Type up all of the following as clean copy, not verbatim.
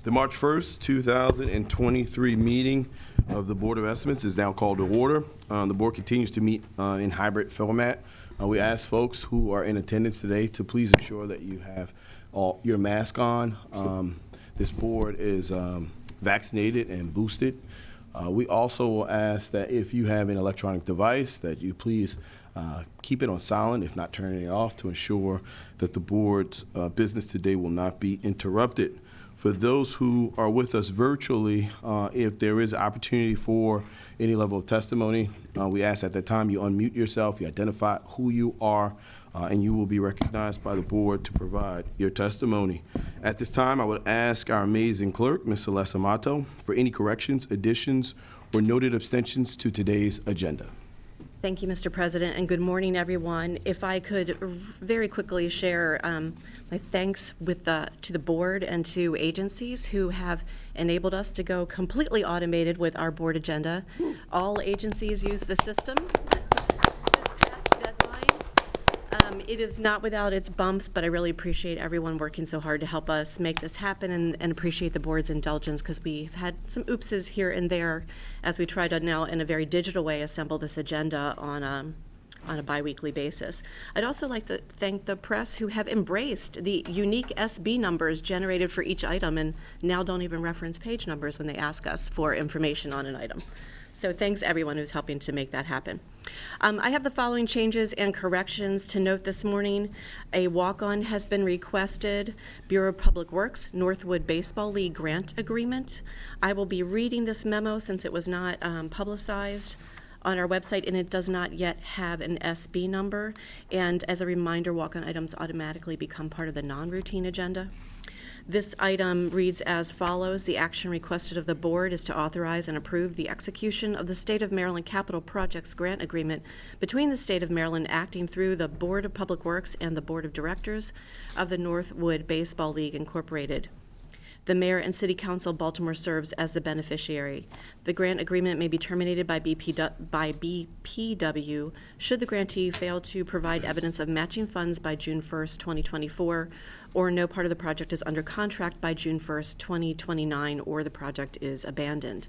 The March 1st, 2023 meeting of the Board of Estimates is now called to order. The board continues to meet in hybrid format. We ask folks who are in attendance today to please ensure that you have all your mask on. This board is vaccinated and boosted. We also will ask that if you have an electronic device that you please keep it on silent, if not turning it off, to ensure that the board's business today will not be interrupted. For those who are with us virtually, if there is opportunity for any level of testimony, we ask at that time you unmute yourself, you identify who you are, and you will be recognized by the board to provide your testimony. At this time, I would ask our amazing clerk, Ms. Celeste Amato, for any corrections, additions, or noted abstentions to today's agenda. Thank you, Mr. President, and good morning, everyone. If I could very quickly share my thanks to the board and to agencies who have enabled us to go completely automated with our board agenda. All agencies use the system. This past deadline, it is not without its bumps, but I really appreciate everyone working so hard to help us make this happen, and appreciate the board's indulgence, because we've had some oopses here and there as we try to now, in a very digital way, assemble this agenda on a biweekly basis. I'd also like to thank the press who have embraced the unique SB numbers generated for each item and now don't even reference page numbers when they ask us for information on an item. So thanks everyone who's helping to make that happen. I have the following changes and corrections to note this morning. A walk-on has been requested. Bureau of Public Works, Northwood Baseball League grant agreement. I will be reading this memo since it was not publicized on our website, and it does not yet have an SB number. And as a reminder, walk-on items automatically become part of the non-routine agenda. This item reads as follows. The action requested of the board is to authorize and approve the execution of the State of Maryland Capital Projects Grant Agreement between the State of Maryland acting through the Board of Public Works and the Board of Directors of the Northwood Baseball League Incorporated. The Mayor and City Council of Baltimore serves as the beneficiary. The grant agreement may be terminated by BPW should the grantee fail to provide evidence of matching funds by June 1st, 2024, or no part of the project is under contract by June 1st, 2029, or the project is abandoned.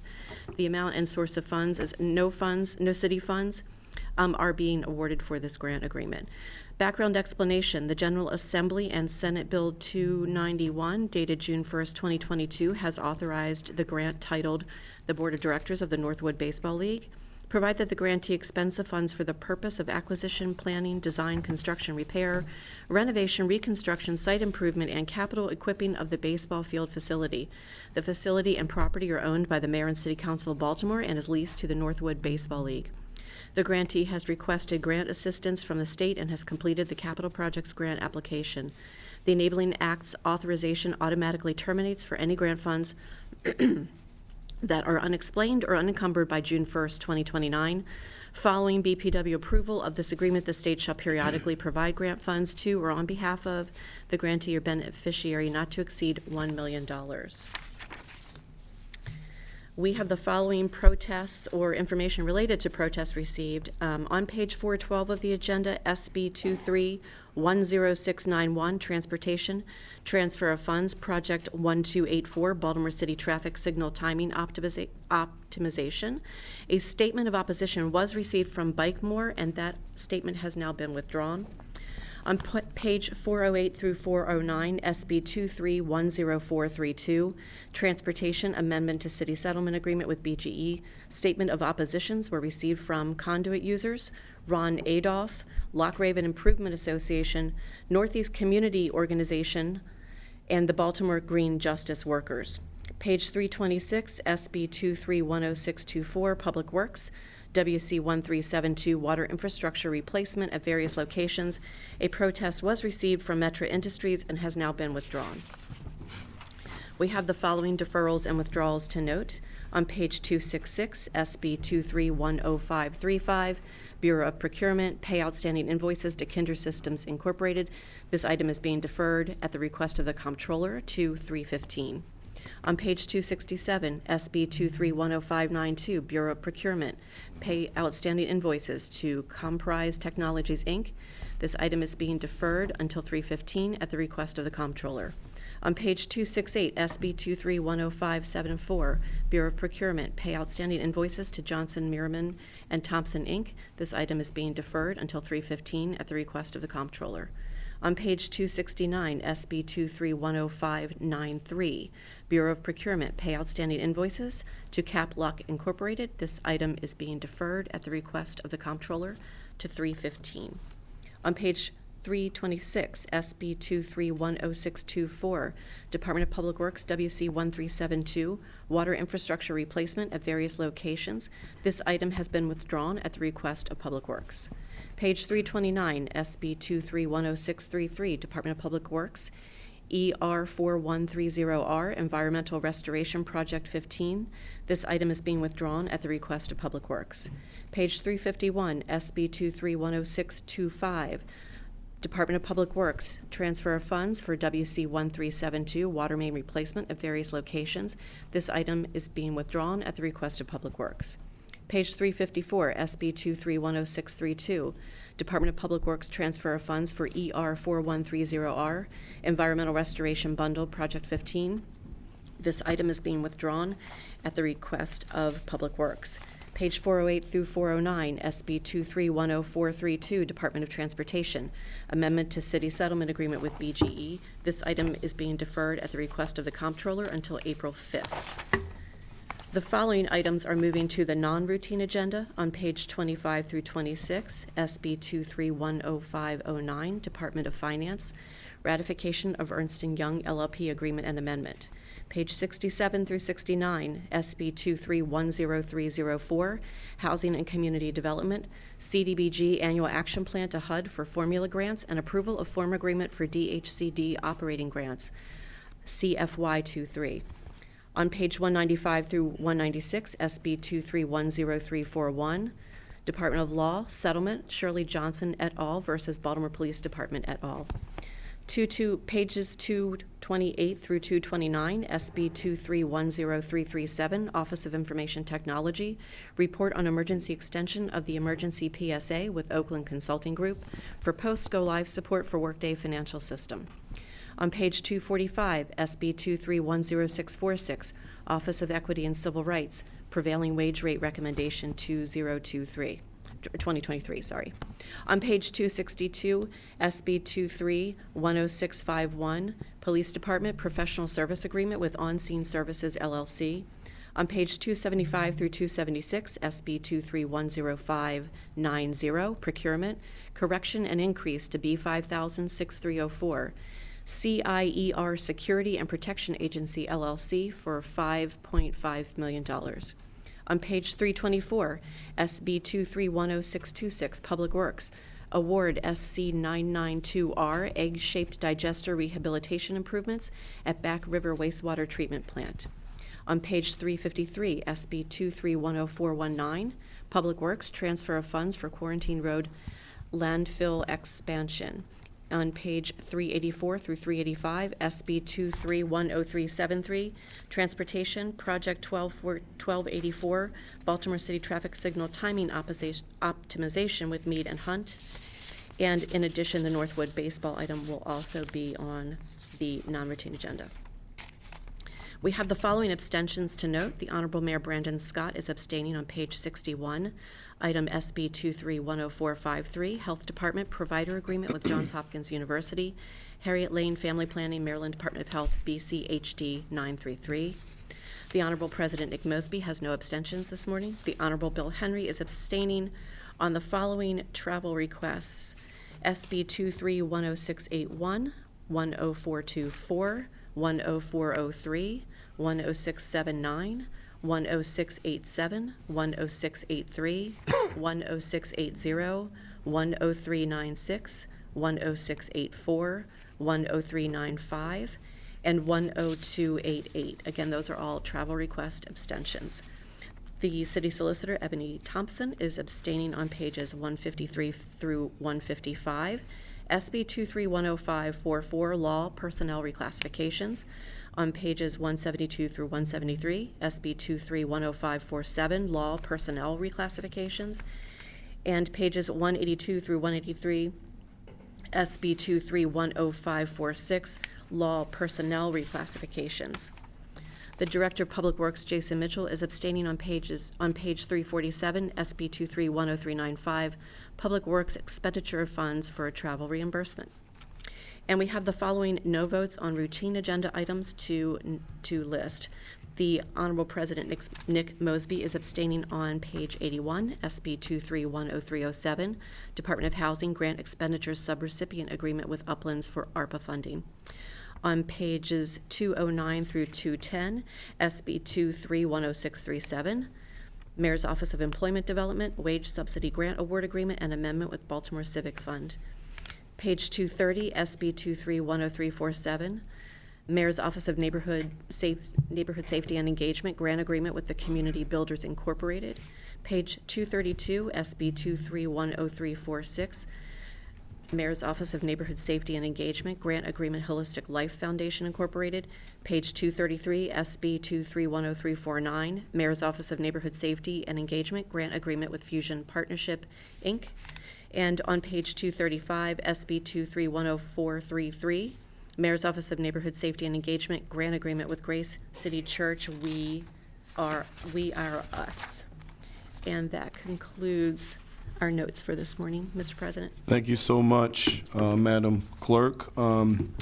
The amount and source of funds is no city funds are being awarded for this grant agreement. Background explanation. The General Assembly and Senate Bill 291, dated June 1st, 2022, has authorized the grant titled the Board of Directors of the Northwood Baseball League. Provide that the grantee expends the funds for the purpose of acquisition, planning, design, construction, repair, renovation, reconstruction, site improvement, and capital equipping of the baseball field facility. The facility and property are owned by the Mayor and City Council of Baltimore and is leased to the Northwood Baseball League. The grantee has requested grant assistance from the state and has completed the capital projects grant application. The Enabling Act's authorization automatically terminates for any grant funds that are unexplained or unencumbered by June 1st, 2029. Following BPW approval of this agreement, the state shall periodically provide grant funds to or on behalf of the grantee or beneficiary not to exceed $1 million. We have the following protests or information related to protests received. On page 412 of the agenda, SB 23-10691, Transportation, Transfer of Funds, Project 1284, Baltimore City Traffic Signal Timing Optimization. A statement of opposition was received from Bikemore, and that statement has now been withdrawn. On page 408 through 409, SB 23-10432, Transportation Amendment to City Settlement Agreement with BGE. Statement of oppositions were received from Conduit users, Ron Adolph, Lock Raven Improvement Association, Northeast Community Organization, and the Baltimore Green Justice Workers. Page 326, SB 23-10624, Public Works, WC 1372, Water Infrastructure Replacement at various locations. A protest was received from Metra Industries and has now been withdrawn. We have the following deferrals and withdrawals to note. On page 266, SB 23-10535, Bureau of Procurement, pay outstanding invoices to Kinder Systems Incorporated. This item is being deferred at the request of the Comptroller to 3/15. On page 267, SB 23-10592, Bureau of Procurement, pay outstanding invoices to Comprise Technologies, Inc. This item is being deferred until 3/15 at the request of the Comptroller. On page 268, SB 23-10574, Bureau of Procurement, pay outstanding invoices to Johnson, Merriman, and Thompson, Inc. This item is being deferred until 3/15 at the request of the Comptroller. On page 269, SB 23-10593, Bureau of Procurement, pay outstanding invoices to Cap Luck Incorporated. This item is being deferred at the request of the Comptroller to 3/15. On page 326, SB 23-10624, Department of Public Works, WC 1372, water infrastructure replacement at various locations. This item has been withdrawn at the request of Public Works. Page 329, SB 23-10633, Department of Public Works, ER 4130R, Environmental Restoration Project 15. This item is being withdrawn at the request of Public Works. Page 351, SB 23-10625, Department of Public Works, transfer of funds for WC 1372, water main replacement at various locations. This item is being withdrawn at the request of Public Works. Page 354, SB 23-10632, Department of Public Works, transfer of funds for ER 4130R, Environmental Restoration Bundle, Project 15. This item is being withdrawn at the request of Public Works. Page 408 through 409, SB 23-10432, Department of Transportation, amendment to city settlement agreement with BGE. This item is being deferred at the request of the Comptroller until April 5th. The following items are moving to the non-routine agenda on page 25 through 26, SB 23-10509, Department of Finance, ratification of Ernst & Young LLP agreement and amendment. Page 67 through 69, SB 23-10304, Housing and Community Development, CDBG Annual Action Plan to HUD for formula grants and approval of form agreement for DHCD operating grants, CFY 23. On page 195 through 196, SB 23-10341, Department of Law, Settlement, Shirley Johnson et al. Versus Baltimore Police Department et al. Pages 228 through 229, SB 23-10337, Office of Information Technology, report on emergency extension of the emergency PSA with Oakland Consulting Group for post-go-live support for Workday Financial System. On page 245, SB 23-10646, Office of Equity and Civil Rights, prevailing wage rate recommendation 2023, sorry. On page 262, SB 23-10651, Police Department Professional Service Agreement with On Scene Services LLC. On page 275 through 276, SB 23-10590, Procurement, Correction and Increase to B5000-6304, CIER Security and Protection Agency LLC for $5.5 million. On page 324, SB 23-10626, Public Works, award SC 992R, egg-shaped digester rehabilitation improvements at Back River Wastewater Treatment Plant. On page 353, SB 23-10419, Public Works, transfer of funds for Quarantine Road landfill expansion. On page 384 through 385, SB 23-10373, Transportation, Project 1284, Baltimore City Traffic Signal Timing Optimization with Mead and Hunt. And in addition, the Northwood baseball item will also be on the non-routine agenda. We have the following abstentions to note. The Honorable Mayor Brandon Scott is abstaining on page 61. Item SB 23-10453, Health Department Provider Agreement with Johns Hopkins University, Harriet Lane Family Planning, Maryland Department of Health, BCHD 933. The Honorable President Nick Mosby has no abstentions this morning. The Honorable Bill Henry is abstaining on the following travel requests: SB 23-10681, 10424, 10403, 10679, 10687, 10683, 10680, 10396, 10684, 10395, and 10288. Again, those are all travel request abstentions. The City Solicitor, Ebony Thompson, is abstaining on pages 153 through 155. SB 23-10544, Law Personnel Reclassifications, on pages 172 through 173, SB 23-10547, Law Personnel Reclassifications, and pages 182 through 183, SB 23-10546, law personnel reclassifications. The Director of Public Works, Jason Mitchell, is abstaining on page 347, SB 23-10395, Public Works expenditure of funds for travel reimbursement. And we have the following no votes on routine agenda items to list. The Honorable President Nick Mosby is abstaining on page 81, SB 23-10307, Department of Housing Grant Expenditures Subrecipient Agreement with Uplands for ARPA funding. On pages 209 through 210, SB 23-10637, Mayor's Office of Employment Development, Wage Subsidy Grant Award Agreement and Amendment with Baltimore Civic Fund. Page 230, SB 23-10347, Mayor's Office of Neighborhood Safety and Engagement, Grant Agreement with the Community Builders Incorporated. Page 232, SB 23-10346, Mayor's Office of Neighborhood Safety and Engagement, Grant Agreement Holistic Life Foundation Incorporated. Page 233, SB 23-10349, Mayor's Office of Neighborhood Safety and Engagement, Grant Agreement with Fusion Partnership, Inc. And on page 235, SB 23-10433, Mayor's Office of Neighborhood Safety and Engagement, Grant Agreement with Grace City Church, We Are Us. And that concludes our notes for this morning, Mr. President. Thank you so much, Madam Clerk.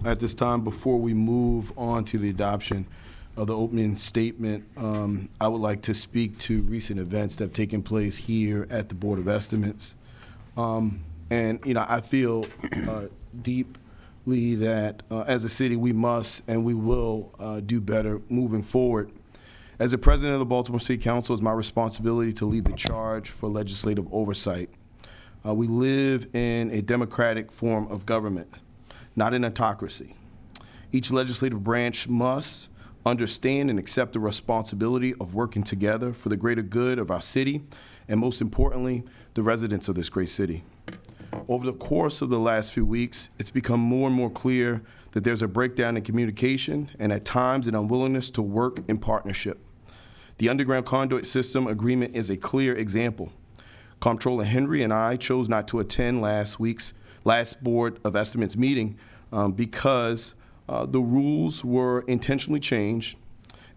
At this time, before we move on to the adoption of the opening statement, I would like to speak to recent events that have taken place here at the Board of Estimates. And, I feel deeply that as a city, we must and we will do better moving forward. As the president of the Baltimore City Council, it's my responsibility to lead the charge for legislative oversight. We live in a democratic form of government, not an autocracy. Each legislative branch must understand and accept the responsibility of working together for the greater good of our city, and most importantly, the residents of this great city. Over the course of the last few weeks, it's become more and more clear that there's a breakdown in communication and at times an unwillingness to work in partnership. The underground conduit system agreement is a clear example. Comptroller Henry and I chose not to attend last Board of Estimates meeting because the rules were intentionally changed,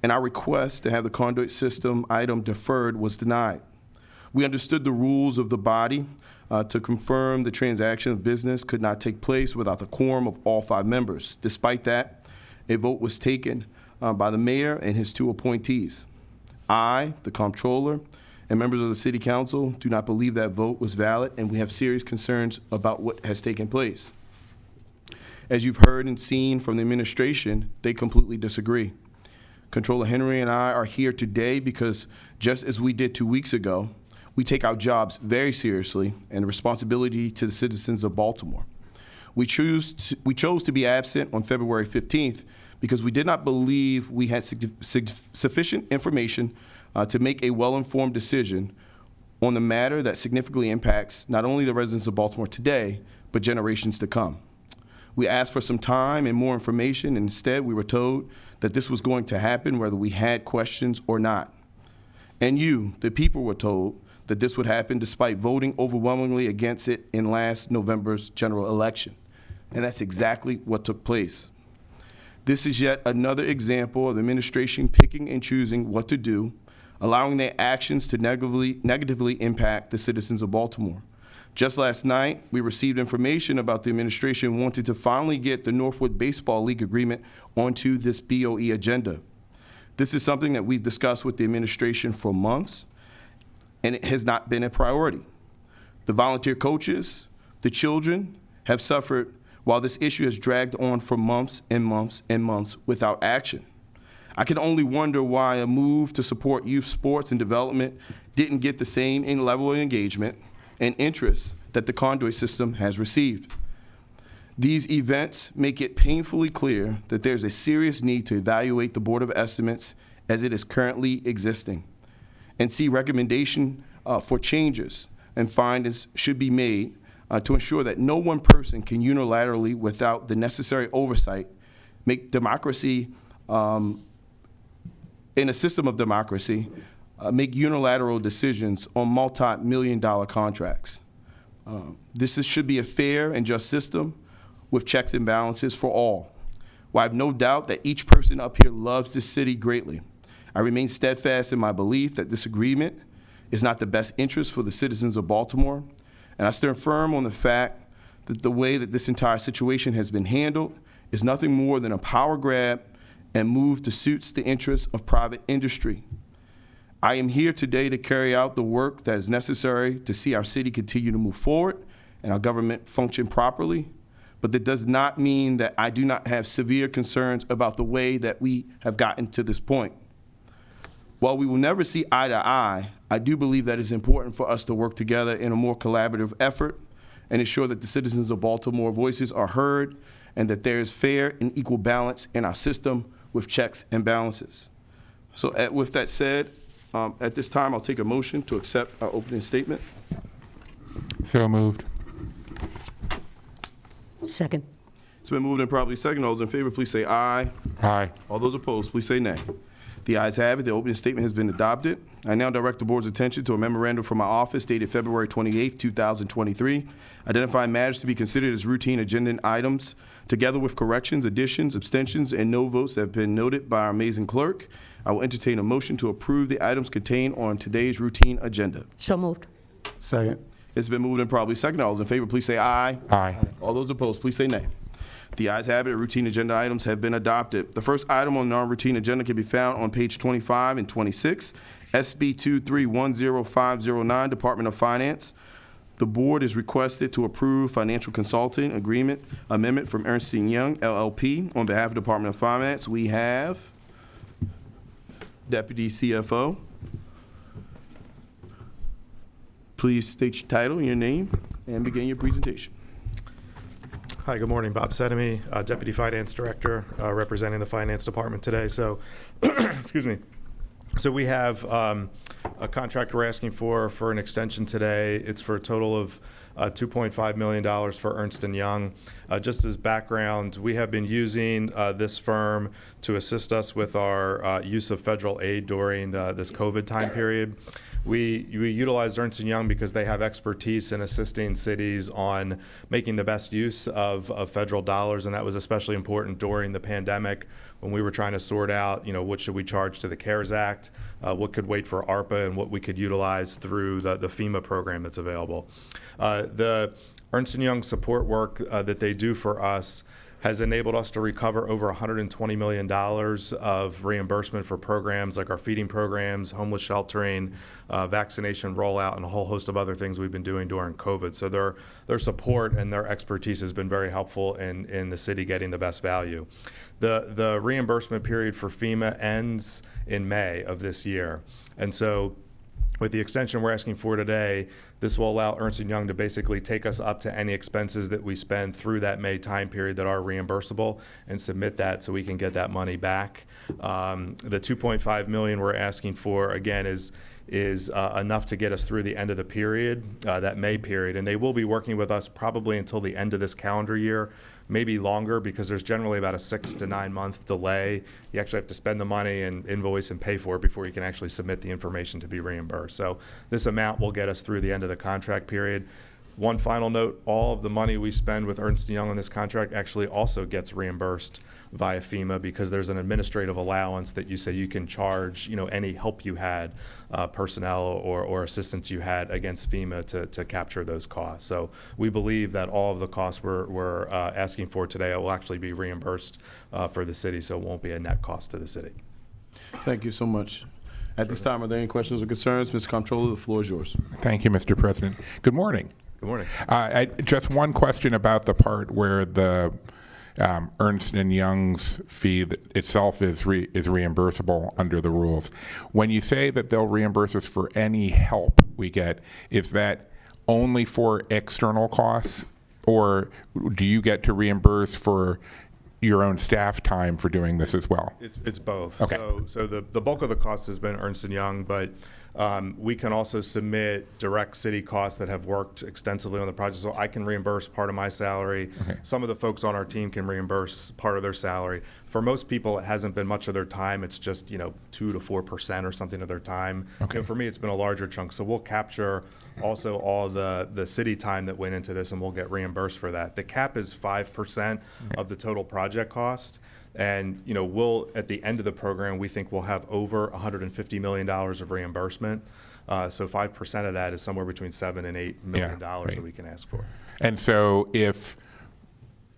and our request to have the conduit system item deferred was denied. We understood the rules of the body to confirm the transaction of business could not take place without the quorum of all 5 members. Despite that, a vote was taken by the mayor and his 2 appointees. I, the comptroller, and members of the City Council do not believe that vote was valid, and we have serious concerns about what has taken place. As you've heard and seen from the administration, they completely disagree. Comptroller Henry and I are here today because, just as we did 2 weeks ago, we take our jobs very seriously and the responsibility to the citizens of Baltimore. We chose to be absent on February 15th because we did not believe we had sufficient information to make a well-informed decision on the matter that significantly impacts not only the residents of Baltimore today, but generations to come. We asked for some time and more information, and instead we were told that this was going to happen whether we had questions or not. And you, the people, were told that this would happen despite voting overwhelmingly against it in last November's general election. And that's exactly what took place. This is yet another example of the administration picking and choosing what to do, allowing their actions to negatively impact the citizens of Baltimore. Just last night, we received information about the administration wanting to finally get the Northwood Baseball League agreement onto this BOE agenda. This is something that we've discussed with the administration for months, and it has not been a priority. The volunteer coaches, the children have suffered while this issue has dragged on for months and months and months without action. I can only wonder why a move to support youth sports and development didn't get the same level of engagement and interest that the conduit system has received. These events make it painfully clear that there's a serious need to evaluate the Board of Estimates as it is currently existing and see recommendation for changes and findings should be made to ensure that no one person can unilaterally, without the necessary oversight, make democracy, in a system of democracy, make unilateral decisions on multi-million-dollar contracts. This should be a fair and just system with checks and balances for all. While I have no doubt that each person up here loves this city greatly, I remain steadfast in my belief that this agreement is not the best interest for the citizens of Baltimore, and I stand firm on the fact that the way that this entire situation has been handled is nothing more than a power grab and move to suit the interests of private industry. I am here today to carry out the work that is necessary to see our city continue to move forward and our government function properly, but that does not mean that I do not have severe concerns about the way that we have gotten to this point. While we will never see eye to eye, I do believe that it's important for us to work together in a more collaborative effort and ensure that the citizens of Baltimore voices are heard and that there is fair and equal balance in our system with checks and balances. So with that said, at this time, I'll take a motion to accept our opening statement. So moved. Second. It's been moved and probably second. All those in favor, please say aye. Aye. All those opposed, please say nay. The ayes have it. The opening statement has been adopted. I now direct the board's attention to a memorandum from my office dated February 28, 2023, identifying matters to be considered as routine agenda items, together with corrections, additions, abstentions, and no votes that have been noted by our amazing clerk. I will entertain a motion to approve the items contained on today's routine agenda. So moved. Second. It's been moved and probably second. All those in favor, please say aye. Aye. All those opposed, please say nay. The ayes have it. Routine agenda items have been adopted. The first item on the non-routine agenda can be found on page 25 and 26, SB 2310509, Department of Finance. The board is requested to approve financial consulting agreement amendment from Ernst & Young LLP. On behalf of the Department of Finance, we have Deputy CFO. Please state your title and your name and begin your presentation. Hi, good morning. Bob Sedemy, Deputy Finance Director, representing the Finance Department today. So, excuse me. So we have a contract we're asking for an extension today. It's for a total of $2.5 million for Ernst & Young. Just as background, we have been using this firm to assist us with our use of federal aid during this COVID time period. We utilize Ernst & Young because they have expertise in assisting cities on making the best use of federal dollars, and that was especially important during the pandemic when we were trying to sort out, what should we charge to the CARES Act, what could wait for ARPA, and what we could utilize through the FEMA program that's available. The Ernst & Young support work that they do for us has enabled us to recover over $120 million of reimbursement for programs like our feeding programs, homeless sheltering, vaccination rollout, and a whole host of other things we've been doing during COVID. So their support and their expertise has been very helpful in the city getting the best value. The reimbursement period for FEMA ends in May of this year. And so with the extension we're asking for today, this will allow Ernst & Young to basically take us up to any expenses that we spend through that May time period that are reimbursable and submit that so we can get that money back. The $2.5 million we're asking for, again, is enough to get us through the end of the period, that May period. And they will be working with us probably until the end of this calendar year, maybe longer, because there's generally about a 6 to 9 month delay. You actually have to spend the money and invoice and pay for it before you can actually submit the information to be reimbursed. So this amount will get us through the end of the contract period. One final note, all of the money we spend with Ernst & Young on this contract actually also gets reimbursed via FEMA, because there's an administrative allowance that you say you can charge, any help you had, personnel or assistance you had against FEMA to capture those costs. So we believe that all of the costs we're asking for today will actually be reimbursed for the city, so it won't be a net cost to the city. Thank you so much. At this time, are there any questions or concerns? Ms. Comptroller, the floor is yours. Thank you, Mr. President. Good morning. Good morning. Just one question about the part where the Ernst & Young's fee itself is reimbursable under the rules. When you say that they'll reimburse us for any help we get, is that only for external costs, or do you get to reimburse for your own staff time for doing this as well? It's both. Okay. So the bulk of the cost has been Ernst & Young, but we can also submit direct city costs that have worked extensively on the project. So I can reimburse part of my salary. Okay. Some of the folks on our team can reimburse part of their salary. For most people, it hasn't been much of their time. It's just 2 to 4% or something of their time. Okay. For me, it's been a larger chunk. So we'll capture also all the city time that went into this, and we'll get reimbursed for that. The cap is 5% of the total project cost. And, we'll, at the end of the program, we think we'll have over $150 million of reimbursement. So 5% of that is somewhere between $7 and $8 million that we can ask for. And so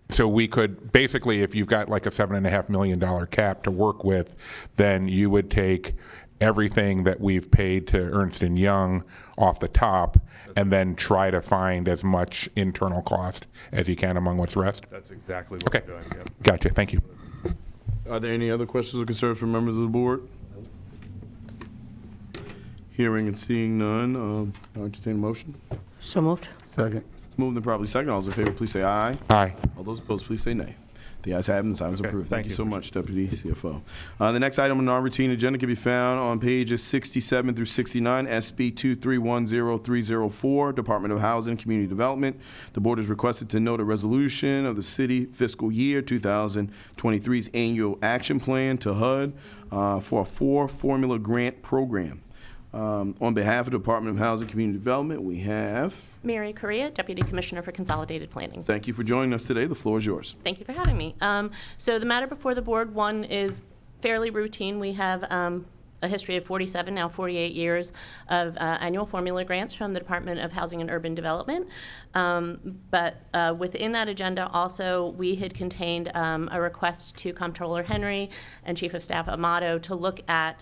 so we could, basically, if you've got like a $7.5 million cap to work with, then you would take everything that we've paid to Ernst & Young off the top and then try to find as much internal cost as you can among what's rest? That's exactly what we're doing. Yep. Gotcha. Thank you. Are there any other questions or concerns from members of the board? Hearing and seeing none, I'll entertain a motion. So moved. Second. Moved and probably second. All those in favor, please say aye. Aye. All those opposed, please say nay. The ayes have it, and the item is approved. Thank thank you you. so much, Deputy CFO. The next item on the non-routine agenda can be found on pages 67 through 69, SB 2310304, Department of Housing and Community Development. The board is requested to note a resolution of the city fiscal year 2023's annual action plan to HUD for a 4-formula grant program. On behalf of the Department of Housing and Community Development, we have... Mary Correa, Deputy Commissioner for Consolidated Planning. Thank you for joining us today. The floor is yours. Thank you for having me. So the matter before the board, one, is fairly routine. We have a history of 47, now 48 years of annual formula grants from the Department of Housing and Urban Development. But within that agenda also, we had contained a request to Comptroller Henry and Chief of Staff Amato to look at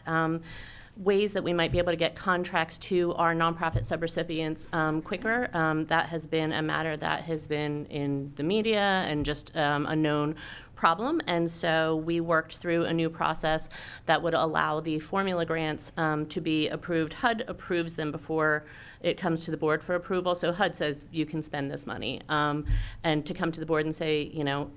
ways that we might be able to get contracts to our nonprofit subrecipients quicker. That has been a matter that has been in the media and just a known problem. And so we worked through a new process that would allow the formula grants to be approved. HUD approves them before it comes to the board for approval. So HUD says you can spend this money. And to come to the board and say,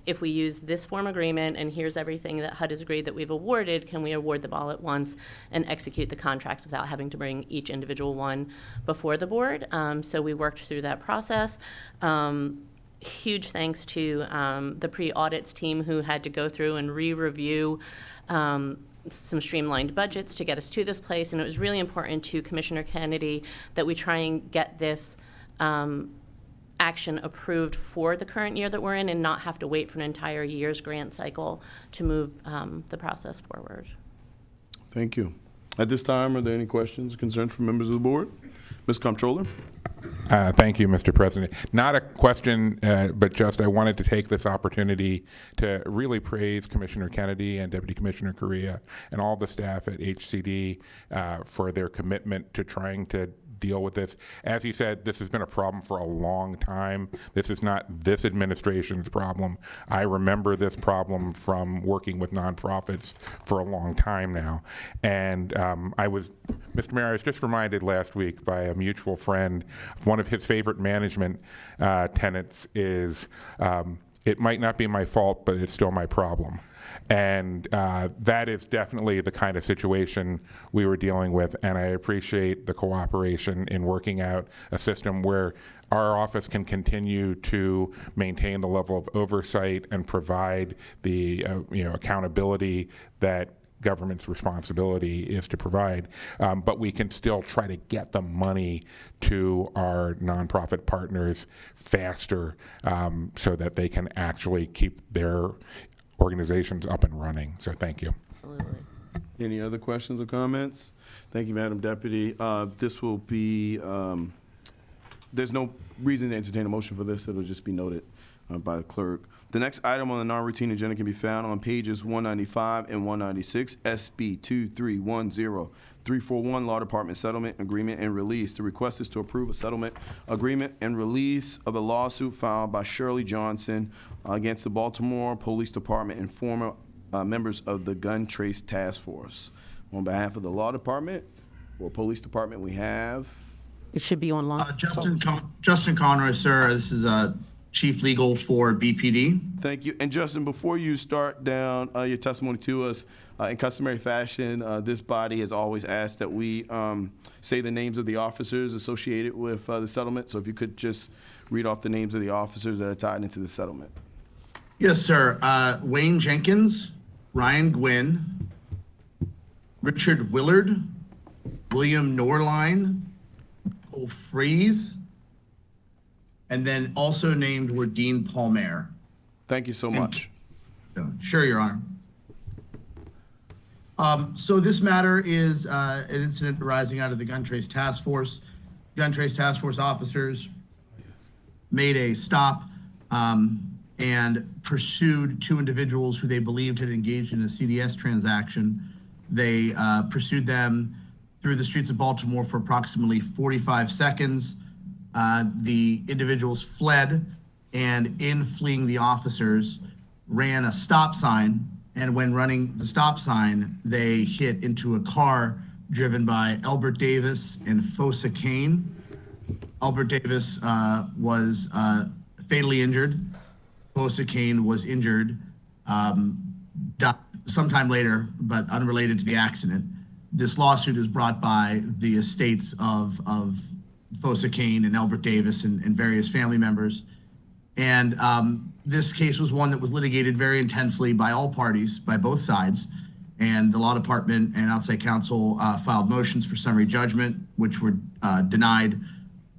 if we use this form agreement and here's everything that HUD has agreed that we've awarded, can we award them all at once and execute the contracts without having to bring each individual one before the board? So we worked through that process. Huge thanks to the pre-audits team who had to go through and re-review some streamlined budgets to get us to this place. And it was really important to Commissioner Kennedy that we try and get this action approved for the current year that we're in and not have to wait for an entire year's grant cycle to move the process forward. Thank you. At this time, are there any questions or concerns from members of the board? Ms. Comptroller? Thank you, Mr. President. Not a question, but just I wanted to take this opportunity to really praise Commissioner Kennedy and Deputy Commissioner Correa and all the staff at HCD for their commitment to trying to deal with this. As you said, this has been a problem for a long time. This is not this administration's problem. I remember this problem from working with nonprofits for a long time now. And Mr. Mayor, I was just reminded last week by a mutual friend, one of his favorite management tenets is, it might not be my fault, but it's still my problem. And that is definitely the kind of situation we were dealing with, and I appreciate the cooperation in working out a system where our office can continue to maintain the level of oversight and provide the accountability that government's responsibility is to provide, but we can still try to get the money to our nonprofit partners faster so that they can actually keep their organizations up and running. So thank you. Absolutely. Any other questions or comments? Thank you, Madam Deputy. This will be, there's no reason to entertain a motion for this. It'll just be noted by the clerk. The next item on the non-routine agenda can be found on pages 195 and 196, SB 2310341, Law Department Settlement Agreement and Release. The request is to approve a settlement agreement and release of a lawsuit filed by Shirley Johnson against the Baltimore Police Department and former members of the Gun Trace Task Force. On behalf of the Law Department or Police Department, we have... It should be online. Justin Conroy, sir. This is Chief Legal for BPD. Thank you. And Justin, before you start down your testimony to us, in customary fashion, this body has always asked that we say the names of the officers associated with the settlement. So if you could just read off the names of the officers that are tied into the settlement. Yes, sir. Wayne Jenkins, Ryan Gwynn, Richard Willard, William Norline, Cole Freeze, and then also named were Dean Palmer. Thank you so much. Sure, Your Honor. So this matter is an incident arising out of the Gun Trace Task Force. Gun Trace Task Force officers made a stop and pursued two individuals who they believed had engaged in a CDS transaction. They pursued them through the streets of Baltimore for approximately 45 seconds. The individuals fled, and in fleeing the officers, ran a stop sign. And when running the stop sign, they hit into a car driven by Elbert Davis and Fosa Kane. Elbert Davis was fatally injured. Fosa Kane was injured sometime later, but unrelated to the accident. This lawsuit is brought by the estates of Fosa Kane and Elbert Davis and various family members. And this case was one that was litigated very intensely by all parties, by both sides. And the law department and outside counsel filed motions for summary judgment, which were denied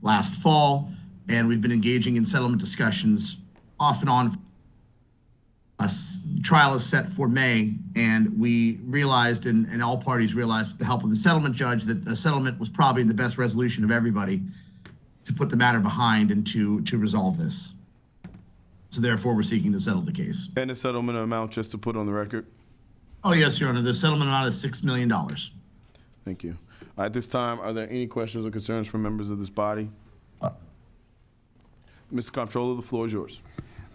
last fall. And we've been engaging in settlement discussions off and on. A trial is set for May, and we realized, and all parties realized with the help of the settlement judge, that a settlement was probably the best resolution of everybody to put the matter behind and to resolve this. So therefore, we're seeking to settle the case. And the settlement amount, just to put on the record? Oh, yes, Your Honor. The settlement amount is $6 million. Thank you. At this time, are there any questions or concerns from members of this body? Mr. Comptroller, the floor is yours.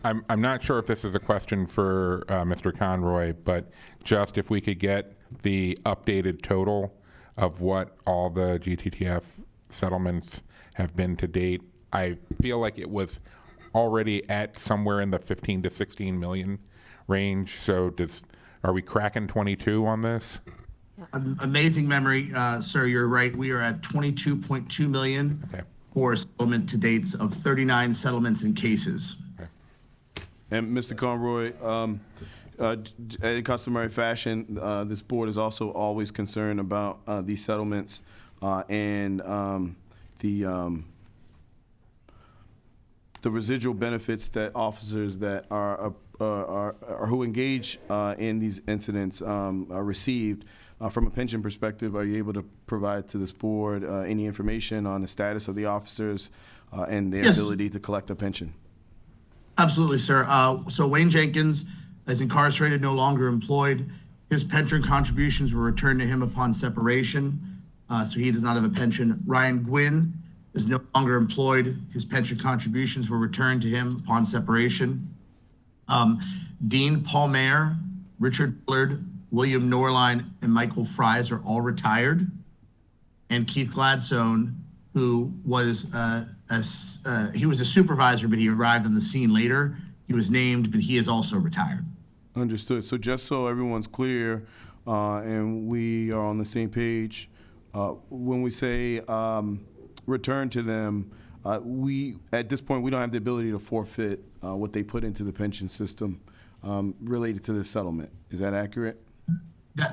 I'm not sure if this is a question for Mr. Conroy, but just if we could get the updated total of what all the GTTF settlements have been to date. I feel like it was already at somewhere in the 15 to 16 million range. So are we cracking 22 on this? Amazing memory, sir. You're right. We are at 22.2 million for settlement to dates of 39 settlements and cases. And Mr. Conroy, in customary fashion, this board is also always concerned about these settlements and the residual benefits that officers that are who engage in these incidents are received. From a pension perspective, are you able to provide to this board any information on the status of the officers and their ability to collect a pension? Absolutely, sir. So Wayne Jenkins is incarcerated, no longer employed. His pension contributions were returned to him upon separation, so he does not have a pension. Ryan Gwynn is no longer employed. His pension contributions were returned to him upon separation. Dean Palmer, Richard Bullard, William Norline, and Michael Fries are all retired. And Keith Gladstone, who was he was a supervisor, but he arrived on the scene later. He was named, but he is also retired. Understood. So just so everyone's clear and we are on the same page, when we say return to them, at this point, we don't have the ability to forfeit what they put into the pension system related to this settlement. Is that accurate?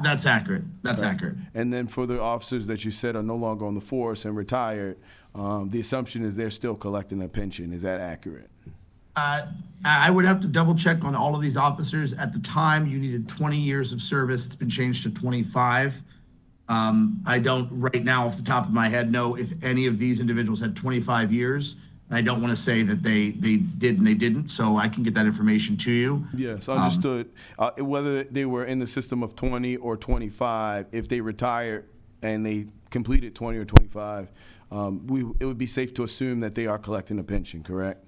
That's accurate. That's accurate. And then for the officers that you said are no longer on the force and retired, the assumption is they're still collecting a pension. Is that accurate? I would have to double check on all of these officers. At the time, you needed 20 years of service. It's been changed to 25. I don't right now off the top of my head know if any of these individuals had 25 years. I don't want to say that they did and they didn't, so I can get that information to you. Yes, understood. Whether they were in the system of 20 or 25, if they retired and they completed 20 or 25, it would be safe to assume that they are collecting a pension, correct?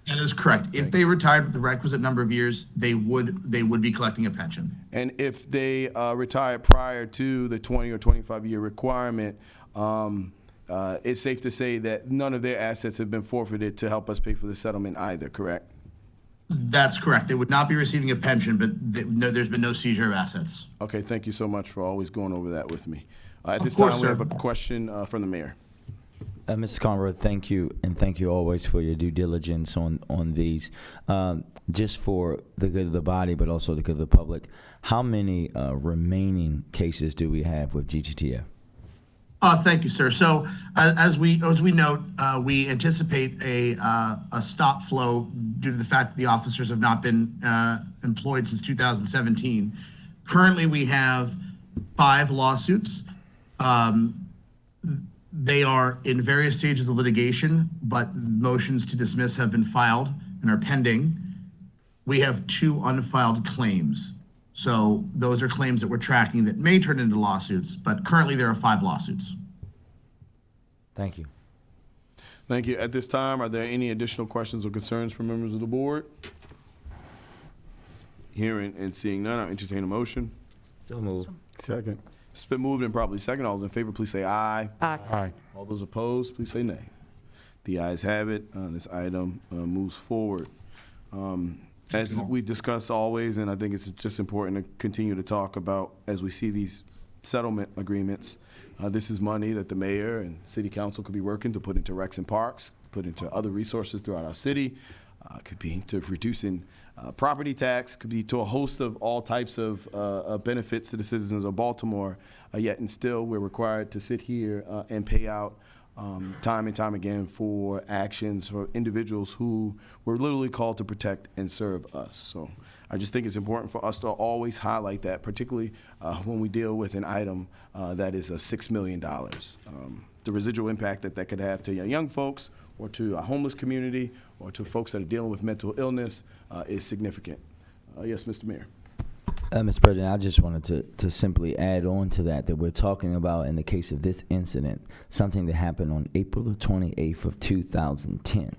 That is correct. If they retired with the requisite number of years, they would be collecting a pension. And if they retired prior to the 20 or 25 year requirement, it's safe to say that none of their assets have been forfeited to help us pay for the settlement either, correct? That's correct. They would not be receiving a pension, but there's been no seizure of assets. Okay, thank you so much for always going over that with me. At this course, time, we sir. have a question from the mayor. Mr. Conroy, thank you, and thank you always for your due diligence on these. Just for the good of the body, but also the good of the public, how many remaining cases do we have with GTTF? Thank you, sir. So as we note, we anticipate a stop flow due to the fact that the officers have not been employed since 2017. Currently, we have 5 lawsuits. They are in various stages of litigation, but motions to dismiss have been filed and are pending. We have 2 unfiled claims. So those are claims that we're tracking that may turn into lawsuits, but currently there are 5 lawsuits. Thank you. Thank you. At this time, are there any additional questions or concerns from members of the board? Hearing and seeing none, I'll entertain a motion. So move. Second. It's been moved and probably second. All those in favor, please say aye. Aye. All those opposed, please say nay. The ayes have it. This item moves forward. As we discuss always, and I think it's just important to continue to talk about as we see these settlement agreements, this is money that the mayor and city council could be working to put into recs and parks, put into other resources throughout our city, could be to reducing property tax, could be to a host of all types of benefits to the citizens of Baltimore, yet and still we're required to sit here and pay out time and time again for actions for individuals who were literally called to protect and serve us. So I just think it's important for us to always highlight that, particularly when we deal with an item that is of $6 million. The residual impact that could have to young folks or to a homeless community or to folks that are dealing with mental illness is significant. Yes, Mr. Mayor. Mr. President, I just wanted to simply add on to that we're talking about, in the case of this incident, something that happened on April the 28th of 2010.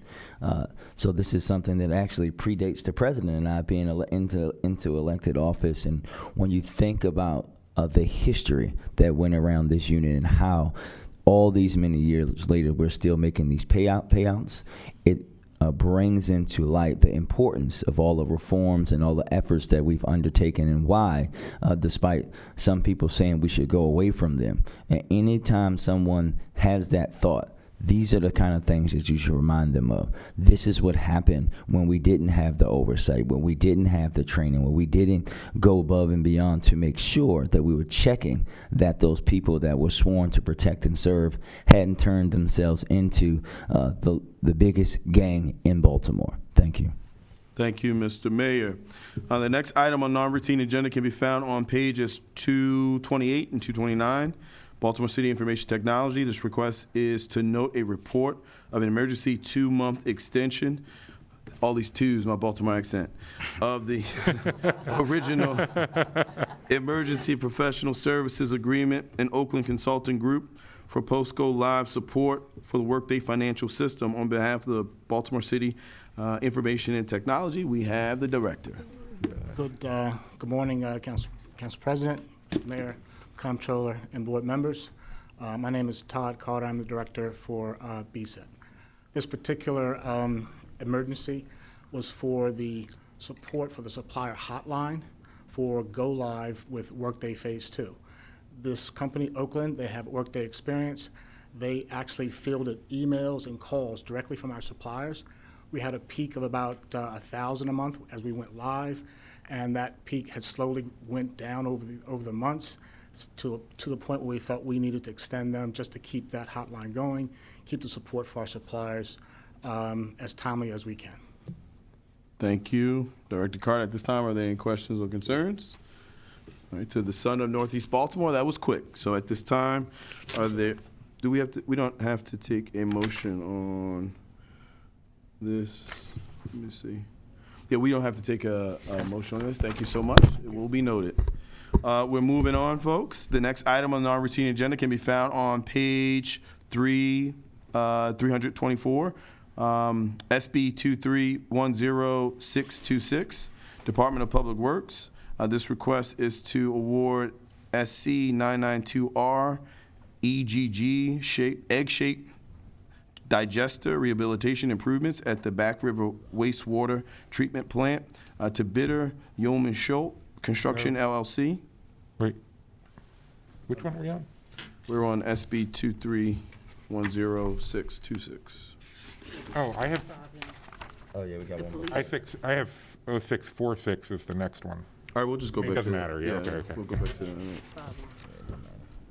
So this is something that actually predates the president and I being into elected office. And when you think about the history that went around this unit and how all these many years later we're still making these payouts, it brings into light the importance of all the reforms and all the efforts that we've undertaken and why, despite some people saying we should go away from them. And anytime someone has that thought, these are the kind of things that you should remind them of. This is what happened when we didn't have the oversight, when we didn't have the training, when we didn't go above and beyond to make sure that we were checking that those people that were sworn to protect and serve hadn't turned themselves into the biggest gang in Baltimore. Thank you. Thank you, Mr. Mayor. The next item on non-routine agenda can be found on pages 228 and 229. Baltimore City Information Technology. This request is to note a report of an emergency 2-month extension. All these twos, my Baltimore accent, of the original Emergency Professional Services Agreement and Oakland Consulting Group for post-go live support for the Workday financial system. On behalf of the Baltimore City Information and Technology, we have the director. Good morning, Council President, Mayor, Comptroller, and board members. My name is Todd Carter. I'm the director for BSET. This particular emergency was for the support for the supplier hotline for go live with Workday Phase 2. This company, Oakland, they have Workday experience. They actually fielded emails and calls directly from our suppliers. We had a peak of about 1,000 a month as we went live, and that peak had slowly went down over the months to the point where we felt we needed to extend them just to keep that hotline going, keep the support for our suppliers as timely as we can. Thank you, Director Carter. At this time, are there any questions or concerns? All right, to the son of Northeast Baltimore, that was quick. So at this time, we don't have to take a motion on this. Let me see. Yeah, we don't have to take a motion on this. Thank you so much. It will be noted. We're moving on, folks. The next item on the non-routine agenda can be found on page 324, SB 2310626, Department of Public Works. This request is to award SC 992R EGG egg-shaped digester rehabilitation improvements at the Back River Wastewater Treatment Plant to Bitter Yeoman Schultz Construction LLC. Wait, which one are we on? We're on SB 2310626. Oh, I have Oh, yeah, we got one. I have 0646 is the next one. All right, we'll just go back to doesn't matter. Yeah, okay. We'll go back to that.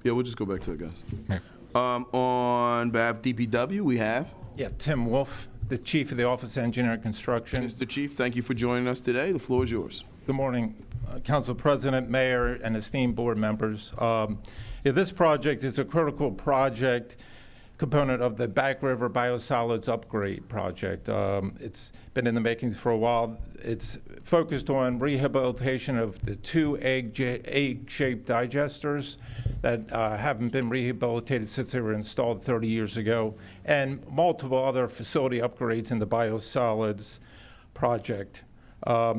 Yeah, we'll just go back to it, guys. Yeah. On BAB DPW, we have Yeah, Tim Wolf, the Chief of the Office of Engineering and Construction. Mr. Chief. Thank you for joining us today. The floor is yours. Good morning, Council President, Mayor, and esteemed board members. This project is a critical project component of the Back River Biosolids Upgrade Project. It's been in the makings for a while. It's focused on rehabilitation of the two egg-shaped digesters that haven't been rehabilitated since they were installed 30 years ago, and multiple other facility upgrades in the biosolids project.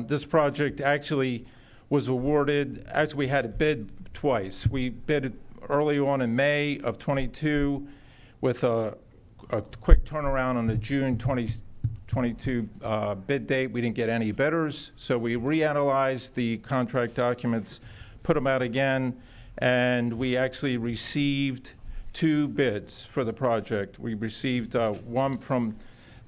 This project actually was awarded, actually we had it bid twice. We bid early on in May of 22 with a quick turnaround on the June 2022 bid date. We didn't get any bidders, so we reanalyzed the contract documents, put them out again, and we actually received 2 bids for the project. We received one from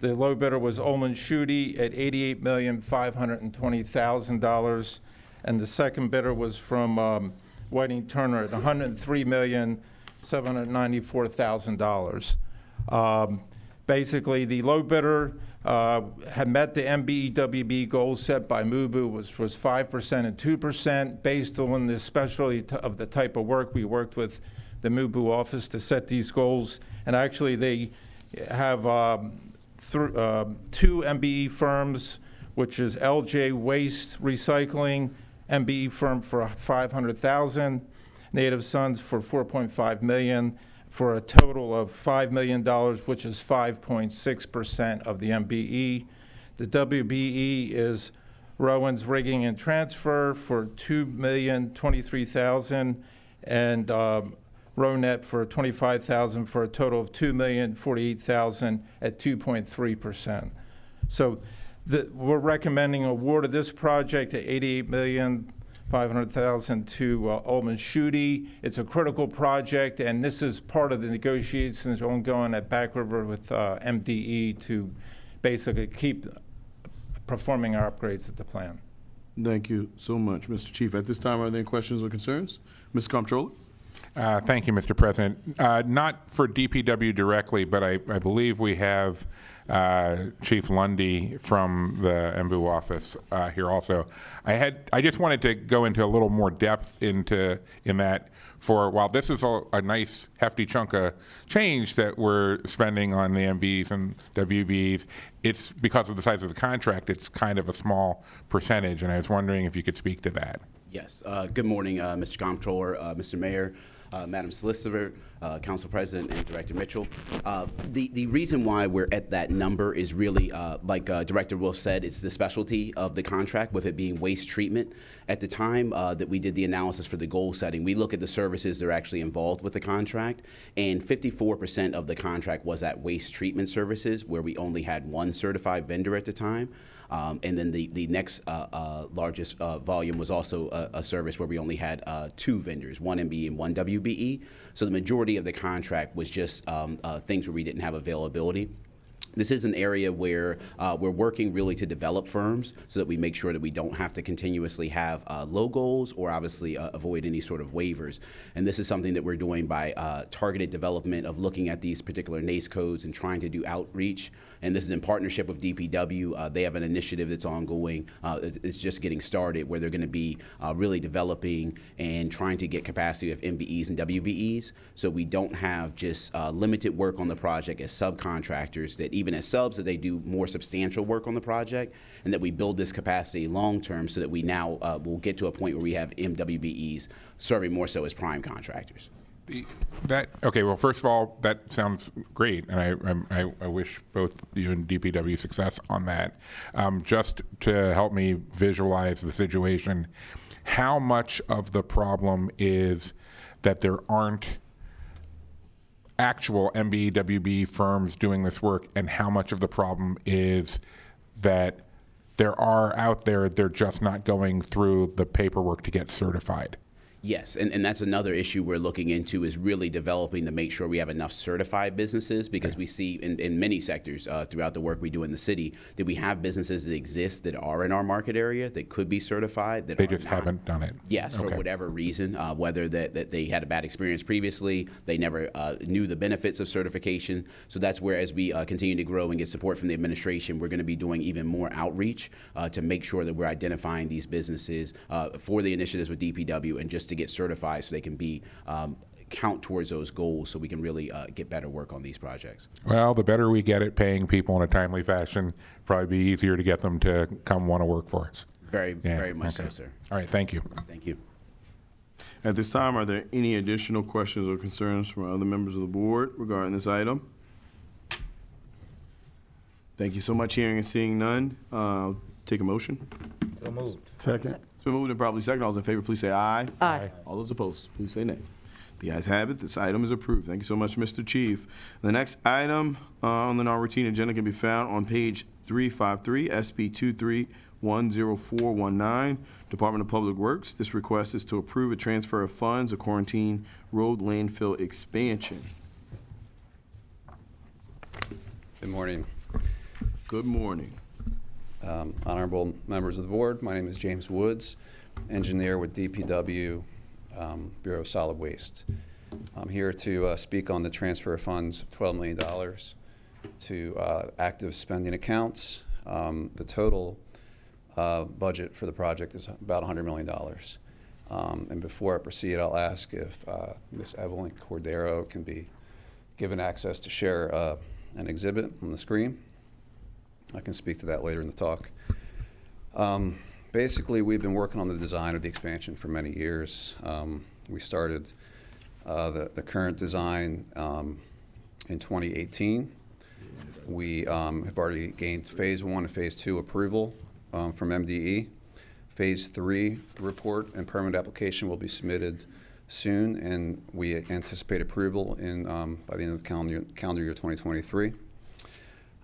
the low bidder was Ullman Schutte at $88,520,000, and the second bidder was from Whiting Turner at $103,794,000. Basically, the low bidder had met the MBEWB goals set by MUBU, which was 5% and 2%. Based on the specialty of the type of work, we worked with the MUBU office to set these goals, and actually they have 2 MBE firms, which is LJ Waste Recycling, MBE firm for $500,000, Native Sons for $4.5 million, for a total of $5 million, which is 5.6% of the MBE. The WBE is Rowan's Rigging and Transfer for $2,023,000, and Ronet for $25,000, for a total of $2,048,000 at 2.3%. So we're recommending award of this project at $88,500,000 to Ullman Schutte. It's a critical project, and this is part of the negotiations ongoing at Back River with MDE to basically keep performing our upgrades at the plant. Thank you so much, Mr. Chief. At this time, are there any questions or concerns? Mr. Comptroller? Thank you, Mr. President. Not for DPW directly, but I believe we have Chief Lundy from the MBU office here also. I just wanted to go into a little more depth in that. For while this is a nice hefty chunk of change that we're spending on the MBs and WBs, it's because of the size of the contract. It's kind of a small percentage, and I was wondering if you could speak to that. Yes. Good morning, Mr. Comptroller, Mr. Mayor, Madam Solicitor, Council President, and Director Mitchell. The reason why we're at that number is really, like Director Wolf said, it's the specialty of the contract, with it being waste treatment. At the time that we did the analysis for the goal setting, we look at the services that are actually involved with the contract, and 54% of the contract was at waste treatment services, where we only had one certified vendor at the time. And then the next largest volume was also a service where we only had 2 vendors, one MBE and one WBE. So the majority of the contract was just things where we didn't have availability. This is an area where we're working really to develop firms so that we make sure that we don't have to continuously have low goals or obviously avoid any sort of waivers. And this is something that we're doing by targeted development of looking at these particular NACE codes and trying to do outreach. And this is in partnership with DPW. They have an initiative that's ongoing. It's just getting started, where they're going to be really developing and trying to get capacity of MBEs and WBEs, so we don't have just limited work on the project as subcontractors, that even as subs that they do more substantial work on the project, and that we build this capacity long term so that we now will get to a point where we have MWBEs serving more so as prime contractors. Okay, well, first of all, that sounds great, and I wish both you and DPW success on that. Just to help me visualize the situation, how much of the problem is that there aren't actual MBE, WB firms doing this work, and how much of the problem is that there are out there, they're just not going through the paperwork to get certified? Yes, and that's another issue we're looking into is really developing to make sure we have enough certified businesses because we see in many sectors throughout the work we do in the city that we have businesses that exist that are in our market area that could be certified. That They are just not. haven't done it. Yes, for Okay. whatever reason, whether that they had a bad experience previously, they never knew the benefits of certification. So that's where, as we continue to grow and get support from the administration, we're going to be doing even more outreach to make sure that we're identifying these businesses for the initiatives with DPW and just to get certified so they can be count towards those goals so we can really get better work on these projects. Well, the better we get at paying people in a timely fashion, probably be easier to get them to come want to work for us. Very much so, sir. All right, thank you. Thank you. At this time, are there any additional questions or concerns from other members of the board regarding this item? Thank you so much. Hearing and seeing none, take a motion. So moved. Second. It's been moved and probably second. All those in favor, please say aye. Aye. All those opposed, please say nay. The ayes have it. This item is approved. Thank you so much, Mr. Chief. The next item on the non-routine agenda can be found on page 353, SB 23-10419, Department of Public Works. This request is to approve a transfer of funds, a quarantine road landfill expansion. Good morning. Good morning. Honorable members of the board, my name is James Woods, engineer with DPW Bureau of Solid Waste. I'm here to speak on the transfer of funds, $12 million to active spending accounts. The total budget for the project is about $100 million. And before I proceed, I'll ask if Ms. Evelyn Cordero can be given access to share an exhibit on the screen. I can speak to that later in the talk. Basically, we've been working on the design of the expansion for many years. We started the current design in 2018. We have already gained Phase 1 and Phase 2 approval from MDE. Phase 3 report and permit application will be submitted soon, and we anticipate approval by the end of the calendar year 2023.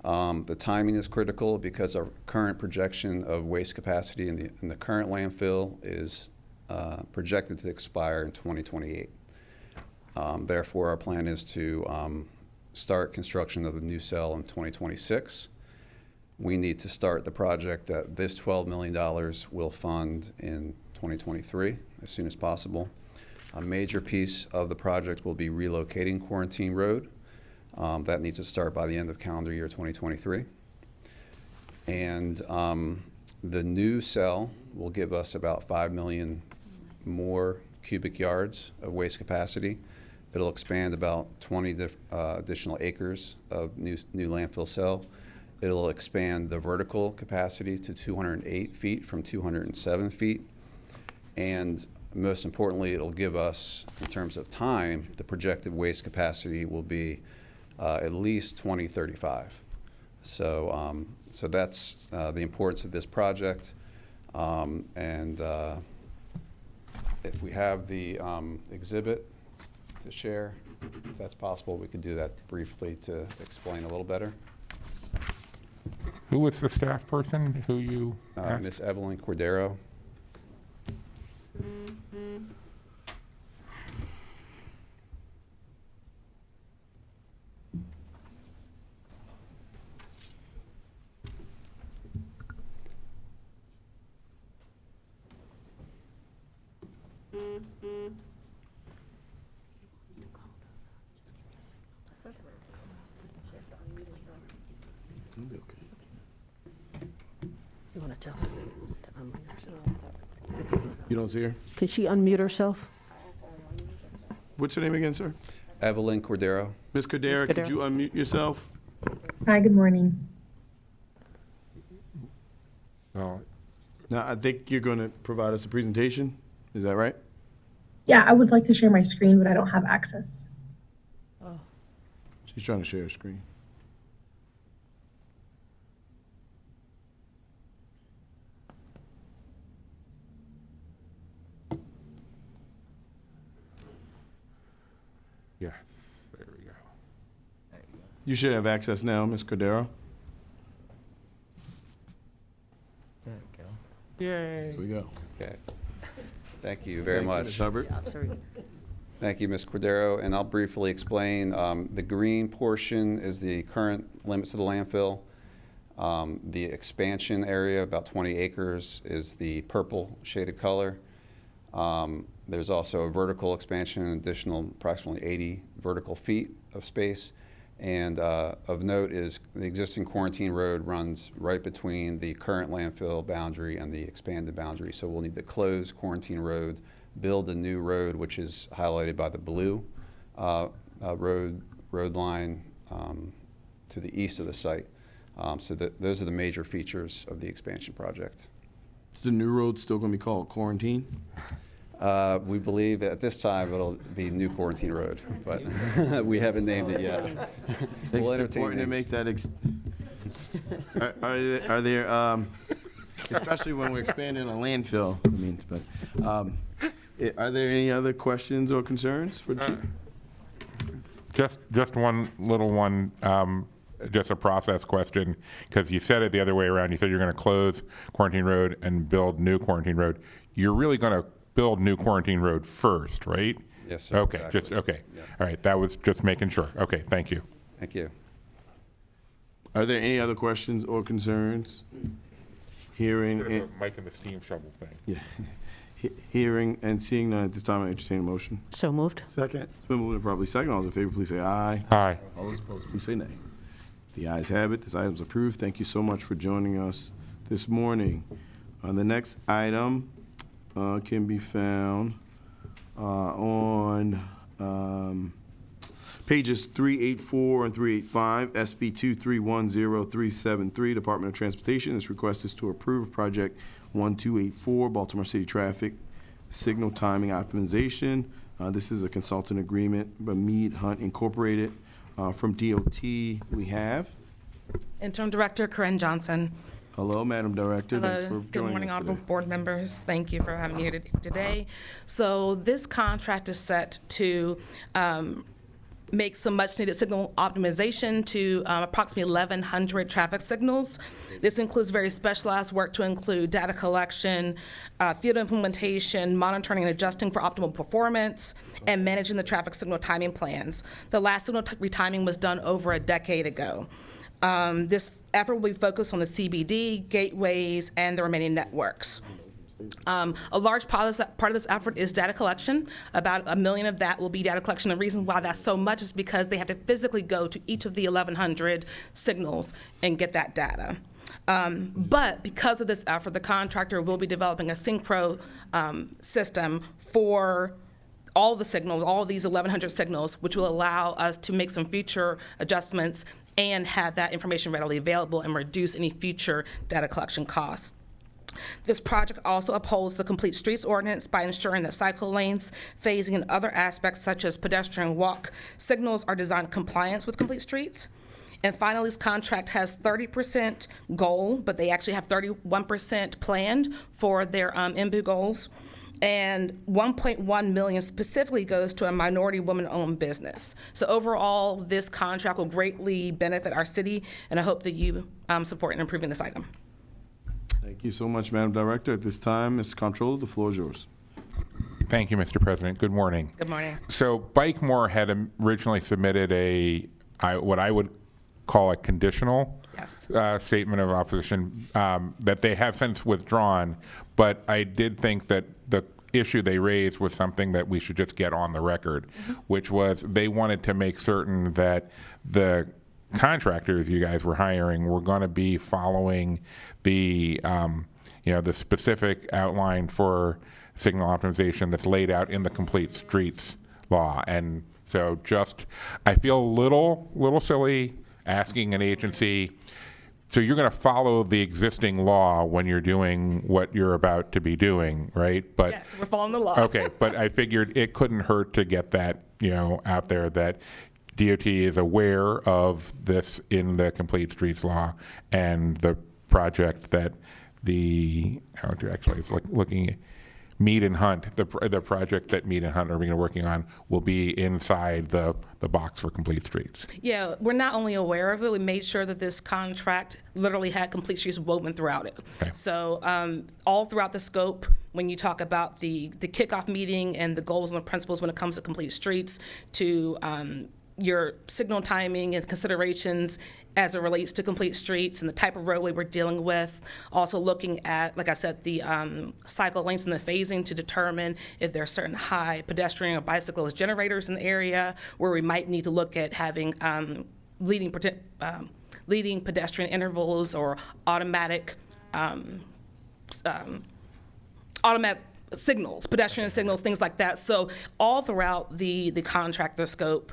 The timing is critical because our current projection of waste capacity in the current landfill is projected to expire in 2028. Therefore, our plan is to start construction of the new cell in 2026. We need to start the project that this $12 million will fund in 2023 as soon as possible. A major piece of the project will be relocating Quarantine Road. That needs to start by the end of calendar year 2023. And the new cell will give us about 5 million more cubic yards of waste capacity. It'll expand about 20 additional acres of new landfill cell. It'll expand the vertical capacity to 208 feet from 207 feet. And most importantly, it'll give us, in terms of time, the projected waste capacity will be at least 2035. So that's the importance of this project. And if we have the exhibit to share, if that's possible, we could do that briefly to explain a little better. Who was the staff person who you asked? Ms. Evelyn Cordero. You want to tell? You don't see her? Can she unmute herself? What's your name again, sir? Evelyn Cordero. Ms. Cordero, could Cordero. you unmute yourself? Hi, good morning. Oh, Now, I think you're going to provide us a presentation. Is that right? Yeah, I would like to share my screen, but I don't have access. She's trying to share her screen. yeah. There we go. You should have access now, Ms. Cordero. There we go. Yay. Here we go. Okay. Thank you very much. Ms. Hubbard. Thank you, Ms. Cordero. And I'll briefly explain. The green portion is the current limits of the landfill. The expansion area, about 20 acres, is the purple shaded color. There's also a vertical expansion, an additional approximately 80 vertical feet of space. And of note is the existing quarantine road runs right between the current landfill boundary and the expanded boundary. So we'll need to close quarantine road, build a new road, which is highlighted by the blue road line to the east of the site. So those are the major features of the expansion project. Is the new road still going to be called Quarantine? We believe at this time it'll be New Quarantine Road, but we haven't named it yet. We'll It's entertain important to names. make that. Are there, especially when we're expanding a landfill? I mean, but are there any other questions or concerns for the chief? Just one little one, just a process question, because you said it the other way around. You said you're going to close Quarantine Road and build New Quarantine Road. You're really going to build New Quarantine Road first, right? Yes, sir. Okay, Exactly. okay. Yeah. All right, that was just making sure. Okay, thank you. Thank you. Are there any other questions or concerns? Hearing, Mike and the steam shovel thing. yeah. Hearing and seeing none at this time, I entertain a motion. So moved. Second. It's been moved and properly second. All those in favor, please say aye. Aye. All those opposed, please say nay. The ayes have it. This item is approved. Thank you so much for joining us this morning. The next item can be found on pages 384 and 385, SB 2310373, Department of Transportation. This request is to approve Project 1284, Baltimore City Traffic Signal Timing Optimization. This is a consultant agreement by Mead Hunt Incorporated. From DOT, we have. Interim Director Corinne Johnson. Hello, Madam Director. Thanks for Hello. joining Good morning, us honorable today. board members. Thank you for having me here today. So this contract is set to make some much-needed signal optimization to approximately 1,100 traffic signals. This includes very specialized work to include data collection, field implementation, monitoring and adjusting for optimal performance, and managing the traffic signal timing plans. The last signal retiming was done over a decade ago. This effort will be focused on the CBD, gateways, and the remaining networks. A large part of this effort is data collection. About $1 million of that will be data collection. The reason why that's so much is because they have to physically go to each of the 1,100 signals and get that data. But because of this effort, the contractor will be developing a synchro system for all the signals, all of these 1,100 signals, which will allow us to make some future adjustments and have that information readily available and reduce any future data collection costs. This project also upholds the Complete Streets Ordinance by ensuring that cycle lanes, phasing, and other aspects such as pedestrian walk signals are designed in compliance with Complete Streets. And finally, this contract has 30% goal, but they actually have 31% planned for their MBU goals. And $1.1 million specifically goes to a minority woman-owned business. So overall, this contract will greatly benefit our city, and I hope that you support in improving this item. Thank you so much, Madam Director. At this time, Ms. Comptroller, the floor is yours. Thank you, Mr. President. Good morning. Good morning. So Bikemore had originally submitted what I would call a conditional statement of opposition that they have since withdrawn, but I did think that the issue they raised was something that we should just get on the record, which was they wanted to make certain that the contractors you guys were hiring were going to be following the the specific outline for signal optimization that's laid out in the Complete Streets law. And so I feel a little silly asking an agency, so you're going to follow the existing law when you're doing what you're about to be doing, right? But yes, we're following the law. Okay, but I figured it couldn't hurt to get that, out there, that DOT is aware of this in the Complete Streets law, and the project that looking at Mead and Hunt, the project that Mead and Hunt are working on will be inside the box for Complete Streets. Yeah, we're not only aware of it, we made sure that this contract literally had Complete Streets woven throughout it. Okay. So all throughout the scope, when you talk about the kickoff meeting and the goals and the principles when it comes to complete streets, to your signal timing and considerations as it relates to complete streets and the type of roadway we're dealing with. Also looking at, like I said, the cycle lengths and the phasing to determine if there are certain high pedestrian or bicyclist generators in the area, where we might need to look at having leading pedestrian intervals or automatic signals, pedestrian signals, things like that. So all throughout the contractor scope,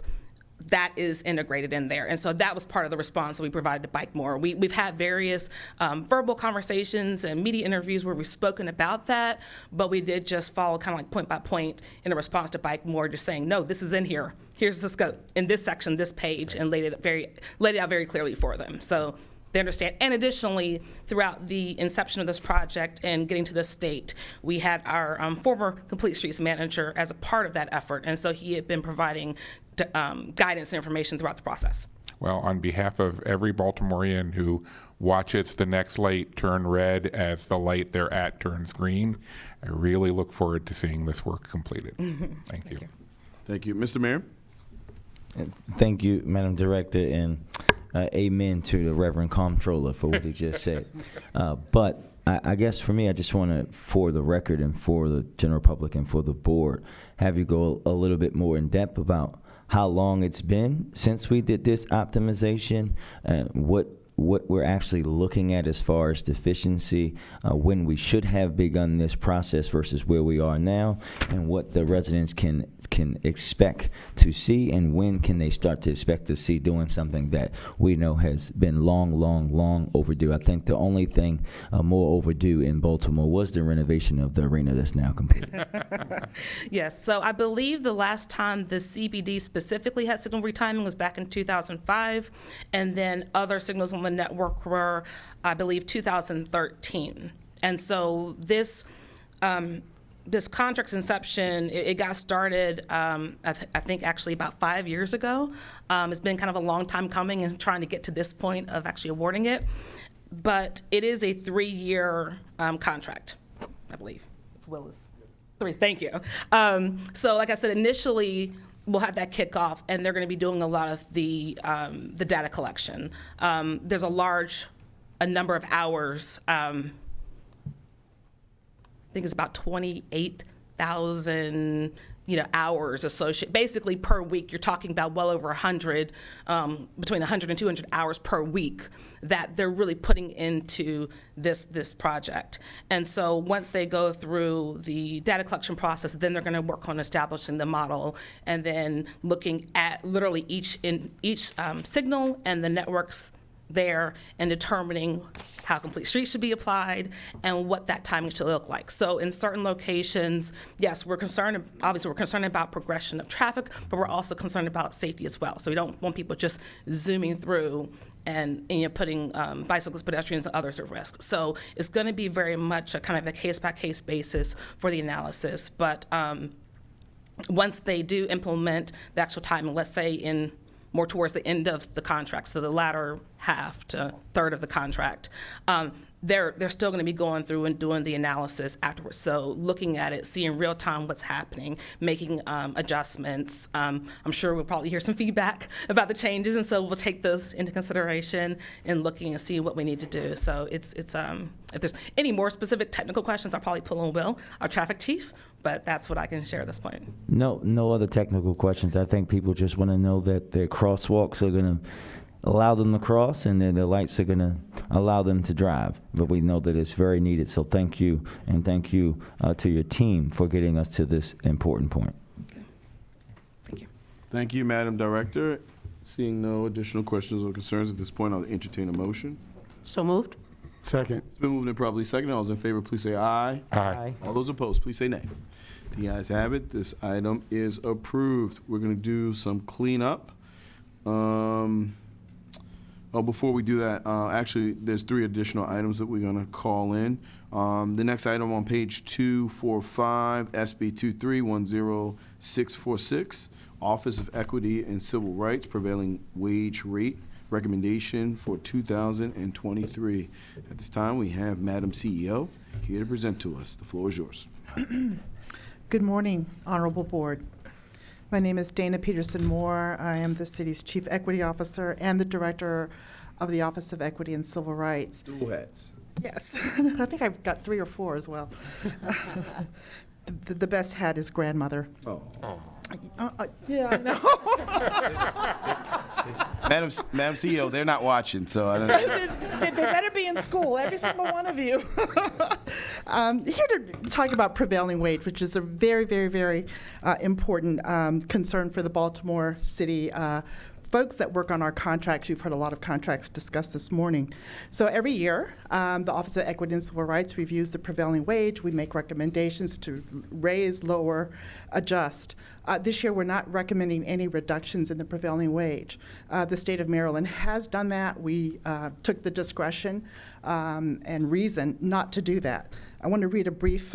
that is integrated in there. And so that was part of the response that we provided to Bike More. We've had various verbal conversations and media interviews where we've spoken about that, but we did just follow kind of like point by point in the response to Bike More, just saying, no, this is in here. Here's the scope in this section, this page, and laid it out very clearly for them. So they understand. And additionally, throughout the inception of this project and getting to this state, we had our former Complete Streets manager as a part of that effort. And so he had been providing guidance and information throughout the process. Well, on behalf of every Baltimorean who watches the next light turn red as the light they're at turns green, I really look forward to seeing this work completed. Thank you. Thank you. Mr. Mayor? Thank you, Madam Director, and amen to the Reverend Comptroller for what he just said. But I guess for me, I just want to, for the record and for the general public and for the board, have you go a little bit more in depth about how long it's been since we did this optimization, what we're actually looking at as far as deficiency, when we should have begun this process versus where we are now, and what the residents can expect to see, and when can they start to expect to see doing something that we know has been long overdue. I think the only thing more overdue in Baltimore was the renovation of the arena that's now complete. Yes, so I believe the last time the CBD specifically had signal retiming was back in 2005, and then other signals on the network were, I believe, 2013. And so this contract's inception, it got started, I think actually about 5 years ago. It's been kind of a long time coming and trying to get to this point of actually awarding it. But it is a 3-year contract, I believe. Will is 3, thank you. So like I said, initially, we'll have that kickoff, and they're going to be doing a lot of the data collection. There's a number of hours. I think it's about 28,000 hours associated. Basically, per week, you're talking about well over 100, between 100 and 200 hours per week that they're really putting into this project. And so once they go through the data collection process, then they're going to work on establishing the model and then looking at literally each signal and the networks there and determining how complete streets should be applied and what that timing should look like. So in certain locations, yes, we're concerned about progression of traffic, but we're also concerned about safety as well. So we don't want people just zooming through and putting bicyclists, pedestrians, and others at risk. So it's going to be very much a kind of a case-by-case basis for the analysis. But once they do implement the actual timing, let's say more towards the end of the contract, so the latter half to third of the contract, they're still going to be going through and doing the analysis afterwards. So looking at it, seeing real time what's happening, making adjustments. I'm sure we'll probably hear some feedback about the changes, and so we'll take those into consideration in looking and see what we need to do. So it's if there's any more specific technical questions, I'll probably pull on Will, our traffic chief. But that's what I can share at this point. No other technical questions. I think people just want to know that their crosswalks are going to allow them to cross, and then the lights are going to allow them to drive. But we know that it's very needed. So thank you, and thank you to your team for getting us to this important point. Okay. Thank you. Thank you, Madam Director. Seeing no additional questions or concerns at this point, I'll entertain a motion. So moved. Second. It's been moved and probably second. All those in favor, please say aye. Aye. All those opposed, please say nay. The ayes have it. This item is approved. We're going to do some cleanup. Before we do that, actually, there's 3 additional items that we're going to call in. The next item on page 245, SB 2310646, Office of Equity and Civil Rights, Prevailing Wage Rate Recommendation for 2023. At this time, we have Madam CEO here to present to us. The floor is yours. Good morning, Honorable Board. My name is Dana Peterson Moore. I am the city's Chief Equity Officer and the Director of the Office of Equity and Civil Rights. Dual hats. Yes, I think I've got 3 or 4 as well. The best hat is grandmother. Oh. Yeah, I know. Madam CEO, they're not watching, so I don't know. They better be in school, every single one of you. Here to talk about prevailing wage, which is a very, very, very important concern for the Baltimore City folks that work on our contracts. You've heard a lot of contracts discussed this morning. So every year, the Office of Equity and Civil Rights reviews the prevailing wage. We make recommendations to raise, lower, adjust. This year, we're not recommending any reductions in the prevailing wage. The state of Maryland has done that. We took the discretion and reason not to do that. I want to read a brief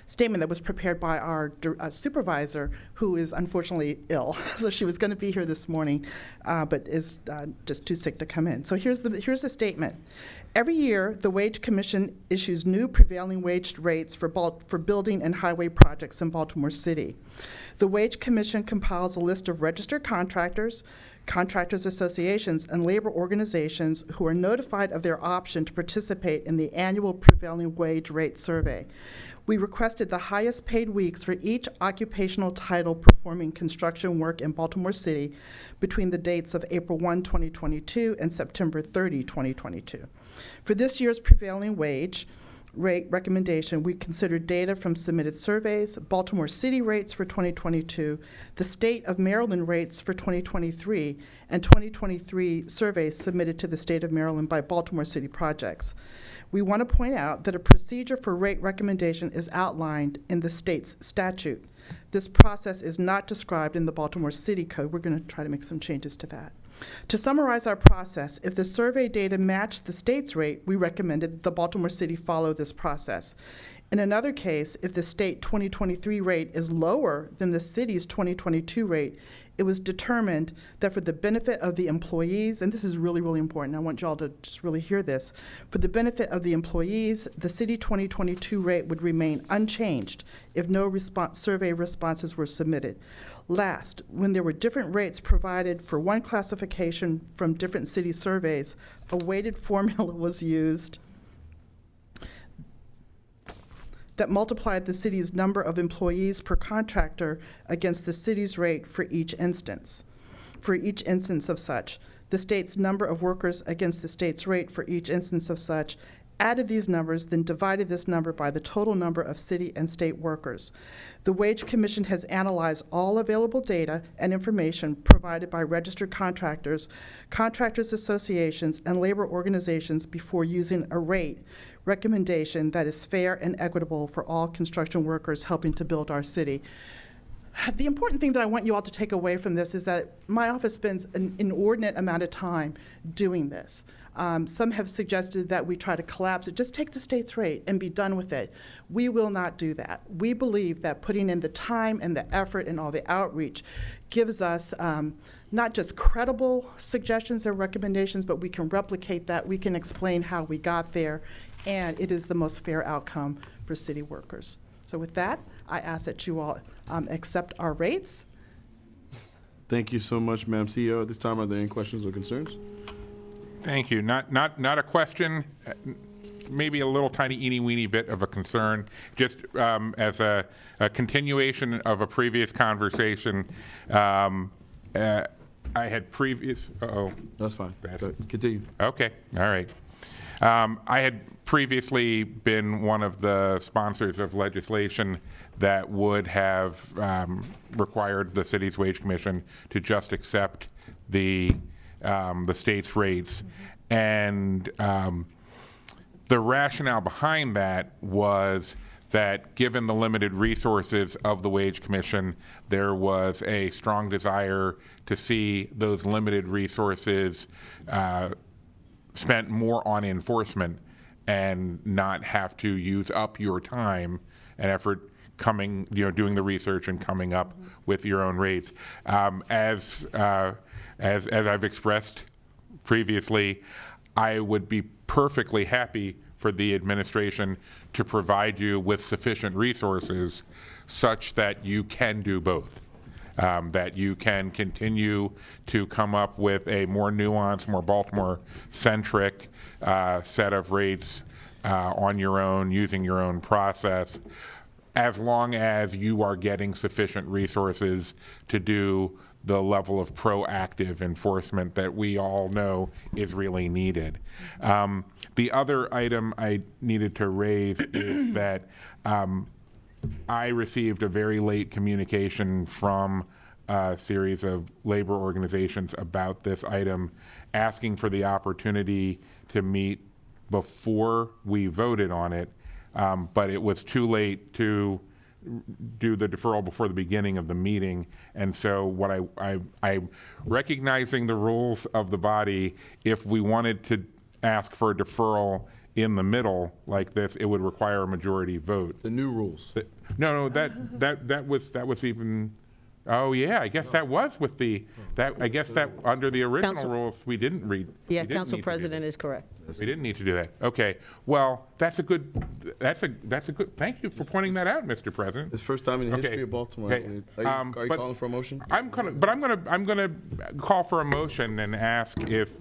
statement that was prepared by our supervisor, who is unfortunately ill. So she was going to be here this morning, but is just too sick to come in. So here's the statement. Every year, the Wage Commission issues new prevailing wage rates for building and highway projects in Baltimore City. The Wage Commission compiles a list of registered contractors, contractors associations, and labor organizations who are notified of their option to participate in the annual prevailing wage rate survey. We requested the highest paid weeks for each occupational title performing construction work in Baltimore City between the dates of April 1, 2022 and September 30, 2022. For this year's prevailing wage rate recommendation, we considered data from submitted surveys, Baltimore City rates for 2022, the state of Maryland rates for 2023, and 2023 surveys submitted to the state of Maryland by Baltimore City projects. We want to point out that a procedure for rate recommendation is outlined in the state's statute. This process is not described in the Baltimore City Code. We're going to try to make some changes to that. To summarize our process, if the survey data matched the state's rate, we recommended the Baltimore City follow this process. In another case, if the state 2023 rate is lower than the city's 2022 rate, it was determined that for the benefit of the employees, and this is really, really important, I want y'all to just really hear this, for the benefit of the employees, the city 2022 rate would remain unchanged if no survey responses were submitted. Last, when there were different rates provided for one classification from different city surveys, a weighted formula was used that multiplied the city's number of employees per contractor against the city's rate for each instance. For each instance of such, the state's number of workers against the state's rate for each instance of such, added these numbers, then divided this number by the total number of city and state workers. The Wage Commission has analyzed all available data and information provided by registered contractors, contractors associations, and labor organizations before using a rate recommendation that is fair and equitable for all construction workers helping to build our city. The important thing that I want you all to take away from this is that my office spends an inordinate amount of time doing this. Some have suggested that we try to collapse it. Just take the state's rate and be done with it. We will not do that. We believe that putting in the time and the effort and all the outreach gives us not just credible suggestions and recommendations, but we can replicate that. We can explain how we got there, and it is the most fair outcome for city workers. So with that, I ask that you all accept our rates. Thank you so much, Madam CEO. At this time, are there any questions or concerns? Thank you. Not a question, maybe a little tiny eeny-weeny bit of a concern. Just as a continuation of a previous conversation, I had previous. That's fine. Continue. Okay. All right. I had previously been one of the sponsors of legislation that would have required the city's wage commission to just accept the state's rates. And the rationale behind that was that given the limited resources of the Wage Commission, there was a strong desire to see those limited resources spent more on enforcement and not have to use up your time and effort doing the research and coming up with your own rates. As I've expressed previously, I would be perfectly happy for the administration to provide you with sufficient resources such that you can do both. That you can continue to come up with a more nuanced, more Baltimore-centric set of rates on your own, using your own process, as long as you are getting sufficient resources to do the level of proactive enforcement that we all know is really needed. The other item I needed to raise is that I received a very late communication from a series of labor organizations about this item, asking for the opportunity to meet before we voted on it, but it was too late to do the deferral before the beginning of the meeting. And so what I'm recognizing the rules of the body, if we wanted to ask for a deferral in the middle like this, it would require a majority vote. The new rules. No, that was even. Oh yeah, I guess that was with the I guess that under the original Council- rules we didn't read. Yeah, we didn't Council need to do President that. is correct. We didn't need to do that. Okay. Well, that's a good. Thank you for pointing that out, Mr. President. It's the first time in the Okay. history of Baltimore. Okay. Are you But calling for a motion? I'm gonna call for a motion and ask if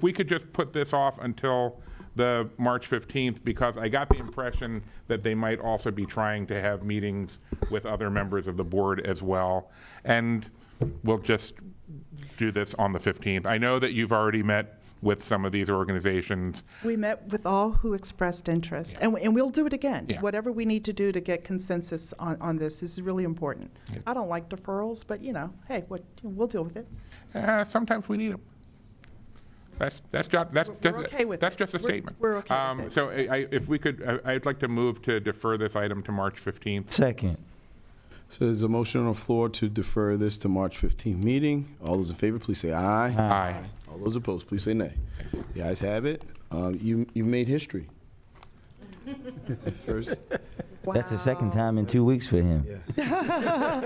we could just put this off until the March 15th, because I got the impression that they might also be trying to have meetings with other members of the board as well, and we'll just do this on the 15th. I know that you've already met with some of these organizations. We met with all who expressed interest, and we'll do it again. Yeah. Whatever we need to do to get consensus on this is really important. Yeah. I don't like deferrals, but hey, we'll deal with it. Sometimes we need them. That's okay with that's it. just a We're- statement. we're okay with it. So if we could, I'd like to move to defer this item to March 15th. Second. So there's a motion on the floor to defer this to March 15th meeting. All those in favor, please say aye. Aye. All those opposed, please say nay. The ayes have it. You've made history. First. That's the second time in 2 weeks for him. And I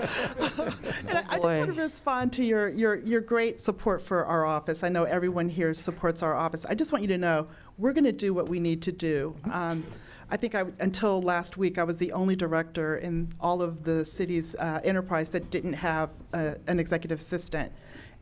just want to respond to your great support for our office. I know everyone here supports our office. I just want you to know we're going to do what we need to do. I think until last week, I was the only director in all of the city's enterprise that didn't have an executive assistant.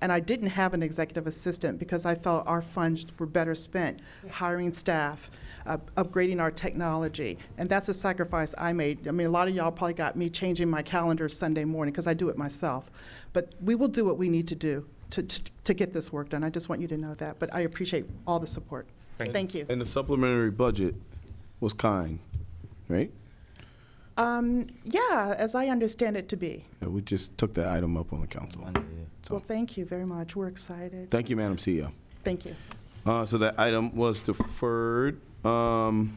And I didn't have an executive assistant because I felt our funds were better spent hiring staff, upgrading our technology. And that's a sacrifice I made. I mean, a lot of y'all probably got me changing my calendar Sunday morning because I do it myself. But we will do what we need to do to get this work done. I just want you to know that. But I appreciate all the support. Thank you. And the supplementary budget was kind, right? Yeah, as I understand it to be. Yeah, we just took that item up on the council. Well, thank you very much. We're excited. Thank you, Madam CEO. Thank you. So that item was deferred. The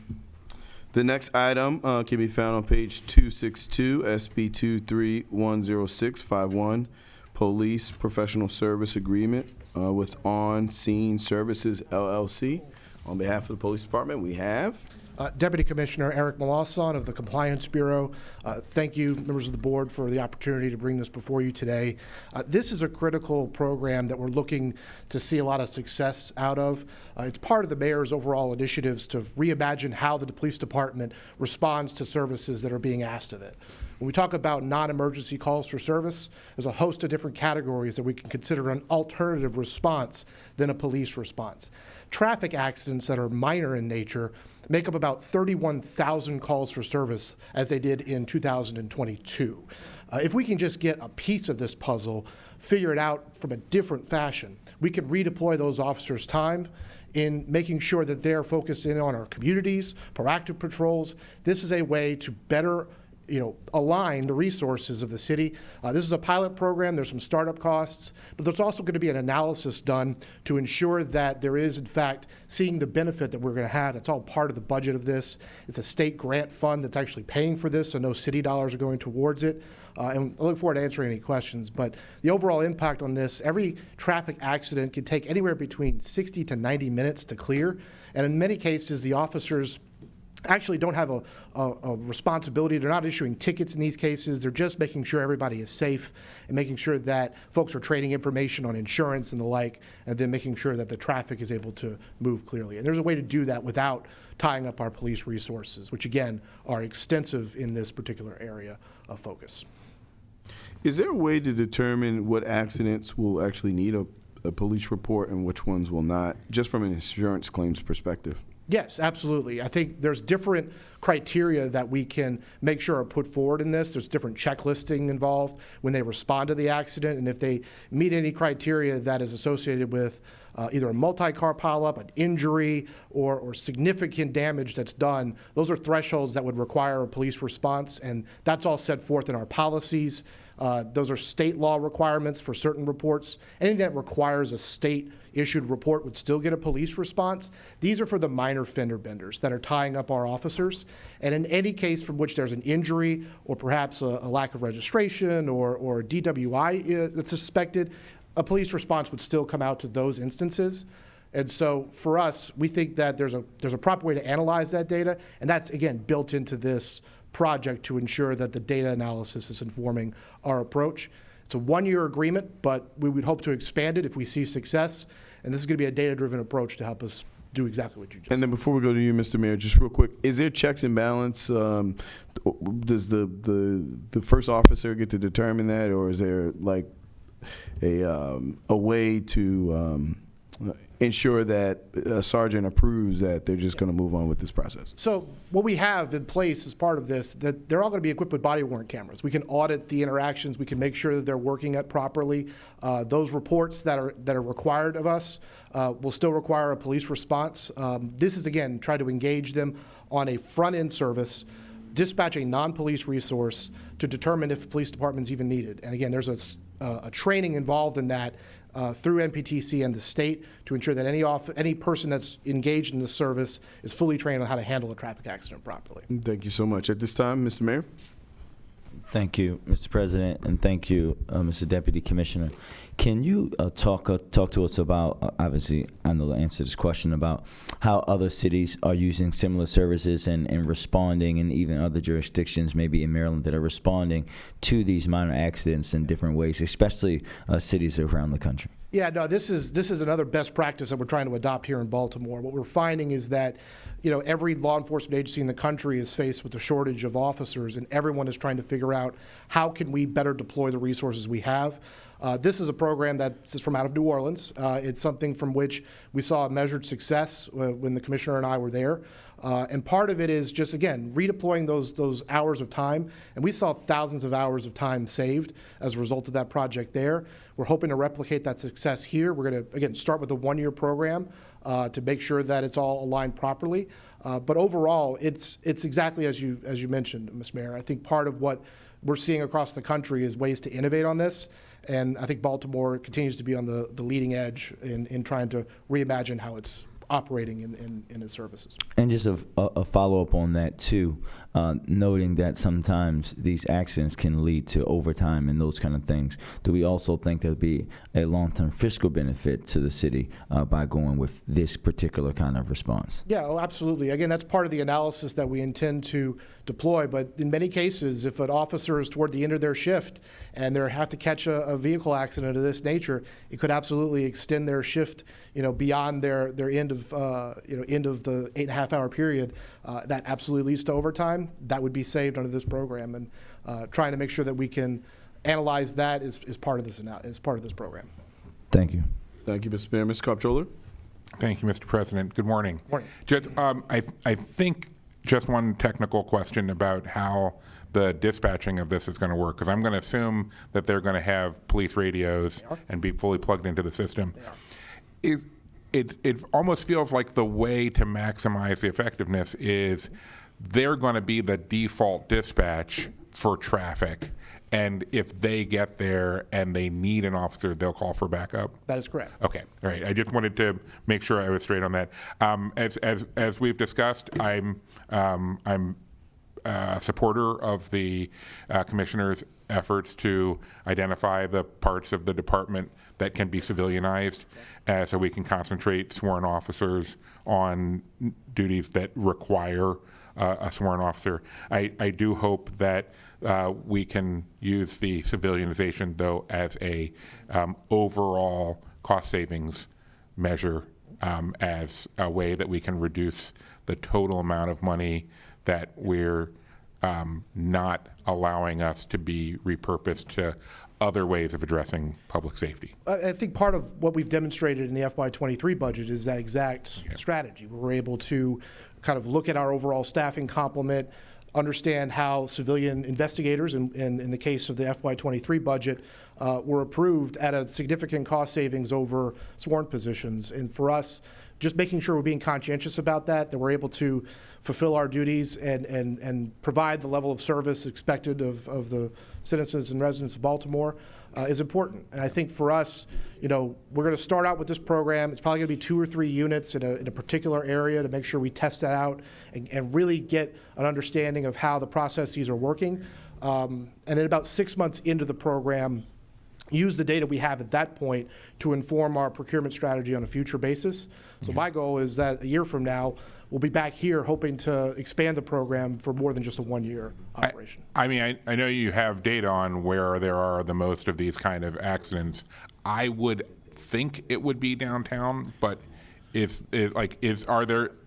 next item can be found on page 262, SB 23-10651, Police Professional Service Agreement with On Scene Services, LLC. On behalf of the Police Department, we have... Deputy Commissioner Eric Malauson of the Compliance Bureau. Thank you, members of the board, for the opportunity to bring this before you today. This is a critical program that we're looking to see a lot of success out of. It's part of the mayor's overall initiatives to reimagine how the police department responds to services that are being asked of it. When we talk about non-emergency calls for service, there's a host of different categories that we can consider an alternative response than a police response. Traffic accidents that are minor in nature make up about 31,000 calls for service as they did in 2022. If we can just get a piece of this puzzle, figure it out from a different fashion, we can redeploy those officers' time in making sure that they're focused in on our communities, proactive patrols. This is a way to better align the resources of the city. This is a pilot program. There's some startup costs, but there's also going to be an analysis done to ensure that there is, in fact, seeing the benefit that we're going to have. That's all part of the budget of this. It's a state grant fund that's actually paying for this, so no city dollars are going towards it. And I look forward to answering any questions. But the overall impact on this, every traffic accident can take anywhere between 60 to 90 minutes to clear. And in many cases, the officers actually don't have a responsibility. They're not issuing tickets in these cases. They're just making sure everybody is safe and making sure that folks are trading information on insurance and the like, and then making sure that the traffic is able to move clearly. And there's a way to do that without tying up our police resources, which again are extensive in this particular area of focus. Is there a way to determine what accidents will actually need a police report and which ones will not, just from an insurance claims perspective? Yes, absolutely. I think there's different criteria that we can make sure are put forward in this. There's different checklisting involved when they respond to the accident, and if they meet any criteria that is associated with either a multi-car pileup, an injury, or significant damage that's done, those are thresholds that would require a police response, and that's all set forth in our policies. Those are state law requirements for certain reports. Anything that requires a state-issued report would still get a police response. These are for the minor fender benders that are tying up our officers. And in any case from which there's an injury or perhaps a lack of registration or a DWI that's suspected, a police response would still come out to those instances. And so for us, we think that there's a proper way to analyze that data, and that's, again, built into this project to ensure that the data analysis is informing our approach. It's a one-year agreement, but we would hope to expand it if we see success, and this is going to be a data-driven approach to help us do exactly what you just said. And then before we go to you, Mr. Mayor, just real quick, is there checks and balance? Does the first officer get to determine that, or is there like a way to ensure that a sergeant approves that they're just going to move on with this process? So what we have in place as part of this, that they're all going to be equipped with body-worn cameras. We can audit the interactions. We can make sure that they're working it properly. Those reports that are required of us will still require a police response. This is, again, try to engage them on a front-end service, dispatch a non-police resource to determine if the police department's even needed. And again, there's a training involved in that through NPTC and the state to ensure that any person that's engaged in the service is fully trained on how to handle a traffic accident properly. Thank you so much. At this time, Mr. Mayor. Thank you, Mr. President, and thank you, Mr. Deputy Commissioner. Can you talk to us about, obviously, I know the answer to this question, about how other cities are using similar services and responding, and even other jurisdictions, maybe in Maryland, that are responding to these minor accidents in different ways, especially cities around the country? Yeah, no, this is another best practice that we're trying to adopt here in Baltimore. What we're finding is that, every law enforcement agency in the country is faced with a shortage of officers, and everyone is trying to figure out how can we better deploy the resources we have. This is a program that's from out of New Orleans. It's something from which we saw a measured success when the commissioner and I were there. And part of it is just, again, redeploying those hours of time. And we saw thousands of hours of time saved as a result of that project there. We're hoping to replicate that success here. We're going to, again, start with a one-year program to make sure that it's all aligned properly. But overall, it's exactly as you mentioned, Ms. Mayor. I think part of what we're seeing across the country is ways to innovate on this. And I think Baltimore continues to be on the leading edge in trying to reimagine how it's operating in its services. And just a follow-up on that, too, noting that sometimes these accidents can lead to overtime and those kind of things. Do we also think there'll be a long-term fiscal benefit to the city by going with this particular kind of response? Yeah, oh, absolutely. Again, that's part of the analysis that we intend to deploy. But in many cases, if an officer is toward the end of their shift and they have to catch a vehicle accident of this nature, it could absolutely extend their shift, beyond their end of the 8.5-hour period. That absolutely leads to overtime. That would be saved under this program, and trying to make sure that we can analyze that is part of this program. Thank you. Thank you, Mr. Mayor. Mr. Comptroller. Thank you, Mr. President. Good morning. Morning. Just, I think just one technical question about how the dispatching of this is going to work, because I'm going to assume that they're going to have police radios and be fully plugged into the system. It almost feels like the way to maximize the effectiveness is they're going to be the default dispatch for traffic. And if they get there and they need an officer, they'll call for backup? That is correct. Okay, all right. I just wanted to make sure I was straight on that. As we've discussed, I'm a supporter of the commissioner's efforts to identify the parts of the department that can be civilianized, so we can concentrate sworn officers on duties that require a sworn officer. I do hope that we can use the civilianization, though, as a overall cost savings measure, as a way that we can reduce the total amount of money that we're not allowing us to be repurposed to other ways of addressing public safety. I think part of what we've demonstrated in the FY23 budget is that exact strategy. We're able to kind of look at our overall staffing complement, understand how civilian investigators, and in the case of the FY23 budget, were approved at a significant cost savings over sworn positions. And for us, just making sure we're being conscientious about that we're able to fulfill our duties and provide the level of service expected of the citizens and residents of Baltimore is important. And I think for us, we're going to start out with this program. It's probably going to be 2 or 3 units in a particular area to make sure we test that out and really get an understanding of how the processes are working. And then about 6 months into the program, use the data we have at that point to inform our procurement strategy on a future basis. So my goal is that a year from now, we'll be back here hoping to expand the program for more than just a 1-year operation. I mean, I know you have data on where there are the most of these kind of accidents. I would think it would be downtown, but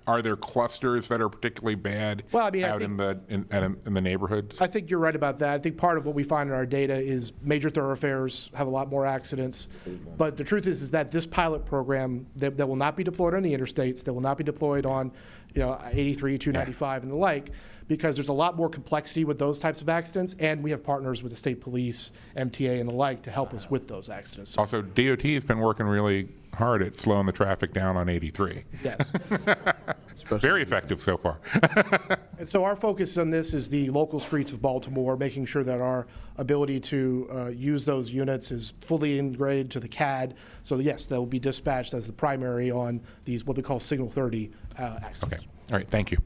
are there clusters that are particularly bad out in the neighborhoods? I think you're right about that. I think part of what we find in our data is major thoroughfares have a lot more accidents. But the truth is that this pilot program that will not be deployed on the interstates, that will not be deployed on 83, 295 and the like, because there's a lot more complexity with those types of accidents, and we have partners with the state police, MTA and the like to help us with those accidents. Also, DOT has been working really hard at slowing the traffic down on 83. Yes. Very effective so far. And so our focus on this is the local streets of Baltimore, making sure that our ability to use those units is fully integrated to the CAD. So yes, they'll be dispatched as the primary on these, what we call Signal 30 accidents. Okay. All right. Thank you.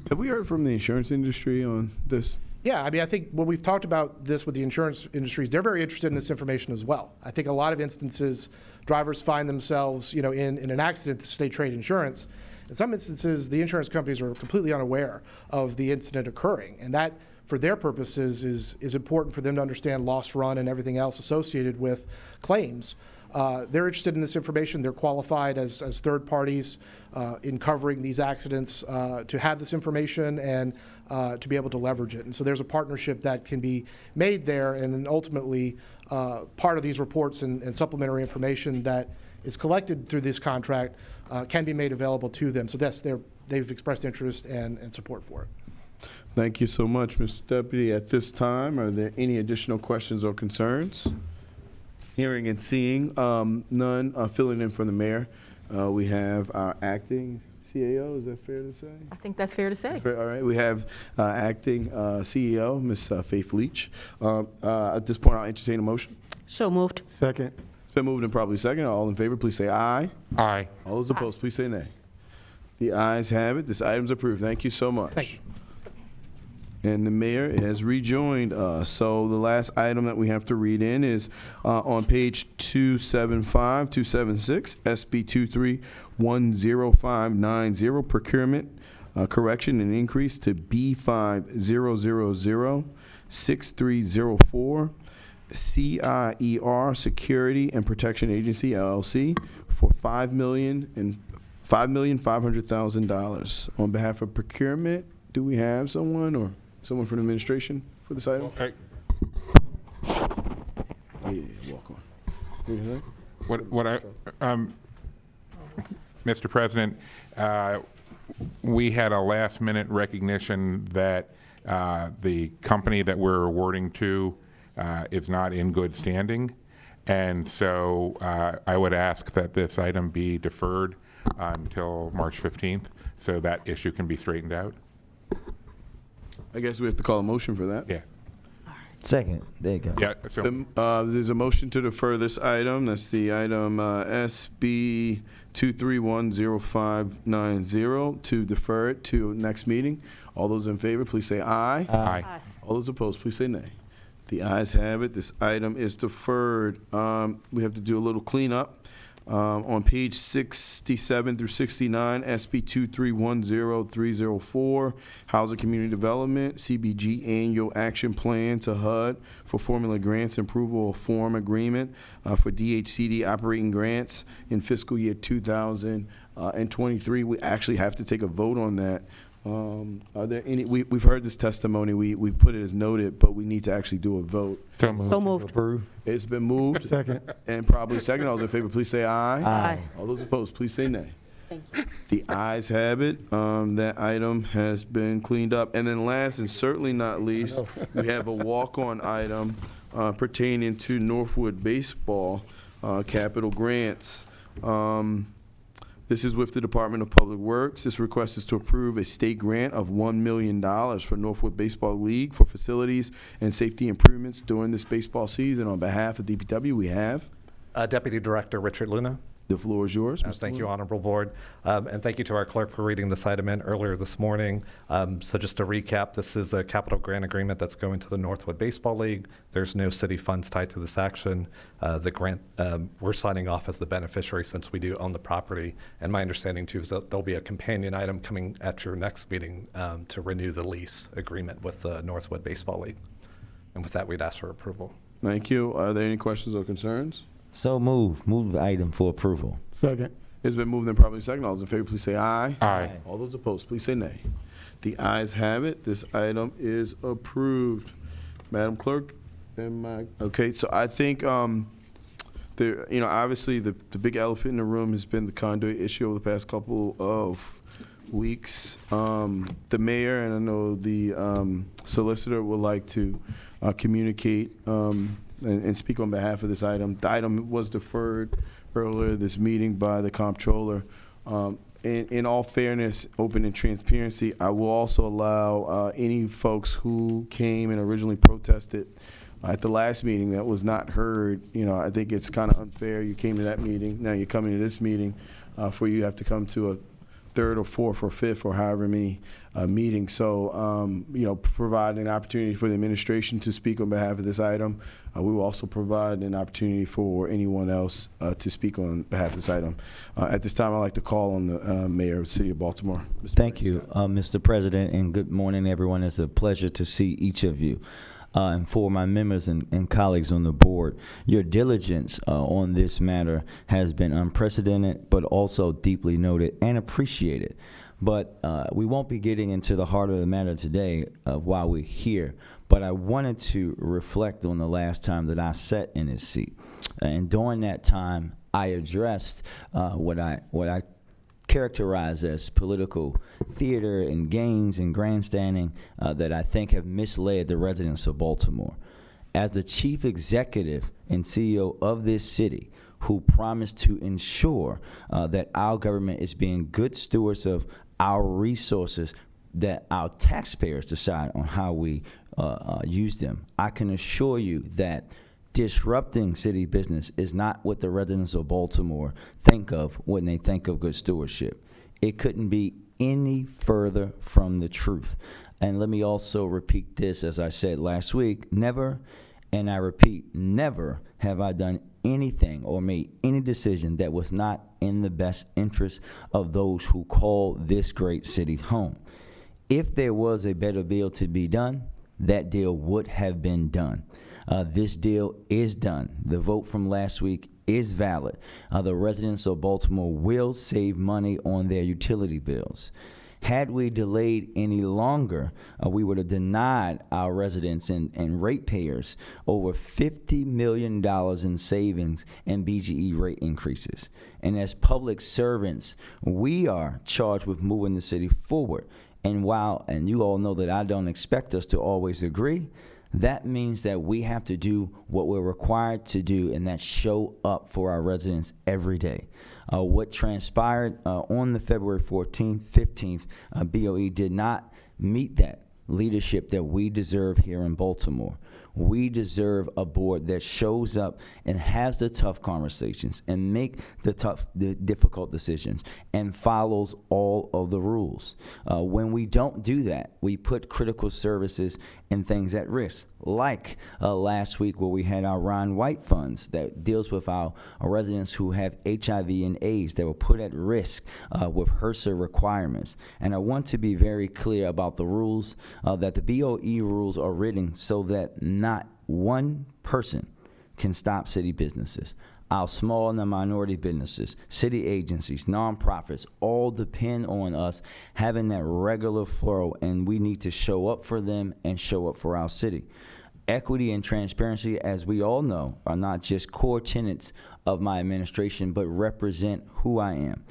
Have we heard from the insurance industry on this? Yeah, I mean, I think when we've talked about this with the insurance industries, they're very interested in this information as well. I think a lot of instances, drivers find themselves, in an accident to state trade insurance. In some instances, the insurance companies are completely unaware of the incident occurring, and that, for their purposes, is important for them to understand loss run and everything else associated with claims. They're interested in this information. They're qualified as third parties in covering these accidents to have this information and to be able to leverage it. And so there's a partnership that can be made there, and then ultimately part of these reports and supplementary information that is collected through this contract can be made available to them. So yes, they've expressed interest and support for it. Thank you so much, Mr. Deputy. At this time, are there any additional questions or concerns? Hearing and seeing none. Filling in for the mayor, we have our acting CAO. Is that fair to say? I think that's fair to say. All right. We have acting CEO, Ms. Faith Leach. At this point, I'll entertain a motion. So moved. Second. It's been moved and probably second. All in favor, please say aye. Aye. All those opposed, please say nay. The ayes have it. This item's approved. Thank you so much. Thank you. And the mayor has rejoined us. So the last item that we have to read in is on page 275, 276, SB 23-10590, procurement correction and increase to B50006304, CIER Security and Protection Agency, LLC, for $5,500,000. On behalf of procurement, do we have someone or someone from the administration for this item? Okay. Yeah, walk on. Mr. President, we had a last-minute recognition that the company that we're awarding to is not in good standing, and so I would ask that this item be deferred until March 15th so that issue can be straightened out. I guess we have to call a motion for that. Yeah. Second. There you go. Yeah. So there's a motion to defer this item. That's the item SB 2310590 to defer it to next meeting. All those in favor, please say aye. Aye. All those opposed, please say nay. The ayes have it. This item is deferred. We have to do a little cleanup. On page 67 through 69, SB 2310304, Housing Community Development, CBG Annual Action Plan to HUD for formula grants, approval of form agreement for DHCD operating grants in fiscal year 2023. We actually have to take a vote on that. Are there any, we've heard this testimony, we put it as noted, but we need to actually do a vote. So moved. So moved. It's been moved. Second. And probably second. All those in favor, please say aye. Aye. All those opposed, please say nay. Thank you. The ayes have it. That item has been cleaned up. And then last and certainly not least, we have a walk-on item pertaining to Northwood Baseball capital grants. This is with the Department of Public Works. This request is to approve a state grant of $1 million for Northwood Baseball League for facilities and safety improvements during this baseball season. On behalf of DPW, we have Deputy Director Richard Luna. the floor is yours. Mr. Thank you, Luna. Honorable Board. And thank you to our clerk for reading this item in earlier this morning. So just to recap, this is a capital grant agreement that's going to the Northwood Baseball League. There's no city funds tied to this action. The grant, we're signing off as the beneficiary since we do own the property. And my understanding too is that there'll be a companion item coming at your next meeting to renew the lease agreement with the Northwood Baseball League. And with that, we'd ask for approval. Thank you. Are there any questions or concerns? So move the item for approval. Second. It's been moved and probably second. All those in favor, please say aye. Aye. All those opposed, please say nay. The ayes have it. This item is approved. Madam Clerk, okay, so I think, obviously the big elephant in the room has been the Conduit issue over the past couple of weeks. The mayor and I know the solicitor would like to communicate and speak on behalf of this item. The item was deferred earlier this meeting by the comptroller. In all fairness, open and transparency, I will also allow any folks who came and originally protested at the last meeting that was not heard. I think it's kind of unfair. You came to that meeting, now you're coming to this meeting. For you have to come to a third or fourth or fifth or however many meetings. So, provide an opportunity for the administration to speak on behalf of this item. We will also provide an opportunity for anyone else to speak on behalf of this item. At this time, I'd like to call on the mayor of the city of Baltimore. Thank you, Mr. President, and good morning, everyone. It's a pleasure to see each of you. And for my members and colleagues on the board, your diligence on this matter has been unprecedented, but also deeply noted and appreciated. But we won't be getting into the heart of the matter today while we're here. But I wanted to reflect on the last time that I sat in this seat. And during that time, I addressed what I characterize as political theater and games and grandstanding that I think have misled the residents of Baltimore. As the chief executive and CEO of this city, who promised to ensure that our government is being good stewards of our resources, that our taxpayers decide on how we use them, I can assure you that disrupting city business is not what the residents of Baltimore think of when they think of good stewardship. It couldn't be any further from the truth. And let me also repeat this, as I said last week, never, and I repeat, never have I done anything or made any decision that was not in the best interest of those who call this great city home. If there was a better deal to be done, that deal would have been done. This deal is done. The vote from last week is valid. The residents of Baltimore will save money on their utility bills. Had we delayed any longer, we would have denied our residents and ratepayers over $50 million in savings and BGE rate increases. And as public servants, we are charged with moving the city forward. And you all know that I don't expect us to always agree, that means that we have to do what we're required to do, and that's show up for our residents every day. What transpired on the February 14th, 15th, BOE did not meet that leadership that we deserve here in Baltimore. We deserve a board that shows up and has the tough conversations and make the difficult decisions and follows all of the rules. When we don't do that, we put critical services and things at risk, like last week where we had our Ron White funds that deals with our residents who have HIV and AIDS that were put at risk with HRSA requirements. And I want to be very clear about the rules, that the BOE rules are written so that not one person can stop city businesses. Our small and the minority businesses, city agencies, nonprofits, all depend on us having that regular flow, and we need to show up for them and show up for our city. Equity and transparency, as we all know, are not just core tenets of my administration, but represent who I am.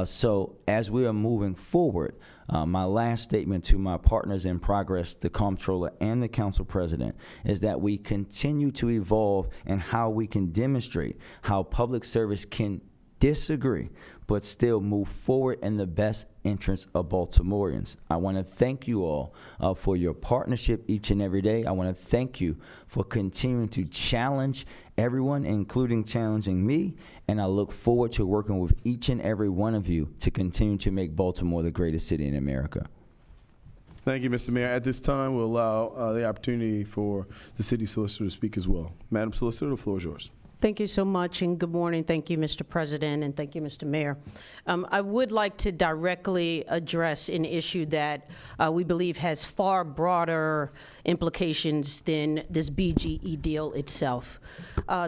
So as we are moving forward, my last statement to my partners in progress, the comptroller and the council president, is that we continue to evolve in how we can demonstrate how public service can disagree, but still move forward in the best interest of Baltimoreans. I want to thank you all for your partnership each and every day. I want to thank you for continuing to challenge everyone, including challenging me, and I look forward to working with each and every one of you to continue to make Baltimore the greatest city in America. Thank you, Mr. Mayor. At this time, we'll allow the opportunity for the city solicitor to speak as well. Madam Solicitor, the floor is yours. Thank you so much, and good morning. Thank you, Mr. President, and thank you, Mr. Mayor. I would like to directly address an issue that we believe has far broader implications than this BGE deal itself.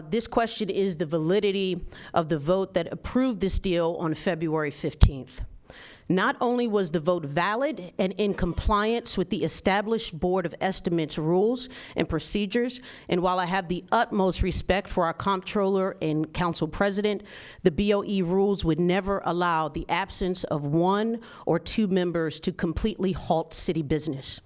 This question is the validity of the vote that approved this deal on February 15th. Not only was the vote valid and in compliance with the established Board of Estimates rules and procedures, and while I have the utmost respect for our comptroller and council president, the BOE rules would never allow the absence of one or two members to completely halt city business.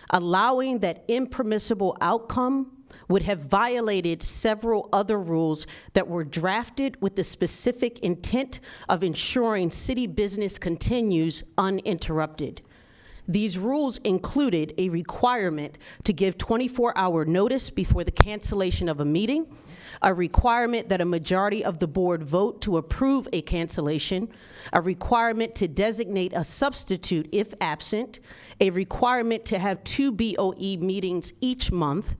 Allowing that impermissible outcome would have violated several other rules that were drafted with the specific intent of ensuring city business continues uninterrupted. These rules included a requirement to give 24-hour notice before the cancellation of a meeting, a requirement that a majority of the board vote to approve a cancellation, a requirement to designate a substitute if absent, a requirement to have 2 BOE meetings each month,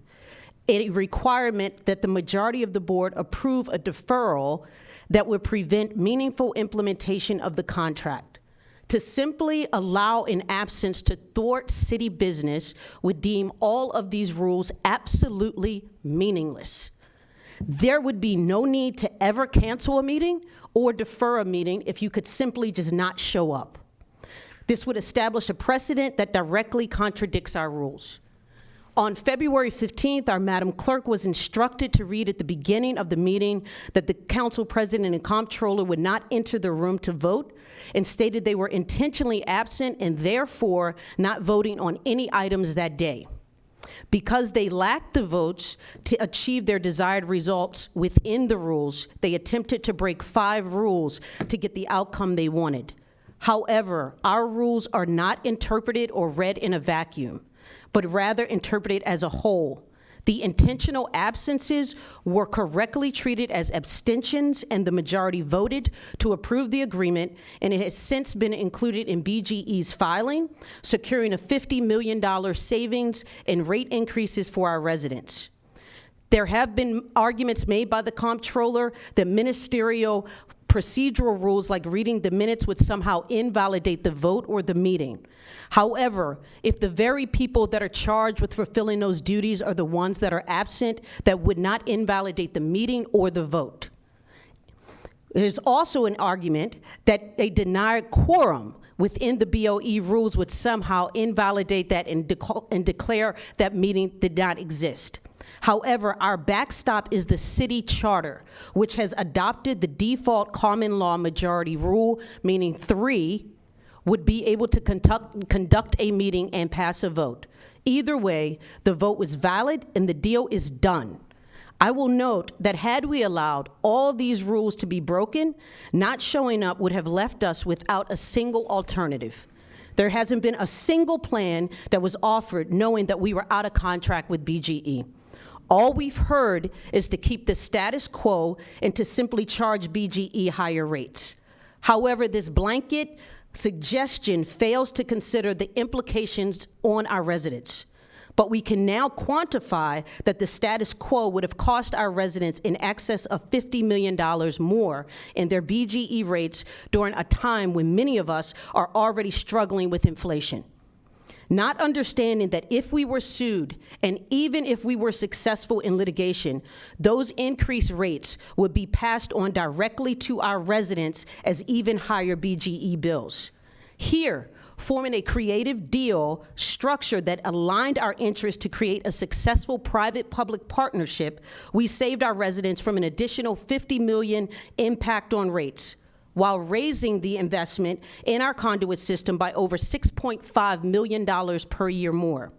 a requirement that the majority of the board approve a deferral that would prevent meaningful implementation of the contract. To simply allow an absence to thwart city business would deem all of these rules absolutely meaningless. There would be no need to ever cancel a meeting or defer a meeting if you could simply just not show up. This would establish a precedent that directly contradicts our rules. On February 15th, our Madam Clerk was instructed to read at the beginning of the meeting that the council president and comptroller would not enter the room to vote, and stated they were intentionally absent and therefore not voting on any items that day. Because they lacked the votes to achieve their desired results within the rules, they attempted to break 5 rules to get the outcome they wanted. However, our rules are not interpreted or read in a vacuum, but rather interpreted as a whole. The intentional absences were correctly treated as abstentions, and the majority voted to approve the agreement, and it has since been included in BGE's filing, securing a $50 million savings and rate increases for our residents. There have been arguments made by the comptroller that ministerial procedural rules like reading the minutes would somehow invalidate the vote or the meeting. However, if the very people that are charged with fulfilling those duties are the ones that are absent, that would not invalidate the meeting or the vote. There's also an argument that a denied quorum within the BOE rules would somehow invalidate that and declare that meeting did not exist. However, our backstop is the city charter, which has adopted the default common law majority rule, meaning 3 would be able to conduct a meeting and pass a vote. Either way, the vote was valid and the deal is done. I will note that had we allowed all these rules to be broken, not showing up would have left us without a single alternative. There hasn't been a single plan that was offered knowing that we were out of contract with BGE. All we've heard is to keep the status quo and to simply charge BGE higher rates. However, this blanket suggestion fails to consider the implications on our residents. But we can now quantify that the status quo would have cost our residents in excess of $50 million more in their BGE rates during a time when many of us are already struggling with inflation. Not understanding that if we were sued, and even if we were successful in litigation, those increased rates would be passed on directly to our residents as even higher BGE bills. Here, forming a creative deal structure that aligned our interests to create a successful private-public partnership, we saved our residents from an additional $50 million impact on rates, while raising the investment in our conduit system by over $6.5 million per year more,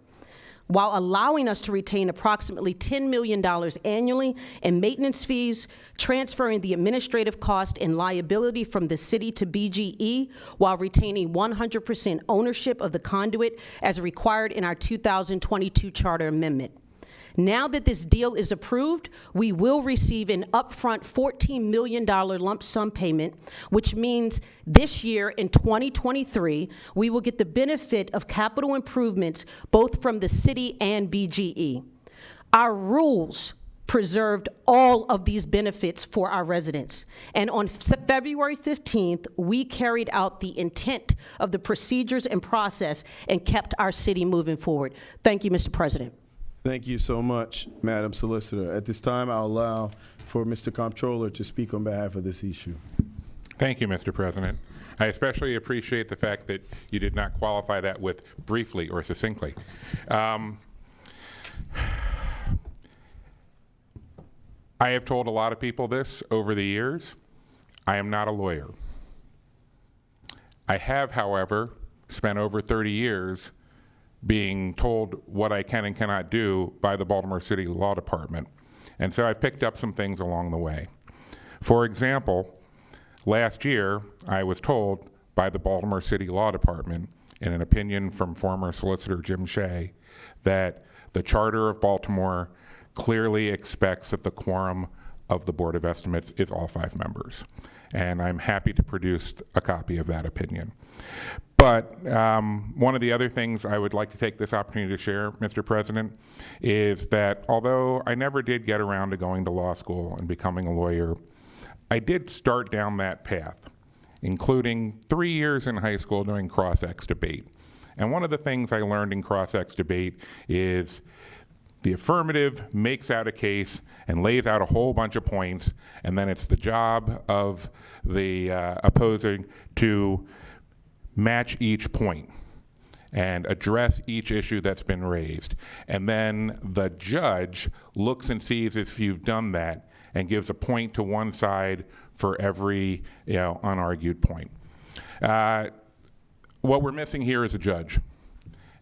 while allowing us to retain approximately $10 million annually in maintenance fees, transferring the administrative cost and liability from the city to BGE, while retaining 100% ownership of the conduit as required in our 2022 charter amendment. Now that this deal is approved, we will receive an upfront $14 million lump sum payment, which means this year in 2023, we will get the benefit of capital improvements both from the city and BGE. Our rules preserved all of these benefits for our residents. And on February 15th, we carried out the intent of the procedures and process and kept our city moving forward. Thank you, Mr. President. Thank you so much, Madam Solicitor. At this time, I'll allow for Mr. Comptroller to speak on behalf of this issue. Thank you, Mr. President. I especially appreciate the fact that you did not qualify that with briefly or succinctly. I have told a lot of people this over the years. I am not a lawyer. I have, however, spent over 30 years being told what I can and cannot do by the Baltimore City Law Department. And so I picked up some things along the way. For example, last year I was told by the Baltimore City Law Department, in an opinion from former Solicitor Jim Shea, that the Charter of Baltimore clearly expects that the quorum of the Board of Estimates is all 5 members. And I'm happy to produce a copy of that opinion. But one of the other things I would like to take this opportunity to share, Mr. President, is that although I never did get around to going to law school and becoming a lawyer, I did start down that path, including 3 years in high school doing cross-ex debate. And one of the things I learned in cross-ex debate is the affirmative makes out a case and lays out a whole bunch of points, and then it's the job of the opposing to match each point and address each issue that's been raised. And then the judge looks and sees if you've done that and gives a point to one side for every unargued point. What we're missing here is a judge.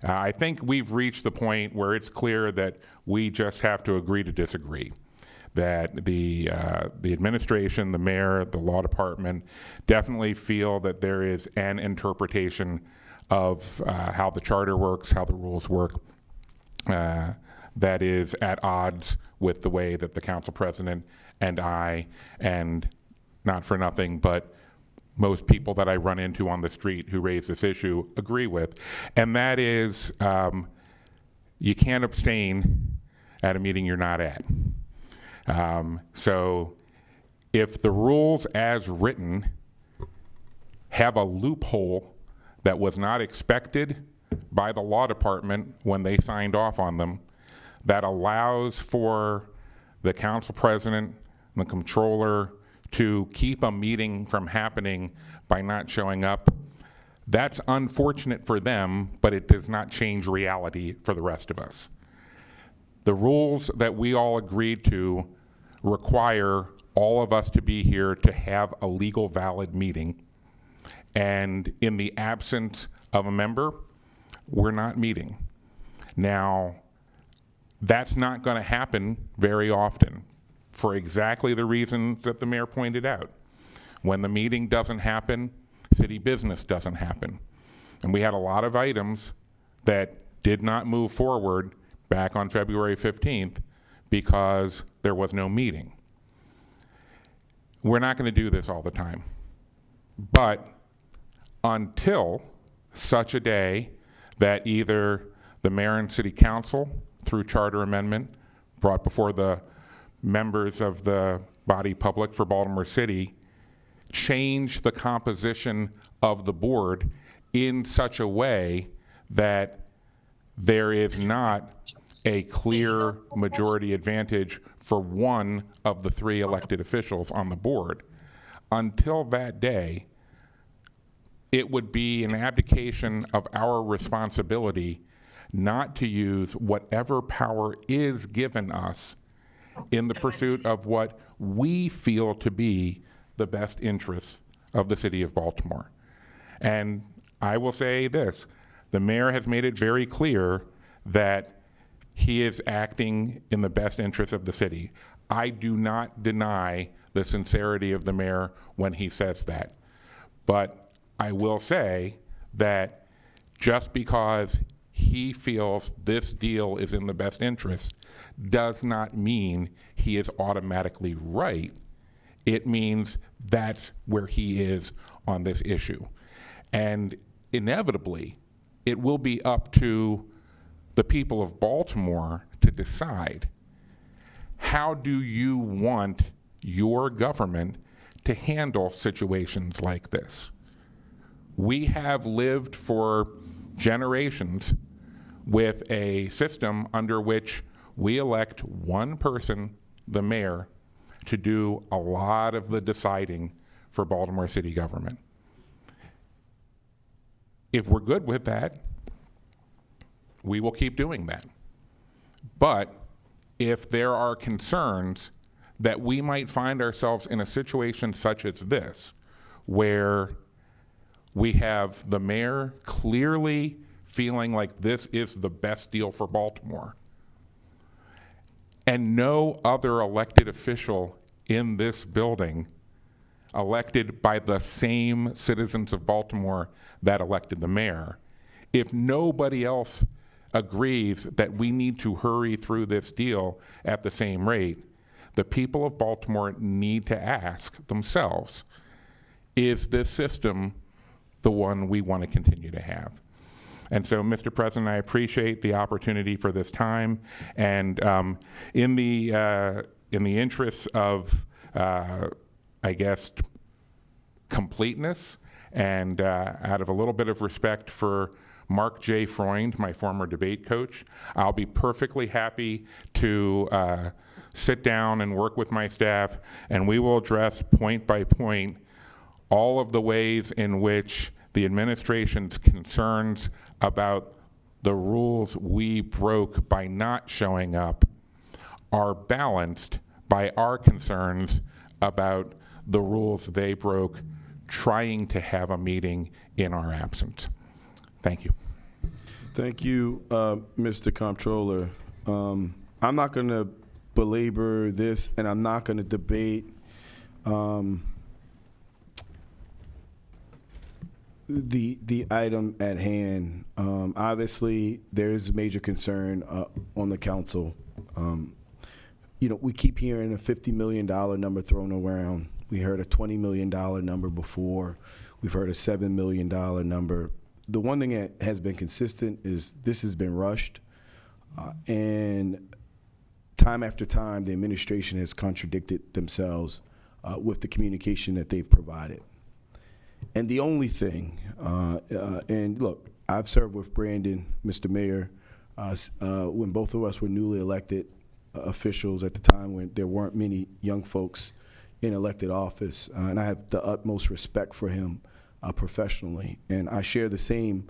I think we've reached the point where it's clear that we just have to agree to disagree. That the administration, the mayor, the law department definitely feel that there is an interpretation of how the charter works, how the rules work, that is at odds with the way that the council president and I, and not for nothing, but most people that I run into on the street who raise this issue agree with. And that is, you can't abstain at a meeting you're not at. So if the rules as written have a loophole that was not expected by the law department when they signed off on them, that allows for the council president, the comptroller, to keep a meeting from happening by not showing up, that's unfortunate for them, but it does not change reality for the rest of us. The rules that we all agreed to require all of us to be here to have a legal, valid meeting. And in the absence of a member, we're not meeting. Now, that's not going to happen very often for exactly the reasons that the mayor pointed out. When the meeting doesn't happen, city business doesn't happen. And we had a lot of items that did not move forward back on February 15th because there was no meeting. We're not going to do this all the time. But until such a day that either the mayor and city council, through charter amendment, brought before the members of the body public for Baltimore City, change the composition of the board in such a way that there is not a clear majority advantage for one of the three elected officials on the board. Until that day, it would be an abdication of our responsibility not to use whatever power is given us in the pursuit of what we feel to be the best interests of the city of Baltimore. And I will say this, the mayor has made it very clear that he is acting in the best interest of the city. I do not deny the sincerity of the mayor when he says that. But I will say that just because he feels this deal is in the best interest does not mean he is automatically right. It means that's where he is on this issue. And inevitably, it will be up to the people of Baltimore to decide, how do you want your government to handle situations like this? We have lived for generations with a system under which we elect one person, the mayor, to do a lot of the deciding for Baltimore city government. If we're good with that, we will keep doing that. But if there are concerns that we might find ourselves in a situation such as this, where we have the mayor clearly feeling like this is the best deal for Baltimore, and no other elected official in this building elected by the same citizens of Baltimore that elected the mayor, if nobody else agrees that we need to hurry through this deal at the same rate, the people of Baltimore need to ask themselves, is this system the one we want to continue to have? And so, Mr. President, I appreciate the opportunity for this time, and in the interests of, I guess, completeness, and out of a little bit of respect for Mark J. Freund, my former debate coach, I'll be perfectly happy to sit down and work with my staff, and we will address point by point all of the ways in which the administration's concerns about the rules we broke by not showing up are balanced by our concerns about the rules they broke trying to have a meeting in our absence. Thank you. Thank you, Mr. Comptroller. I'm not going to belabor this, and I'm not going to debate the item at hand. Obviously, there is major concern on the council. You know, we keep hearing a $50 million number thrown around. We heard a $20 million number before. We've heard a $7 million number. The one thing that has been consistent is this has been rushed, and time after time, the administration has contradicted themselves with the communication that they've provided. And the only thing, and look, I've served with Brandon, Mr. Mayor, when both of us were newly elected officials at the time when there weren't many young folks in elected office, and I have the utmost respect for him professionally. And I share the same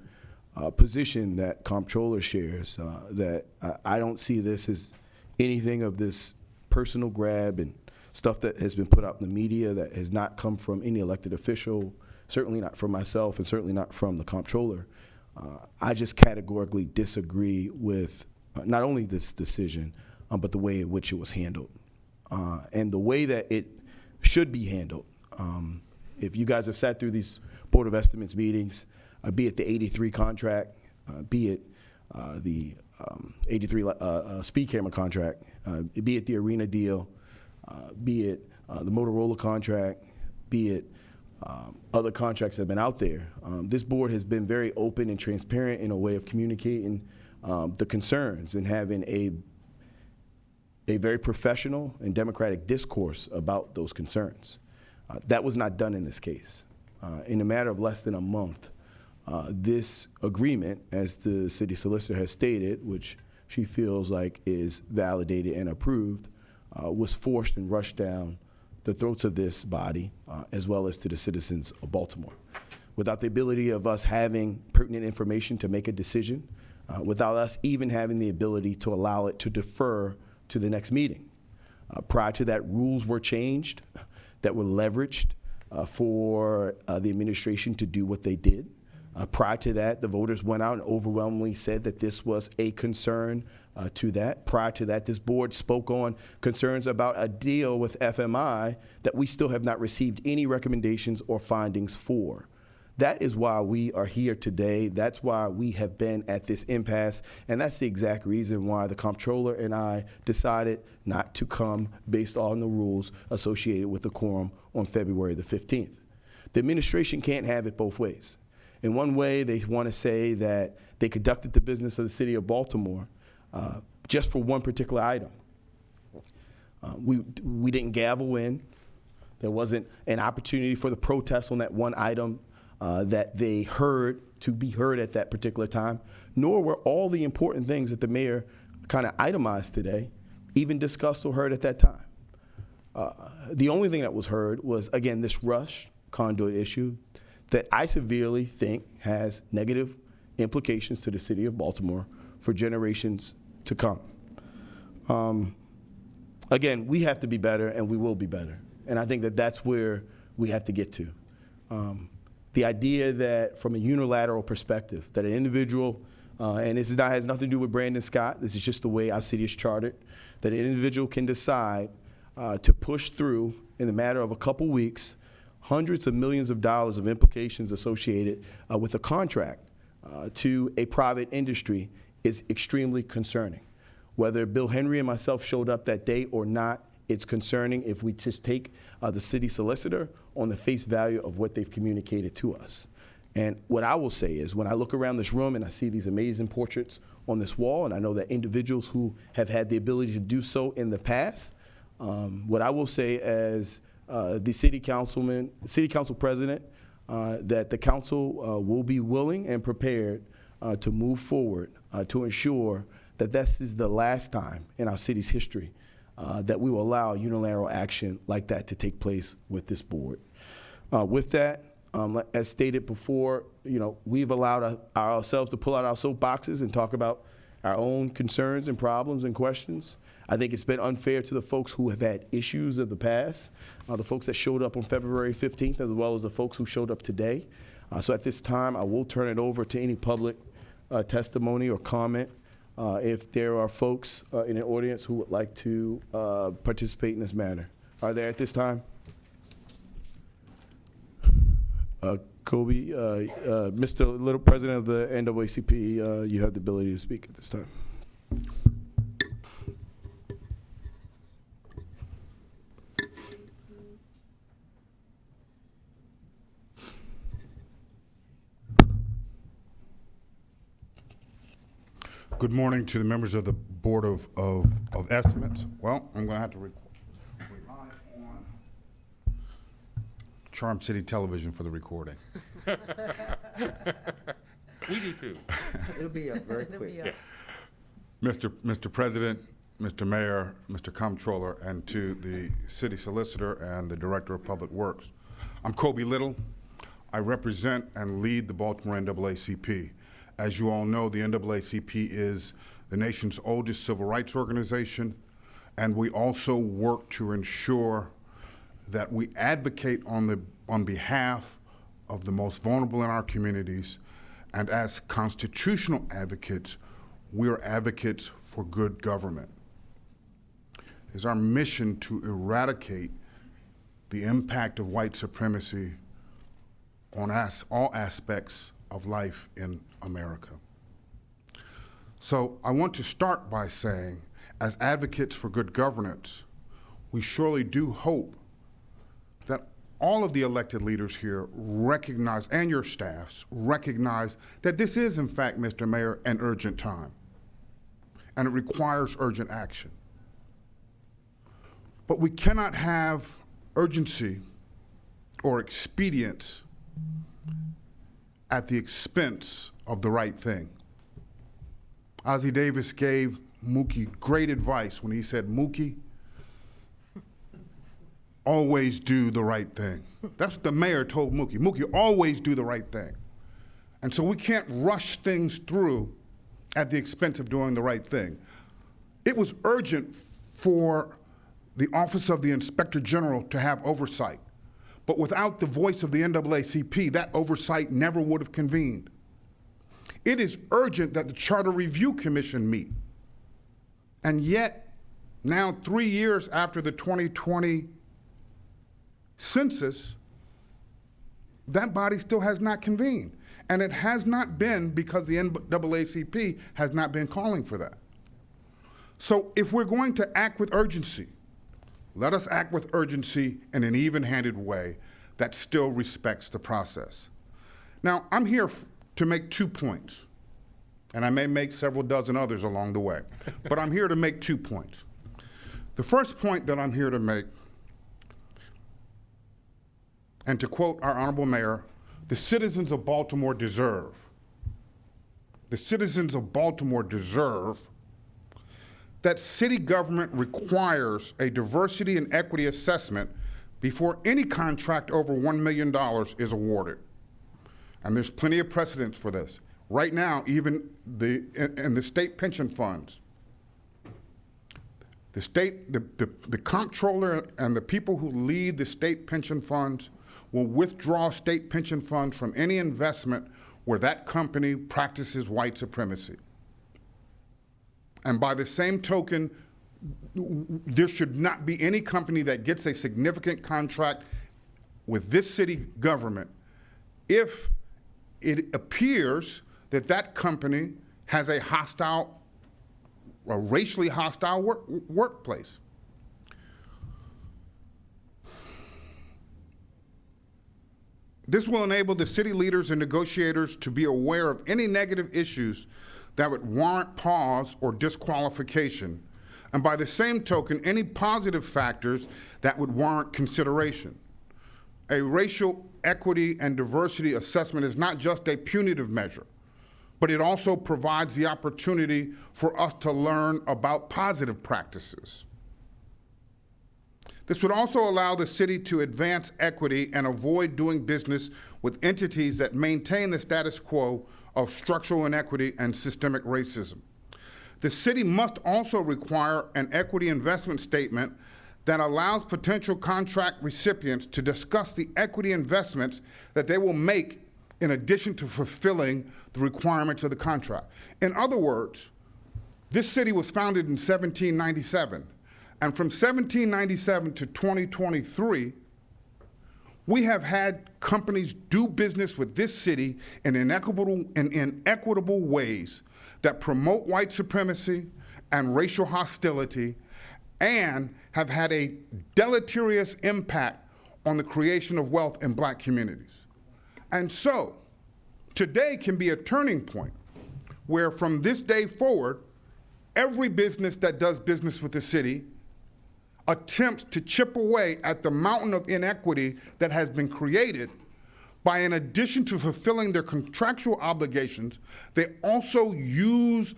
position that Comptroller shares, that I don't see this as anything of this personal grab and stuff that has been put out in the media that has not come from any elected official, certainly not from myself and certainly not from the Comptroller. I just categorically disagree with not only this decision, but the way in which it was handled and the way that it should be handled. If you guys have sat through these Board of Estimates meetings, be it the 83 contract, be it the 83 speed camera contract, be it the arena deal, be it the Motorola contract, be it other contracts that have been out there. This board has been very open and transparent in a way of communicating the concerns and having a very professional and democratic discourse about those concerns. That was not done in this case. In a matter of less than a month, this agreement, as the city solicitor has stated, which she feels like is validated and approved, was forced and rushed down the throats of this body, as well as to the citizens of Baltimore. Without the ability of us having pertinent information to make a decision, without us even having the ability to allow it to defer to the next meeting. Prior to that, rules were changed that were leveraged for the administration to do what they did. Prior to that, the voters went out and overwhelmingly said that this was a concern to that. Prior to that, this board spoke on concerns about a deal with FMI that we still have not received any recommendations or findings for. That is why we are here today. That's why we have been at this impasse, and that's the exact reason why the comptroller and I decided not to come based on the rules associated with the quorum on February the 15th. The administration can't have it both ways. In one way, they want to say that they conducted the business of the city of Baltimore just for one particular item. We didn't gavel in. There wasn't an opportunity for the protest on that one item that they heard to be heard at that particular time, nor were all the important things that the mayor kind of itemized today even discussed or heard at that time. The only thing that was heard was, again, this rush conduit issue that I severely think has negative implications to the city of Baltimore for generations to come. Again, we have to be better, and we will be better. And I think that that's where we have to get to. The idea that from a unilateral perspective, that an individual, and this has nothing to do with Brandon Scott, this is just the way our city is chartered, that an individual can decide to push through in the matter of a couple weeks hundreds of millions of dollars of implications associated with a contract to a private industry is extremely concerning. Whether Bill Henry and myself showed up that day or not, it's concerning if we just take the city solicitor on the face value of what they've communicated to us. And what I will say is when I look around this room and I see these amazing portraits on this wall, and I know that individuals who have had the ability to do so in the past, what I will say as the city council president, that the council will be willing and prepared to move forward to ensure that this is the last time in our city's history that we will allow unilateral action like that to take place with this board. With that, as stated before, we've allowed ourselves to pull out our soapboxes and talk about our own concerns and problems and questions. I think it's been unfair to the folks who have had issues of the past, the folks that showed up on February 15th, as well as the folks who showed up today. So at this time, I will turn it over to any public testimony or comment if there are folks in the audience who would like to participate in this matter. Are there at this time? Kobe, Mr. Little, President of the NAACP, you have the ability to speak at this time. Good morning to the members of the Board of Estimates. Well, I'm going to have to rely on Charm City Television for the recording. We do too. It'll be up very quick. Yeah. Mr. President, Mr. Mayor, Mr. Comptroller, and to the City Solicitor and the Director of Public Works. I'm Kobe Little. I represent and lead the Baltimore NAACP. As you all know, the NAACP is the nation's oldest civil rights organization, and we also work to ensure that we advocate on behalf of the most vulnerable in our communities, and as constitutional advocates, we're advocates for good government. It is our mission to eradicate the impact of white supremacy on all aspects of life in America. So I want to start by saying, as advocates for good governance, we surely do hope that all of the elected leaders here recognize, and your staffs recognize, that this is, in fact, Mr. Mayor, an urgent time, and it requires urgent action. But we cannot have urgency or expedience at the expense of the right thing. Ossie Davis gave Mookie great advice when he said, Mookie, always do the right thing. That's what the mayor told Mookie. Mookie, always do the right thing. And so we can't rush things through at the expense of doing the right thing. It was urgent for the Office of the Inspector General to have oversight. But without the voice of the NAACP, that oversight never would have convened. It is urgent that the Charter Review Commission meet. And yet, now 3 years after the 2020 census, that body still has not convened. And it has not been because the NAACP has not been calling for that. So if we're going to act with urgency, let us act with urgency in an even-handed way that still respects the process. Now, I'm here to make 2 points, and I may make several dozen others along the way, but I'm here to make 2 points. The first point that I'm here to make, and to quote our honorable mayor, the citizens of Baltimore deserve that city government requires a diversity and equity assessment before any contract over $1 million is awarded. And there's plenty of precedents for this. Right now, even in the state pension funds, the comptroller and the people who lead the state pension funds will withdraw state pension funds from any investment where that company practices white supremacy. And by the same token, there should not be any company that gets a significant contract with this city government if it appears that that company has a racially hostile workplace. This will enable the city leaders and negotiators to be aware of any negative issues that would warrant pause or disqualification, and by the same token, any positive factors that would warrant consideration. A racial equity and diversity assessment is not just a punitive measure, but it also provides the opportunity for us to learn about positive practices. This would also allow the city to advance equity and avoid doing business with entities that maintain the status quo of structural inequity and systemic racism. The city must also require an equity investment statement that allows potential contract recipients to discuss the equity investments that they will make in addition to fulfilling the requirements of the contract. In other words, this city was founded in 1797, and from 1797 to 2023, we have had companies do business with this city in inequitable ways that promote white supremacy and racial hostility and have had a deleterious impact on the creation of wealth in black communities. And so, today can be a turning point where from this day forward, every business that does business with the city attempts to chip away at the mountain of inequity that has been created by, in addition to fulfilling their contractual obligations, they also use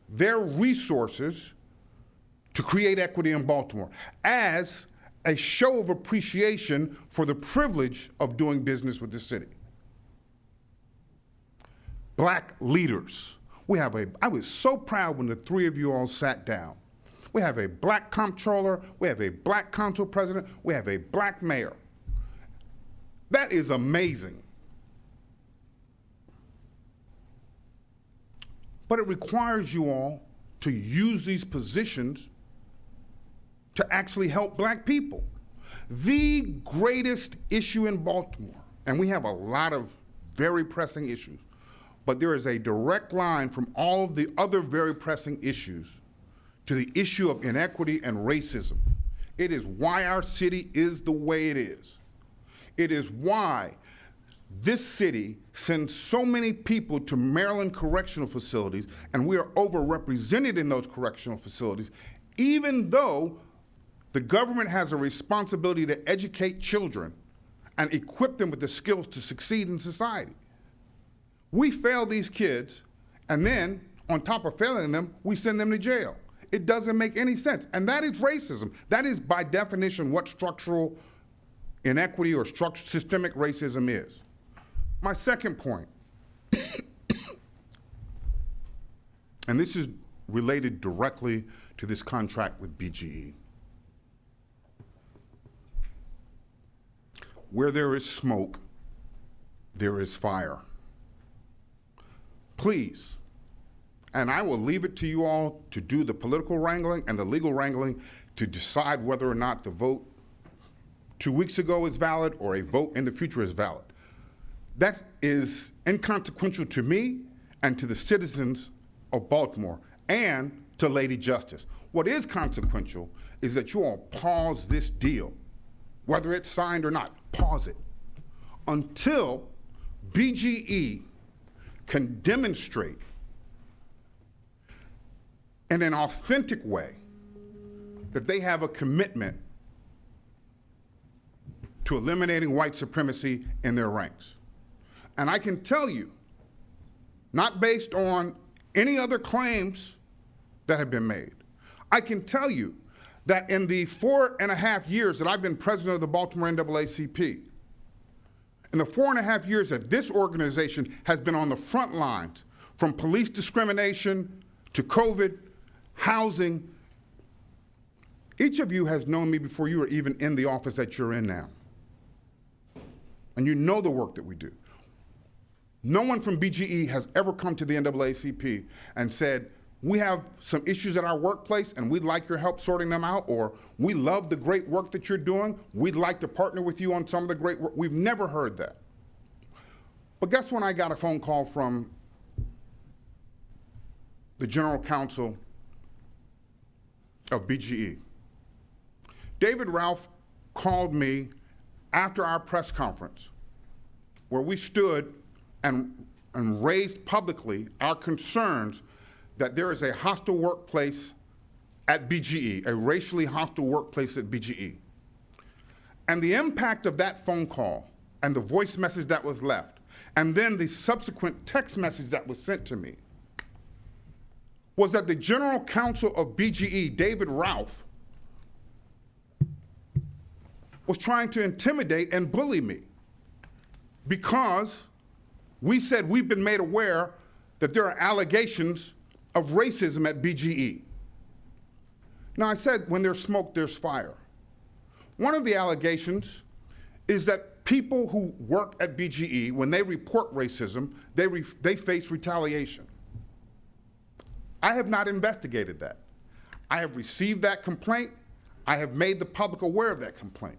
their resources to create equity in Baltimore as a show of appreciation for the privilege of doing business with the city. Black leaders. I was so proud when the three of you all sat down. We have a black comptroller, we have a black council president, we have a black mayor. That is amazing. But it requires you all to use these positions to actually help black people. The greatest issue in Baltimore, and we have a lot of very pressing issues, but there is a direct line from all of the other very pressing issues to the issue of inequity and racism. It is why our city is the way it is. It is why this city sends so many people to Maryland correctional facilities, and we are overrepresented in those correctional facilities, even though the government has a responsibility to educate children and equip them with the skills to succeed in society. We fail these kids, and then, on top of failing them, we send them to jail. It doesn't make any sense, and that is racism. That is, by definition, what structural inequity or systemic racism is. My second point, and this is related directly to this contract with BGE. Where there is smoke, there is fire. Please, and I will leave it to you all to do the political wrangling and the legal wrangling to decide whether or not the vote 2 weeks ago is valid or a vote in the future is valid. That is inconsequential to me and to the citizens of Baltimore and to Lady Justice. What is consequential is that you all pause this deal, whether it's signed or not, pause it, until BGE can demonstrate in an authentic way that they have a commitment to eliminating white supremacy in their ranks. And I can tell you, not based on any other claims that have been made, I can tell you that in the 4.5 years that I've been president of the Baltimore NAACP, in the 4.5 years that this organization has been on the front lines, from police discrimination to COVID, housing, each of you has known me before you were even in the office that you're in now. And you know the work that we do. No one from BGE has ever come to the NAACP and said, we have some issues at our workplace and we'd like your help sorting them out, or we love the great work that you're doing, we'd like to partner with you on some of the great work. We've never heard that. But guess when I got a phone call from the general counsel of BGE? David Ralph called me after our press conference, where we stood and raised publicly our concerns that there is a hostile workplace at BGE, a racially hostile workplace at BGE. And the impact of that phone call and the voice message that was left, and then the subsequent text message that was sent to me, was that the general counsel of BGE, David Ralph, was trying to intimidate and bully me because we said we've been made aware that there are allegations of racism at BGE. Now, I said when there's smoke, there's fire. One of the allegations is that people who work at BGE, when they report racism, they face retaliation. I have not investigated that. I have received that complaint. I have made the public aware of that complaint.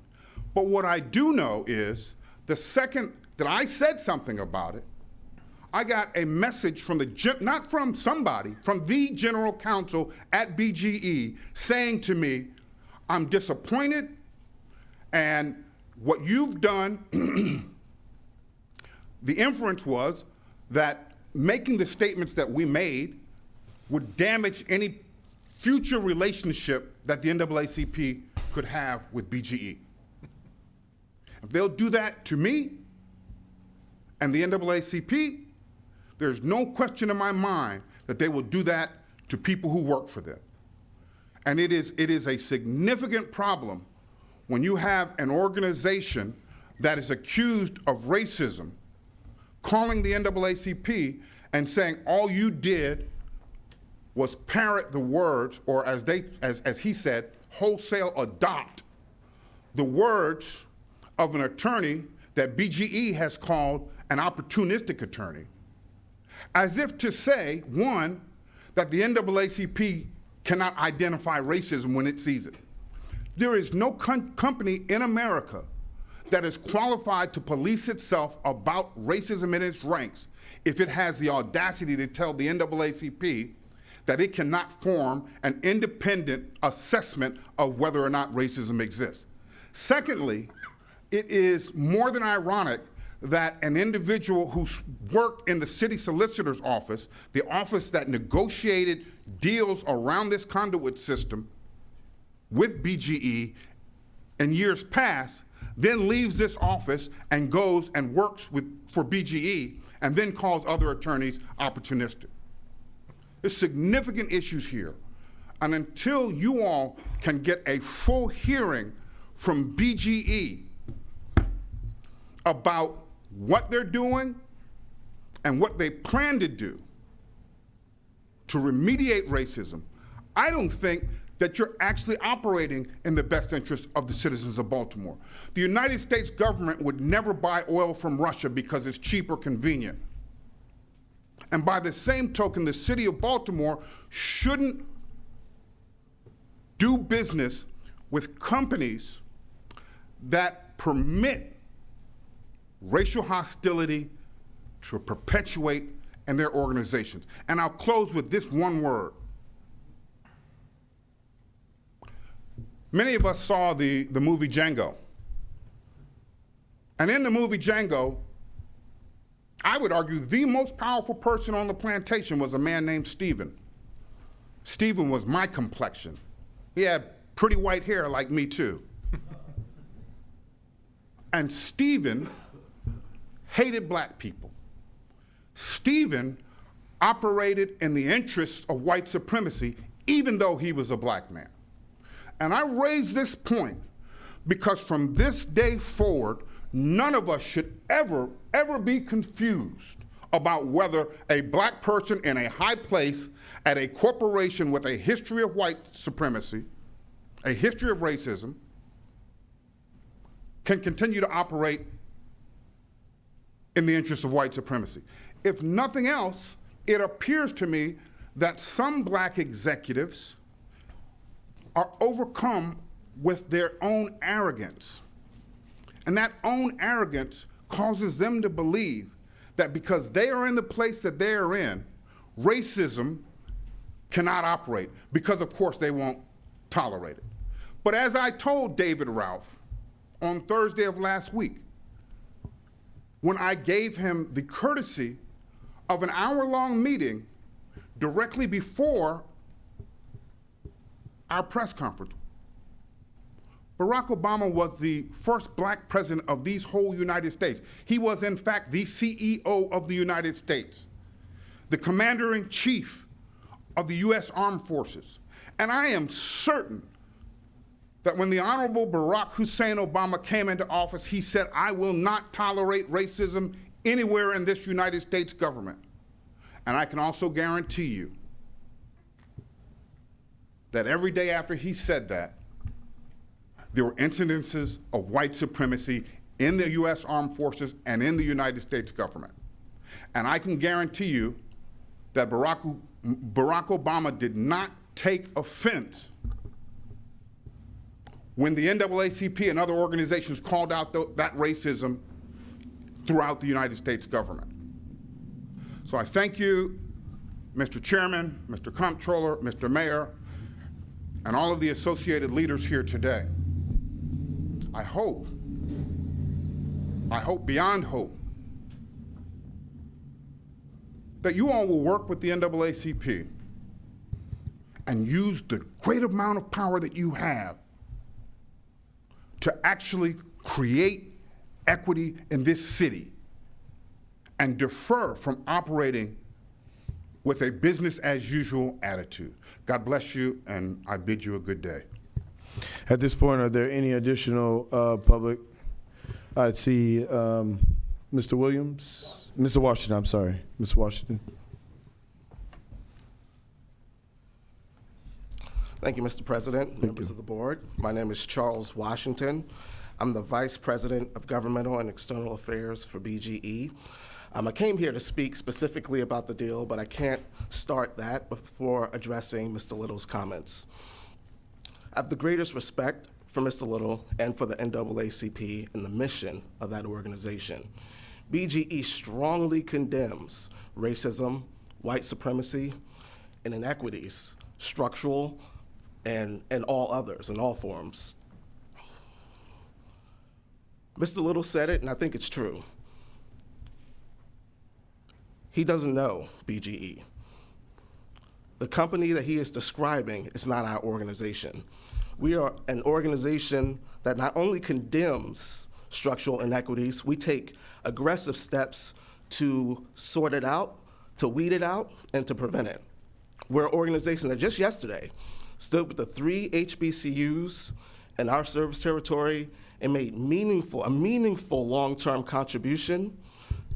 But what I do know is the second that I said something about it, I got a message from not from somebody, from the general counsel at BGE saying to me, I'm disappointed, and what you've done, the inference was that making the statements that we made would damage any future relationship that the NAACP could have with BGE. If they'll do that to me and the NAACP, there's no question in my mind that they will do that to people who work for them. And it is a significant problem when you have an organization that is accused of racism calling the NAACP and saying all you did was parrot the words, or as he said, wholesale adopt the words of an attorney that BGE has called an opportunistic attorney, as if to say, one, that the NAACP cannot identify racism when it sees it. There is no company in America that is qualified to police itself about racism in its ranks if it has the audacity to tell the NAACP that it cannot form an independent assessment of whether or not racism exists. Secondly, it is more than ironic that an individual who's worked in the city solicitor's office, the office that negotiated deals around this conduit system with BGE in years past, then leaves this office and goes and works for BGE and then calls other attorneys opportunistic. There's significant issues here. And until you all can get a full hearing from BGE about what they're doing and what they plan to do to remediate racism, I don't think that you're actually operating in the best interest of the citizens of Baltimore. The United States government would never buy oil from Russia because it's cheap or convenient. And by the same token, the city of Baltimore shouldn't do business with companies that permit racial hostility to perpetuate in their organizations. And I'll close with this one word. Many of us saw the movie Django. And in the movie Django, I would argue the most powerful person on the plantation was a man named Stephen. Stephen was my complexion. He had pretty white hair like me too. And Stephen hated black people. Stephen operated in the interests of white supremacy, even though he was a black man. And I raise this point because from this day forward, none of us should ever be confused about whether a black person in a high place at a corporation with a history of white supremacy, a history of racism, can continue to operate in the interest of white supremacy. If nothing else, it appears to me that some black executives are overcome with their own arrogance. And that own arrogance causes them to believe that because they are in the place that they are in, racism cannot operate, because of course they won't tolerate it. But as I told David Ralph on Thursday of last week, when I gave him the courtesy of an hour-long meeting directly before our press conference, Barack Obama was the first black president of these whole United States. He was, in fact, the CEO of the United States, the commander-in-chief of the U.S. Armed Forces. And I am certain that when the Honorable Barack Hussein Obama came into office, he said, "I will not tolerate racism anywhere in this United States government." And I can also guarantee you that every day after he said that, there were incidences of white supremacy in the U.S. Armed Forces and in the United States government. And I can guarantee you that Barack Obama did not take offense when the NAACP and other organizations called out that racism throughout the United States government. So I thank you, Mr. Chairman, Mr. Comptroller, Mr. Mayor, and all of the associated leaders here today. I hope beyond hope, that you all will work with the NAACP and use the great amount of power that you have to actually create equity in this city and defer from operating with a business as usual attitude. God bless you, and I bid you a good day. At this point, are there any additional public? I see Mr. Williams, Mr. Washington, I'm sorry, Mr. Washington. Thank you, Mr. President, members of the board. My name is Charles Washington. I'm the Vice President of Governmental and External Affairs for BGE. I came here to speak specifically about the deal, but I can't start that before addressing Mr. Little's comments. I have the greatest respect for Mr. Little and for the NAACP and the mission of that organization. BGE strongly condemns racism, white supremacy, and inequities, structural and all others, in all forms. Mr. Little said it, and I think it's true. He doesn't know BGE. The company that he is describing is not our organization. We are an organization that not only condemns structural inequities, we take aggressive steps to sort it out, to weed it out, and to prevent it. We're an organization that just yesterday stood with the 3 HBCUs in our service territory and made a meaningful long-term contribution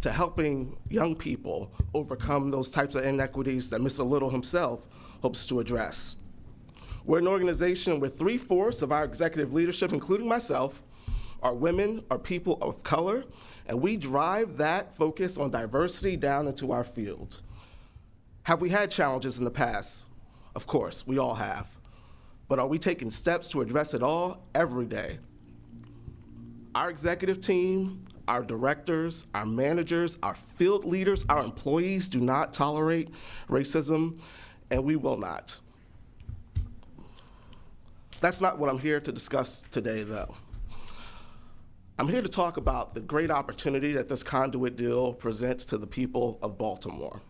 to helping young people overcome those types of inequities that Mr. Little himself hopes to address. We're an organization where 3/4 of our executive leadership, including myself, are women, are people of color, and we drive that focus on diversity down into our field. Have we had challenges in the past? Of course, we all have. But are we taking steps to address it all? Every day. Our executive team, our directors, our managers, our field leaders, our employees do not tolerate racism, and we will not. That's not what I'm here to discuss today, though. I'm here to talk about the great opportunity that this Conduit deal presents to the people of Baltimore.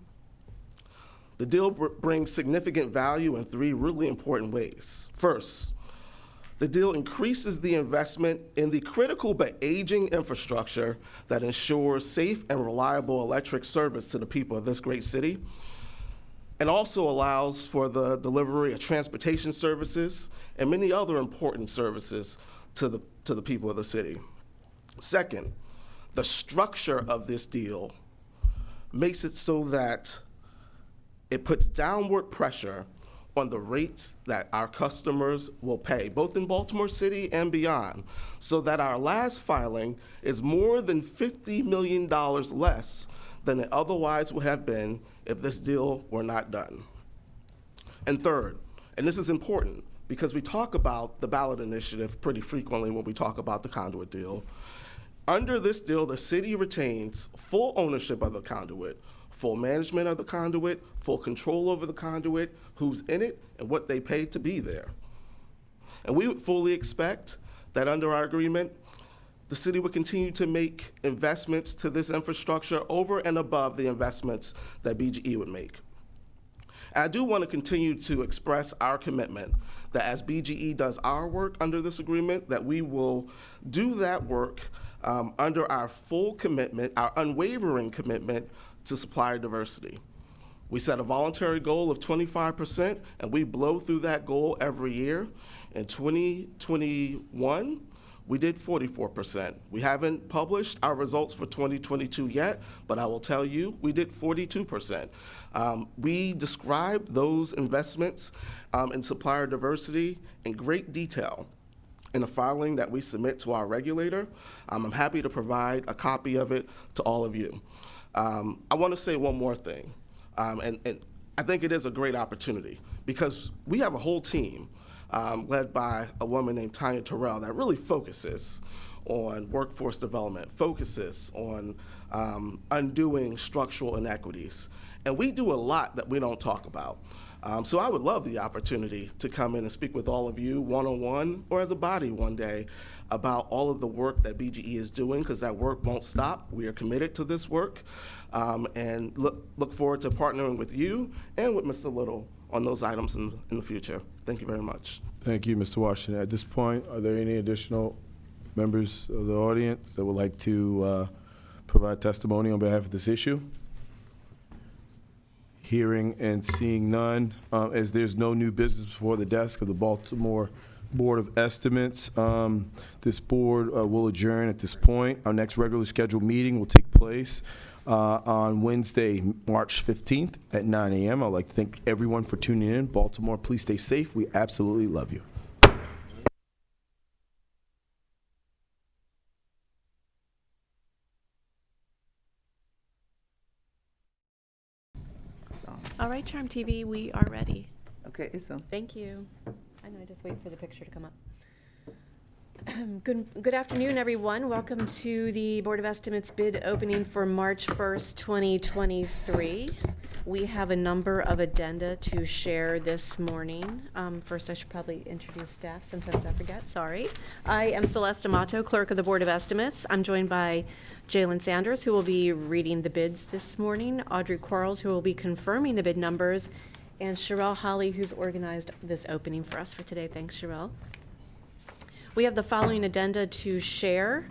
The deal brings significant value in 3 really important ways. First, the deal increases the investment in the critical but aging infrastructure that ensures safe and reliable electric service to the people of this great city, and also allows for the delivery of transportation services and many other important services to the people of the city. Second, the structure of this deal makes it so that it puts downward pressure on the rates that our customers will pay, both in Baltimore City and beyond, so that our last filing is more than $50 million less than it otherwise would have been if this deal were not done. And third, and this is important because we talk about the ballot initiative pretty frequently when we talk about the Conduit deal. Under this deal, the city retains full ownership of the Conduit, full management of the Conduit, full control over the Conduit, who's in it, and what they pay to be there. And we would fully expect that under our agreement, the city would continue to make investments to this infrastructure over and above the investments that BGE would make. And I do want to continue to express our commitment that as BGE does our work under this agreement, that we will do that work under our full commitment, our unwavering commitment to supplier diversity. We set a voluntary goal of 25%, and we blow through that goal every year. In 2021, we did 44%. We haven't published our results for 2022 yet, but I will tell you, we did 42%. We described those investments in supplier diversity in great detail in a filing that we submit to our regulator. I'm happy to provide a copy of it to all of you. I want to say one more thing, and I think it is a great opportunity because we have a whole team led by a woman named Tanya Terrell that really focuses on workforce development, focuses on undoing structural inequities. And we do a lot that we don't talk about. So I would love the opportunity to come in and speak with all of you one-on-one or as a body one day about all of the work that BGE is doing, because that work won't stop. We are committed to this work and look forward to partnering with you and with Mr. Little on those items in the future. Thank you very much. Thank you, Mr. Washington. At this point, are there any additional members of the audience that would like to provide testimony on behalf of this issue? Hearing and seeing none, as there's no new business before the desk of the Baltimore Board of Estimates, this board will adjourn at this point. Our next regularly scheduled meeting will take place on Wednesday, March 15th at 9 a.m. I'd like to thank everyone for tuning in. Baltimore, please stay safe. We absolutely love you. All right, Charm TV, we are ready. Okay, so Thank you. I know, I just wait for the picture to come up. Good afternoon, everyone. Welcome to the Board of Estimates bid opening for March 1st, 2023. We have a number of addenda to share this morning. First, I should probably introduce staff. Sometimes I forget, sorry. I am Celeste Amato, Clerk of the Board of Estimates. I'm joined by Jalen Sanders, who will be reading the bids this morning, Audrey Quarles, who will be confirming the bid numbers, and Sherelle Holly, who's organized this opening for us for today. Thanks, Sherelle. We have the following addenda to share.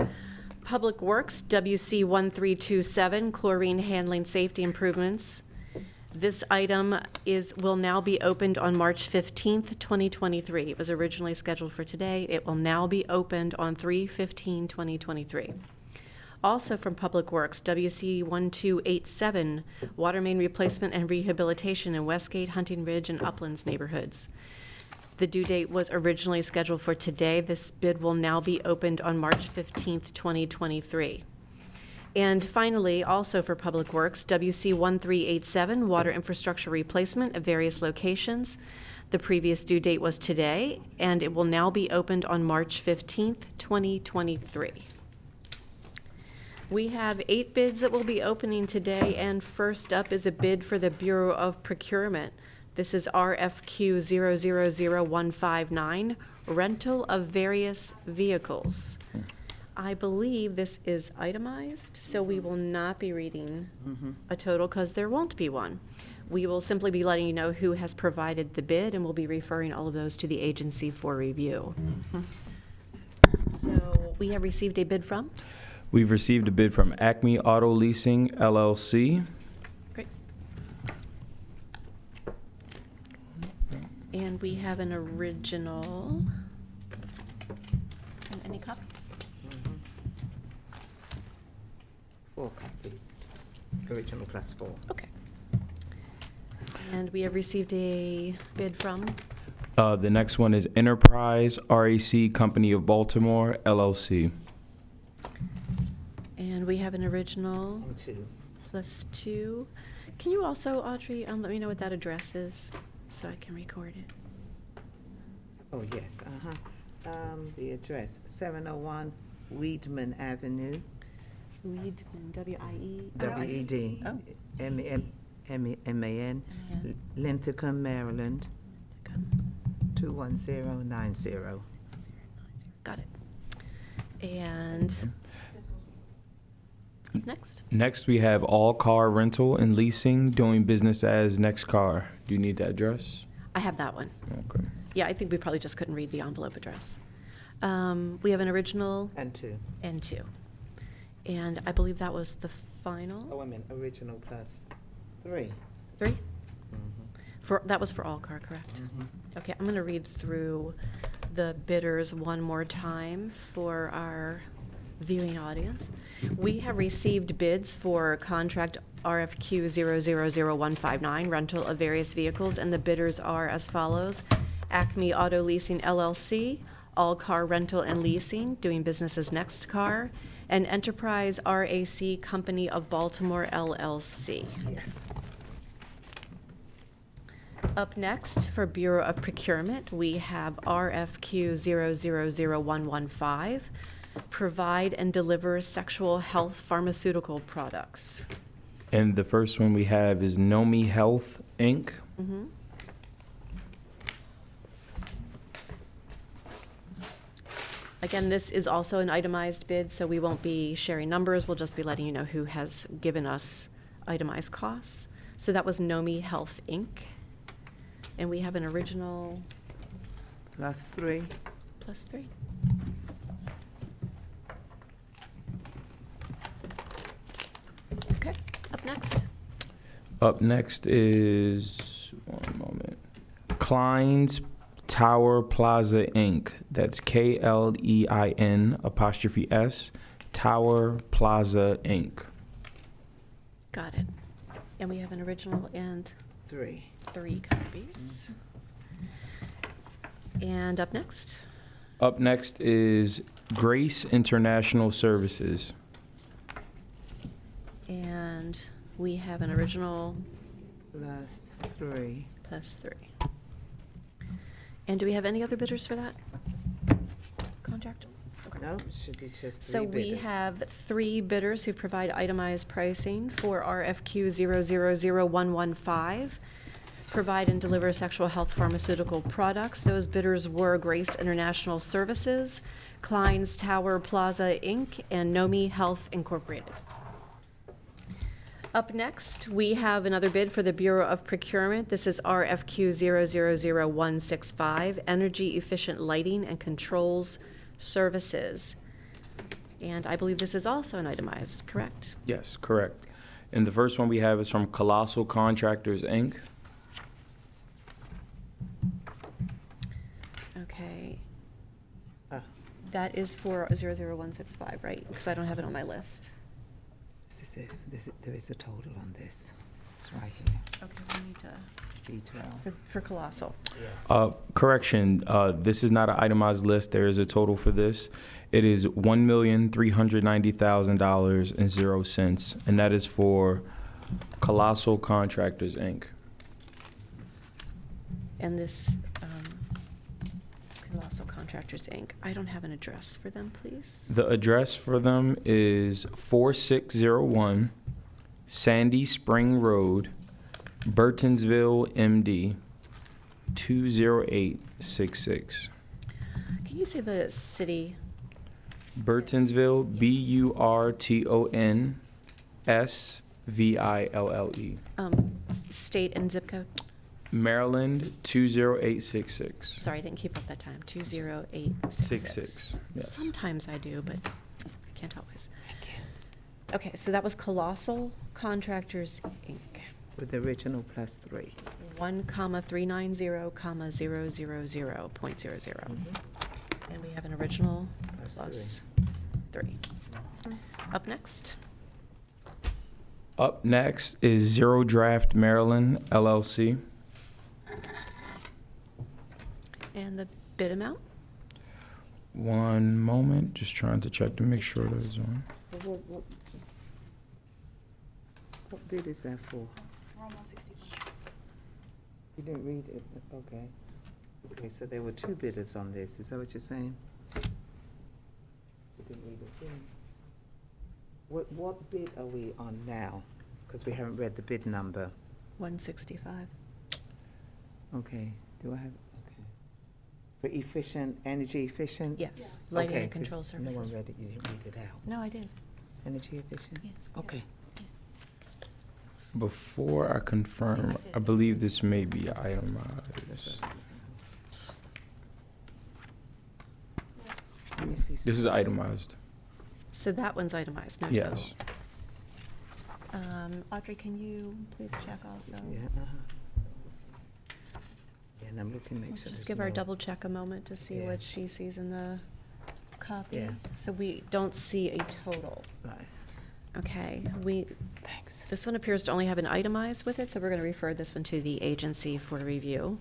Public Works, WC 1327, chlorine handling safety improvements. This item will now be opened on March 15th, 2023. It was originally scheduled for today. It will now be opened on 3/15/2023. Also from Public Works, WC 1287, water main replacement and rehabilitation in Westgate, Hunting Ridge, and Uplands neighborhoods. The due date was originally scheduled for today. This bid will now be opened on March 15th, 2023. And finally, also for Public Works, WC 1387, water infrastructure replacement at various locations. The previous due date was today, and it will now be opened on March 15th, 2023. We have 8 bids that will be opening today, and first up is a bid for the Bureau of Procurement. This is RFQ 000159, rental of various vehicles. I believe this is itemized, so we will not be reading a total because there won't be one. We will simply be letting you know who has provided the bid, and we'll be referring all of those to the agency for review. So we have received a bid from? We've received a bid from Acme Auto Leasing, LLC. Great. And we have an original. And any copies? 4 copies. Original plus 4. Okay. And we have received a bid from? The next one is Enterprise RAC Company of Baltimore, LLC. And we have an original. 2. Plus 2. Can you also, Audrey, let me know what that address is so I can record it? Oh, yes. The address, 701 Weedman Avenue. Weedman, W-I-E? W-E-D. Oh. M-A-N. Linthicum, Maryland. 21090. Got it. And next? Next, we have All Car Rental and Leasing, doing business as Next Car. Do you need the address? I have that one. Okay. Yeah, I think we probably just couldn't read the envelope address. We have an original. And 2. And 2. And I believe that was the final. Oh, I mean, original plus 3. 3? That was for All Car, correct? Okay, I'm going to read through the bidders one more time for our viewing audience. We have received bids for contract RFQ 000159, rental of various vehicles, and the bidders are as follows: Acme Auto Leasing LLC, All Car Rental and Leasing, doing business as Next Car, and Enterprise RAC Company of Baltimore LLC. Yes. Up next, for Bureau of Procurement, we have RFQ 000115, provide and deliver sexual health pharmaceutical products. And the first one we have is Nomi Health, Inc. Again, this is also an itemized bid, so we won't be sharing numbers. We'll just be letting you know who has given us itemized costs. So that was Nomi Health, Inc. And we have an original. Plus 3. Plus 3. Okay, up next. Up next is, one moment, Klein's Tower Plaza, Inc. That's KLEIN''S, Tower Plaza, Inc. Got it. And we have an original and 3 copies. And up next? Up next is Grace International Services. And we have an original. Plus 3. Plus 3. And do we have any other bidders for that? contract? No, it should be just So three we bidders. have 3 bidders who provide itemized pricing for RFQ 000115, provide and deliver sexual health pharmaceutical products. Those bidders were Grace International Services, Klein's Tower Plaza, Inc., and Nomi Health Incorporated. Up next, we have another bid for the Bureau of Procurement. This is RFQ 000165, Energy Efficient Lighting and Controls Services. And I believe this is also an itemized, correct? Yes, correct. And the first one we have is from Colossal Contractors, Inc. Okay. That is for 00165, right? Because I don't have it on my list. This is it. There is a total on this. It's right here. Okay, we need to, B12. for Colossal. Correction, this is not an itemized list. There is a total for this. It is $1,390,000.00, and that is for Colossal Contractors, Inc. And this, Colossal Contractors, Inc. I don't have an address for them, please. The address for them is 4601 Sandy Spring Road, Burtonsville, MD, 20866. Can you say the city? Burtonsville, BURTONSVILLE. State and zip code? Maryland, 20866. Sorry, I didn't keep up that time. 20866. Yes. Sometimes I do, but I can't always. Okay, so that was Colossal Contractors, Inc. With the original plus 3. 1,390,000.00. And we have an original plus 3. Up next. Up next is Zero Draft Maryland, LLC. And the bid amount? One moment, just trying to check to make sure that it's on. What bid is that for? You didn't read it, okay. Okay, so there were 2 bidders on this, is that what you're saying? You didn't read the thing. What bid are we on now? Because we haven't read the bid number. 165. Okay, do I have, okay. For efficient, energy efficient? Yes, lighting Okay, and control 'cause services. No one read it, you didn't read it out. No, I did. Energy efficient? Yeah. Okay. Before I confirm, I believe this may be itemized. Let me see. This is itemized. So that one's itemized, no total. Yes. Audrey, can you please check also? Yeah, and I'm looking to make Let's sure. just there's give our no- double check a moment to see Yeah. what she sees in the copy. Yeah. So we don't see a total. Right. Okay, Thanks. this one appears to only have an itemized with it, so we're going to refer this one to the agency for review.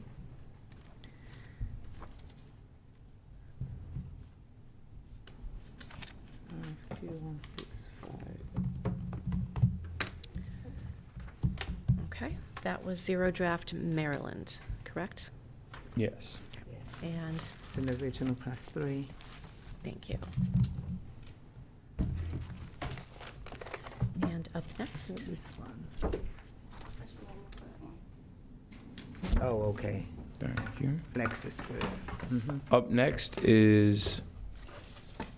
Okay, that was Zero Draft Maryland, correct? Yes. And It's an original plus 3. thank you. And up next, This one. Oh, okay. Thank you. Plexus Group. Up next is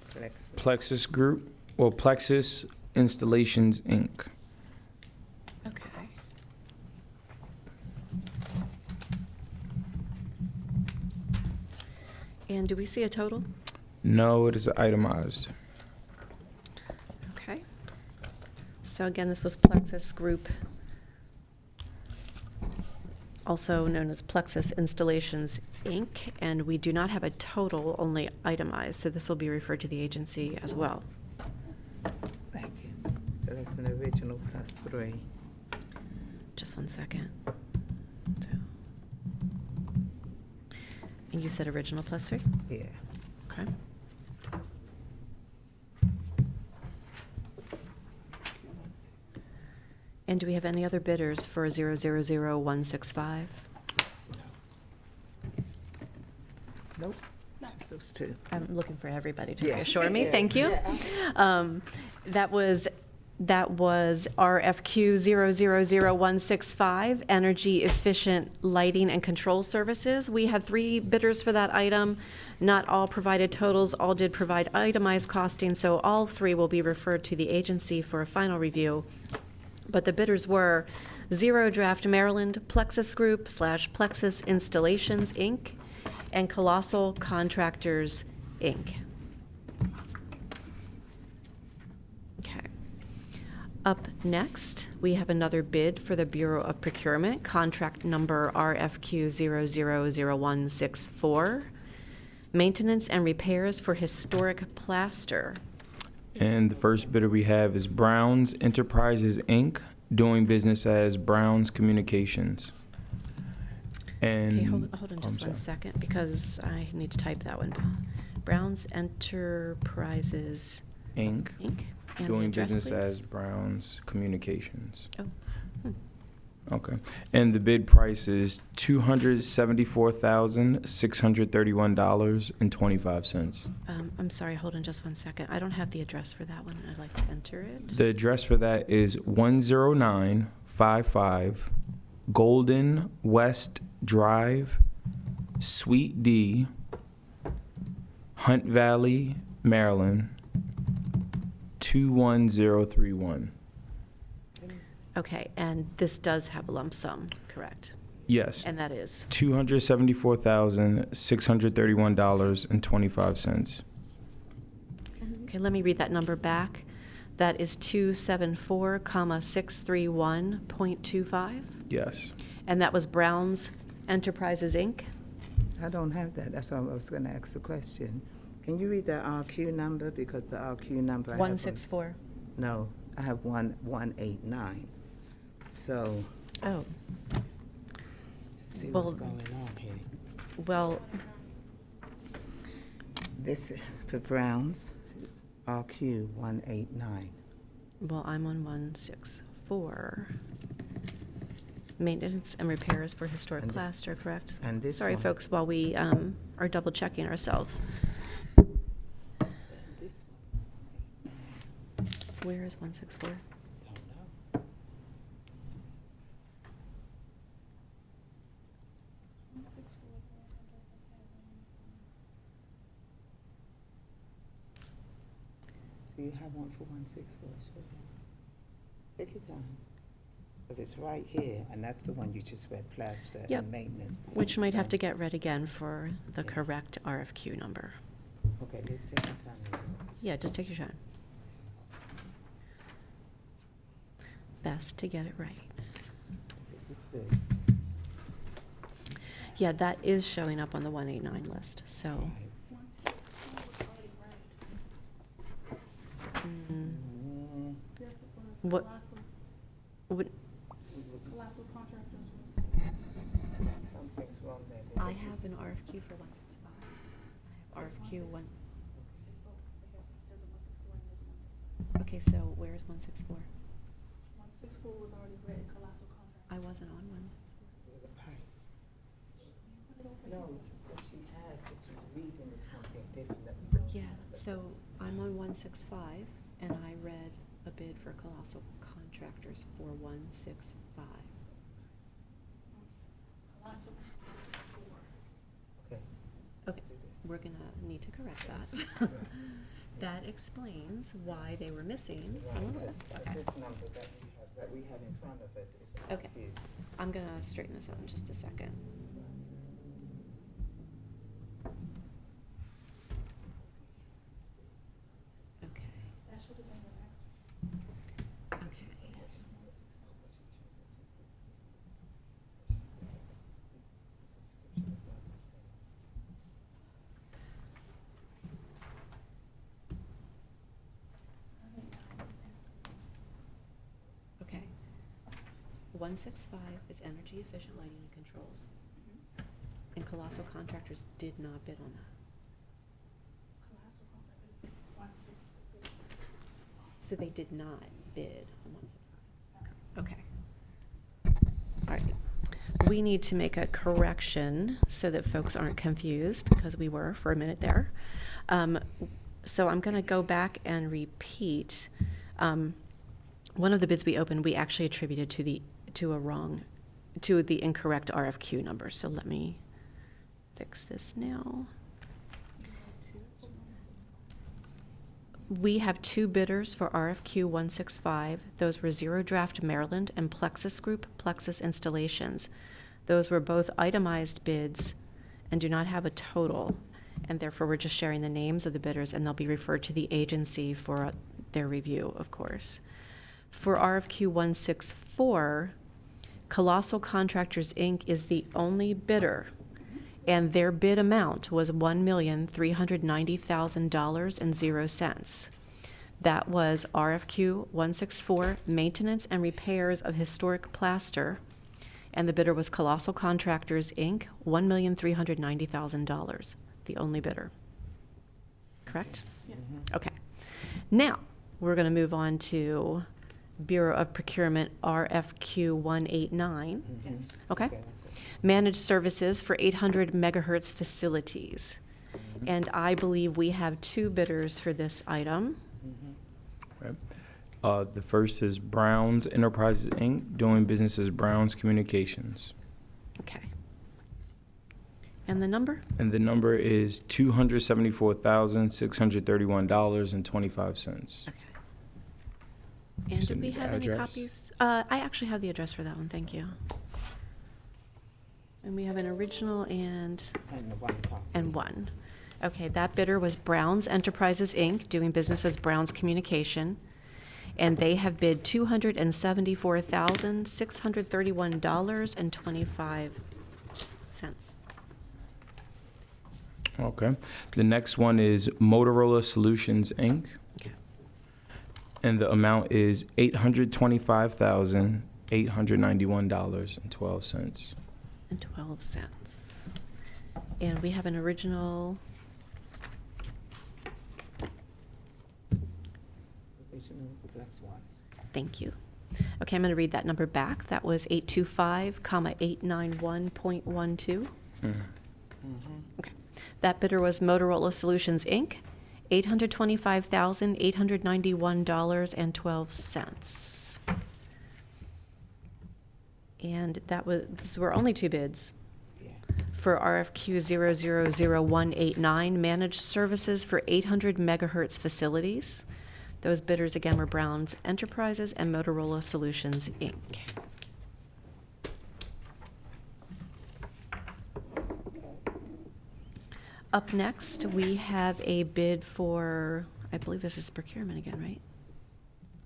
Plexus. Plexus Group, well, Plexus Installations, Inc. okay. And do we see a total? No, it is itemized. Okay. So again, this was Plexus Group, also known as Plexus Installations, Inc., and we do not have a total, only itemized, so this will be referred to the agency as well. Thank you. So that's an original plus 3. Just one second. And you said original plus 3? Yeah. Okay. And do we have any other bidders for 000165? Nope. Just those those two. I'm looking for everybody to Yeah. reassure me. Yeah. Thank you. That was RFQ 000165, Energy Efficient Lighting and Control Services. We had 3 bidders for that item. Not all provided totals, all did provide itemized costing, so all 3 will be referred to the agency for a final review. But the bidders were Zero Draft Maryland, Plexus Group / Plexus Installations, Inc., and Colossal Contractors, Inc. Okay. Up next, we have another bid for the Bureau of Procurement, contract number RFQ 000164, maintenance and repairs for historic plaster. And the first bidder we have is Brown's Enterprises, Inc., doing business as Brown's Communications. And Okay, hold on just one second, because I need to type that one. Brown's Enterprises, Inc., Inc. And the doing address, business please? as Brown's Communications. Oh. Okay. And the bid price is $274,631.25. I'm sorry, hold on just one second. I don't have the address for that one. I'd like to enter it. The address for that is 10955 Golden West Drive, Suite D, Hunt Valley, Maryland, 21031. Okay, and this does have a lump sum, correct? Yes. And that is? $274,631.25. Okay, let me read that number back. That is 274,631.25? Yes. And that was Brown's Enterprises, Inc.? I don't have that. That's why I was going to ask the question. Can you read the RQ number? Because the RQ number I have 164. No, I have 189. So. Oh. Let's see what's Well- going on here. Well, This is for Browns, RQ 189. well, I'm on 164. Maintenance and repairs for historic plaster, correct? and this Sorry, one. folks, while we are double checking ourselves. This Where is 164? Do you have one for 164? Sure. Take your time. Because it's right here, and that's the one you just read, plaster Yep. and maintenance. Which might have So- to get read again for the correct RFQ number. Okay, let's take your time. Yeah, just take your time. Best to get it right. This is this. Yeah, that is showing up on the 189 list, so. Mm. What? What? Something's wrong there. I have an RFQ for 165. I have RFQ 1. Okay, so where's 164? 164 was already read in colossal contract. I wasn't on 164. No, what she has, what she's reading is something different. That we don't Yeah, have. so I'm on 165, and I read a bid for Colossal Contractors for 165. Colossal 64. Okay. Okay, we're gonna need to correct that. That explains why they were missing from the list. Okay. This number that we have in front of us is Okay. confused. I'm gonna straighten this out in just a second. Okay. That should have been the next Okay. Okay. 165 is energy efficient lighting and controls. And Colossal Contractors did not bid on that. colossal contract. 164. So they did not bid on 165. Okay. All right. we need to make a correction so that folks aren't confused, because we were for a minute there. So I'm going to go back and repeat. One of the bids we opened, we actually attributed to the incorrect RFQ number. So let me fix this now. We have 2 bidders for RFQ 165. Those were Zero Draft Maryland and Plexus Group Plexus Installations. Those were both itemized bids and do not have a total, and therefore we're just sharing the names of the bidders, and they'll be referred to the agency for their review, of course. For RFQ 164, Colossal Contractors, Inc. is the only bidder, and their bid amount was $1,390,000.00. That was RFQ 164, Maintenance and Repairs of Historic Plaster, and the bidder was Colossal Contractors, Inc., $1,390,000, the only bidder. Correct? Yes. Okay. Now, we're going to move on to Bureau of Procurement RFQ 189. Yes. Okay. Managed services for 800 megahertz facilities. And I believe we have 2 bidders for this item. Okay. The first is Browns Enterprises, Inc., doing business as Browns Communications. Okay. And the number? And the number is $274,631.25. Okay. And Just did we need the have any address. copies? I actually have the address for that one, thank you. And we have an original and one. Okay, that bidder was Browns Enterprises, Inc., doing business as Browns Communication. And they have bid $274,631.25. Okay. The next one is Motorola Solutions, Inc. Okay. And the amount is $825,891.12. And 12 cents. And we have an original. Original +1. Thank you. Okay, I'm going to read that number back. That was 825,891.12. Okay. That bidder was Motorola Solutions, Inc., $825,891.12. And these were only 2 bids. For RFQ 000189, managed services for 800 megahertz facilities. Those bidders again were Browns Enterprises and Motorola Solutions, Inc. Up next, we have a bid for, I believe this is procurement again, right?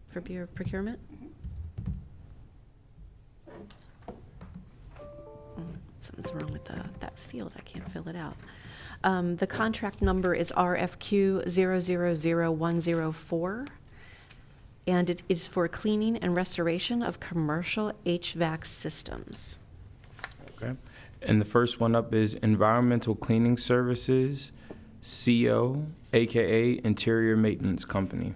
For Bureau of Procurement? Something's wrong with that field. I can't fill it out. The contract number is RFQ 000104, and it is for cleaning and restoration of commercial HVAC systems. Okay. And the first one up is Environmental Cleaning Services, CO, aka Interior Maintenance Company.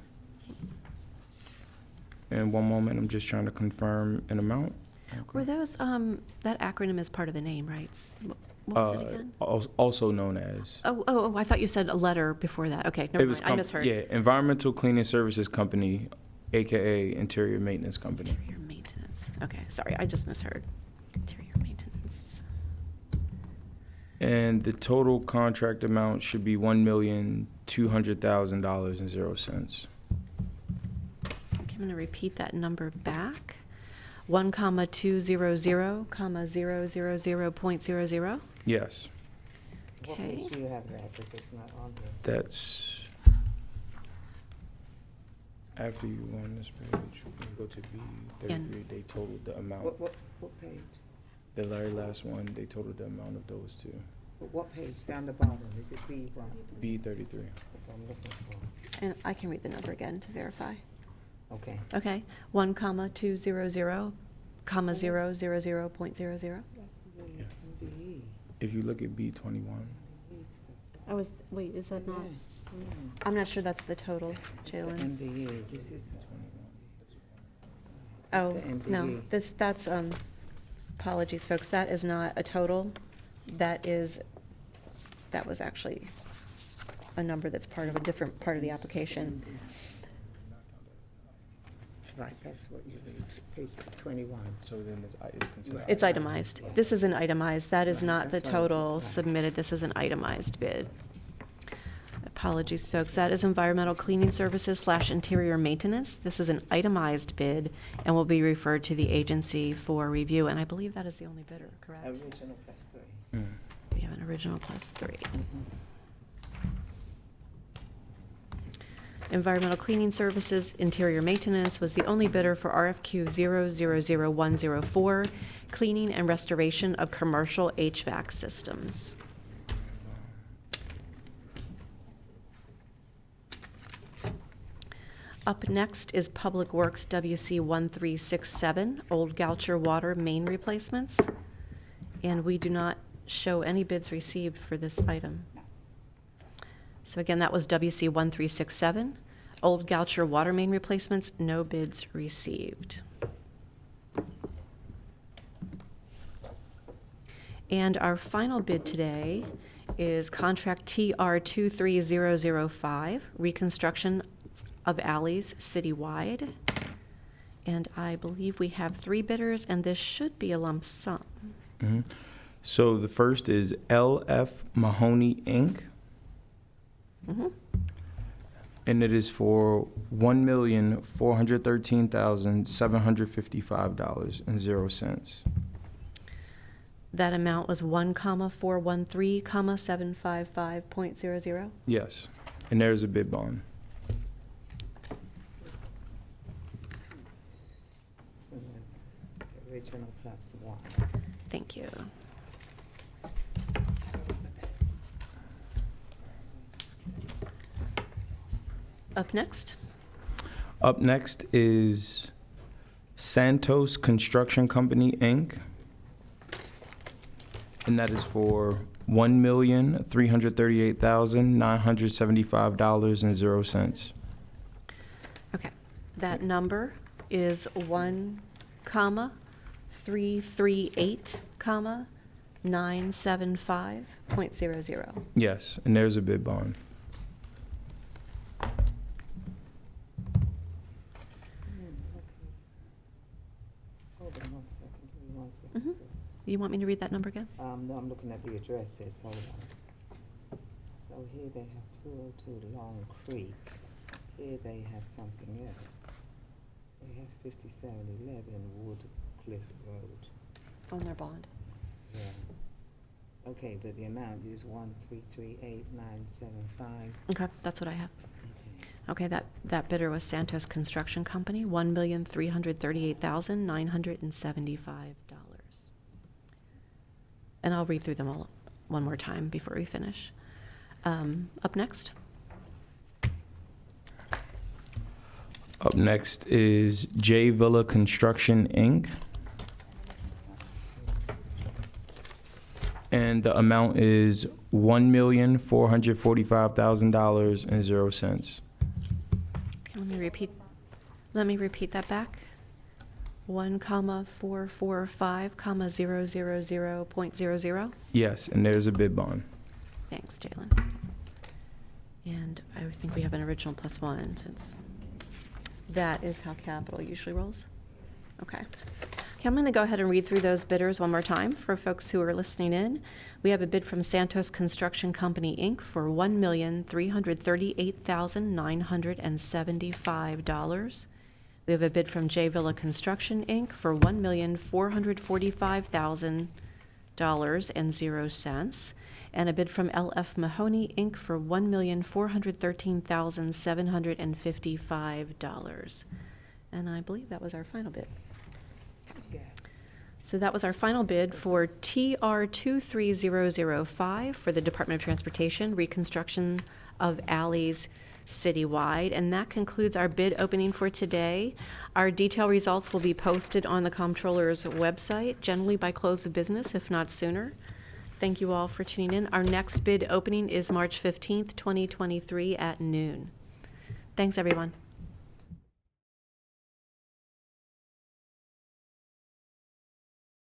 And one moment, I'm just trying to confirm an amount. Okay. Were those, that acronym is part of the name, right? What was it again? Also known as. Oh, I thought you said a letter before that. Okay, never mind, I misheard. Yeah, Environmental Cleaning Services Company, aka Interior Maintenance Company. Interior Maintenance. Okay, sorry, I just misheard. Interior Maintenance. And the total contract amount should be $1,200,000.00. Okay, I'm going to repeat that number back. 1,200,000.00. Yes. What Okay. page do you have that? Because it's not on there. That's after you go on this page. When you go to B33, they totaled the amount. What page? The very last one, they totaled the amount of those 2. What page down the bottom? Is it B1? B33. That's what I'm looking for. And I can read the number again to verify. Okay. Okay, 1,200,000.00. If you look at B21. Wait, is that not? I'm not sure that's the total, Jalen. MBE. This is. Oh, the no, MBE. that's Apologies, folks, that is not a total. That was actually a number that's part of a different part of the application. Right, that's what you read, page 21. So then It's itemized. This is an itemized. That is not the total submitted. This is an itemized bid. Apologies, folks. That is environmental cleaning services / interior maintenance. This is an itemized bid and will be referred to the agency for review. And I believe that is the only bidder, correct? Original plus 3. We have an original plus 3. Environmental cleaning services, interior maintenance was the only bidder for RFQ 000104, cleaning and restoration of commercial HVAC systems. Up next is Public Works WC 1367, Old Goucher Water Main Replacements. And we do not show any bids received for this item. So again, that was WC 1367, Old Goucher Water Main Replacements, no bids received. And our final bid today is contract TR 23005, reconstruction of alleys citywide. And I believe we have 3 bidders, and this should be a lump sum. So the first is LF Mahoney Inc. And it is for $1,413,755.00. That amount was 1,413,755.00. Yes, and there's a bid bond. So original plus 1. Thank you. Up next. Up next is Santos Construction Company, Inc. And that is for $1,338,975.00. Okay, that number is 1,338,975.00. Yes, and there's a bid bond. Hold on 1 second, give me 1 second. Mhm. You want me to read that number again? No, I'm looking at the addresses, hold on. So here they have 202 Long Creek. Here they have something else. They have 5711 Woodcliff Road. On their bond. Yeah. Okay, but the amount is 1,338,975. Okay, that's what I have. Okay, that bidder was Santos Construction Company, $1,338,975. And I'll read through them all one more time before we finish. Up next. Up next is J Villa Construction, Inc. And the amount is $1,445,000.00. Okay, let me repeat that back. 1,445,000.00. Yes, and there's a bid bond. Thanks, Jalen. And I think we have an original plus 1 since that is how capital usually rolls. Okay. Okay, I'm going to go ahead and read through those bidders one more time for folks who are listening in. We have a bid from Santos Construction Company, Inc. for $1,338,975. We have a bid from J Villa Construction, Inc. for $1,445,000.00, and a bid from LF Mahoney, Inc. for $1,413,755. And I believe that was our final bid. So that was our final bid for TR 23005 for the Department of Transportation, reconstruction of alleys citywide. And that concludes our bid opening for today. Our detailed results will be posted on the Comptroller's website, generally by close of business, if not sooner. Thank you all for tuning in. Our next bid opening is March 15th, 2023 at noon. Thanks, everyone.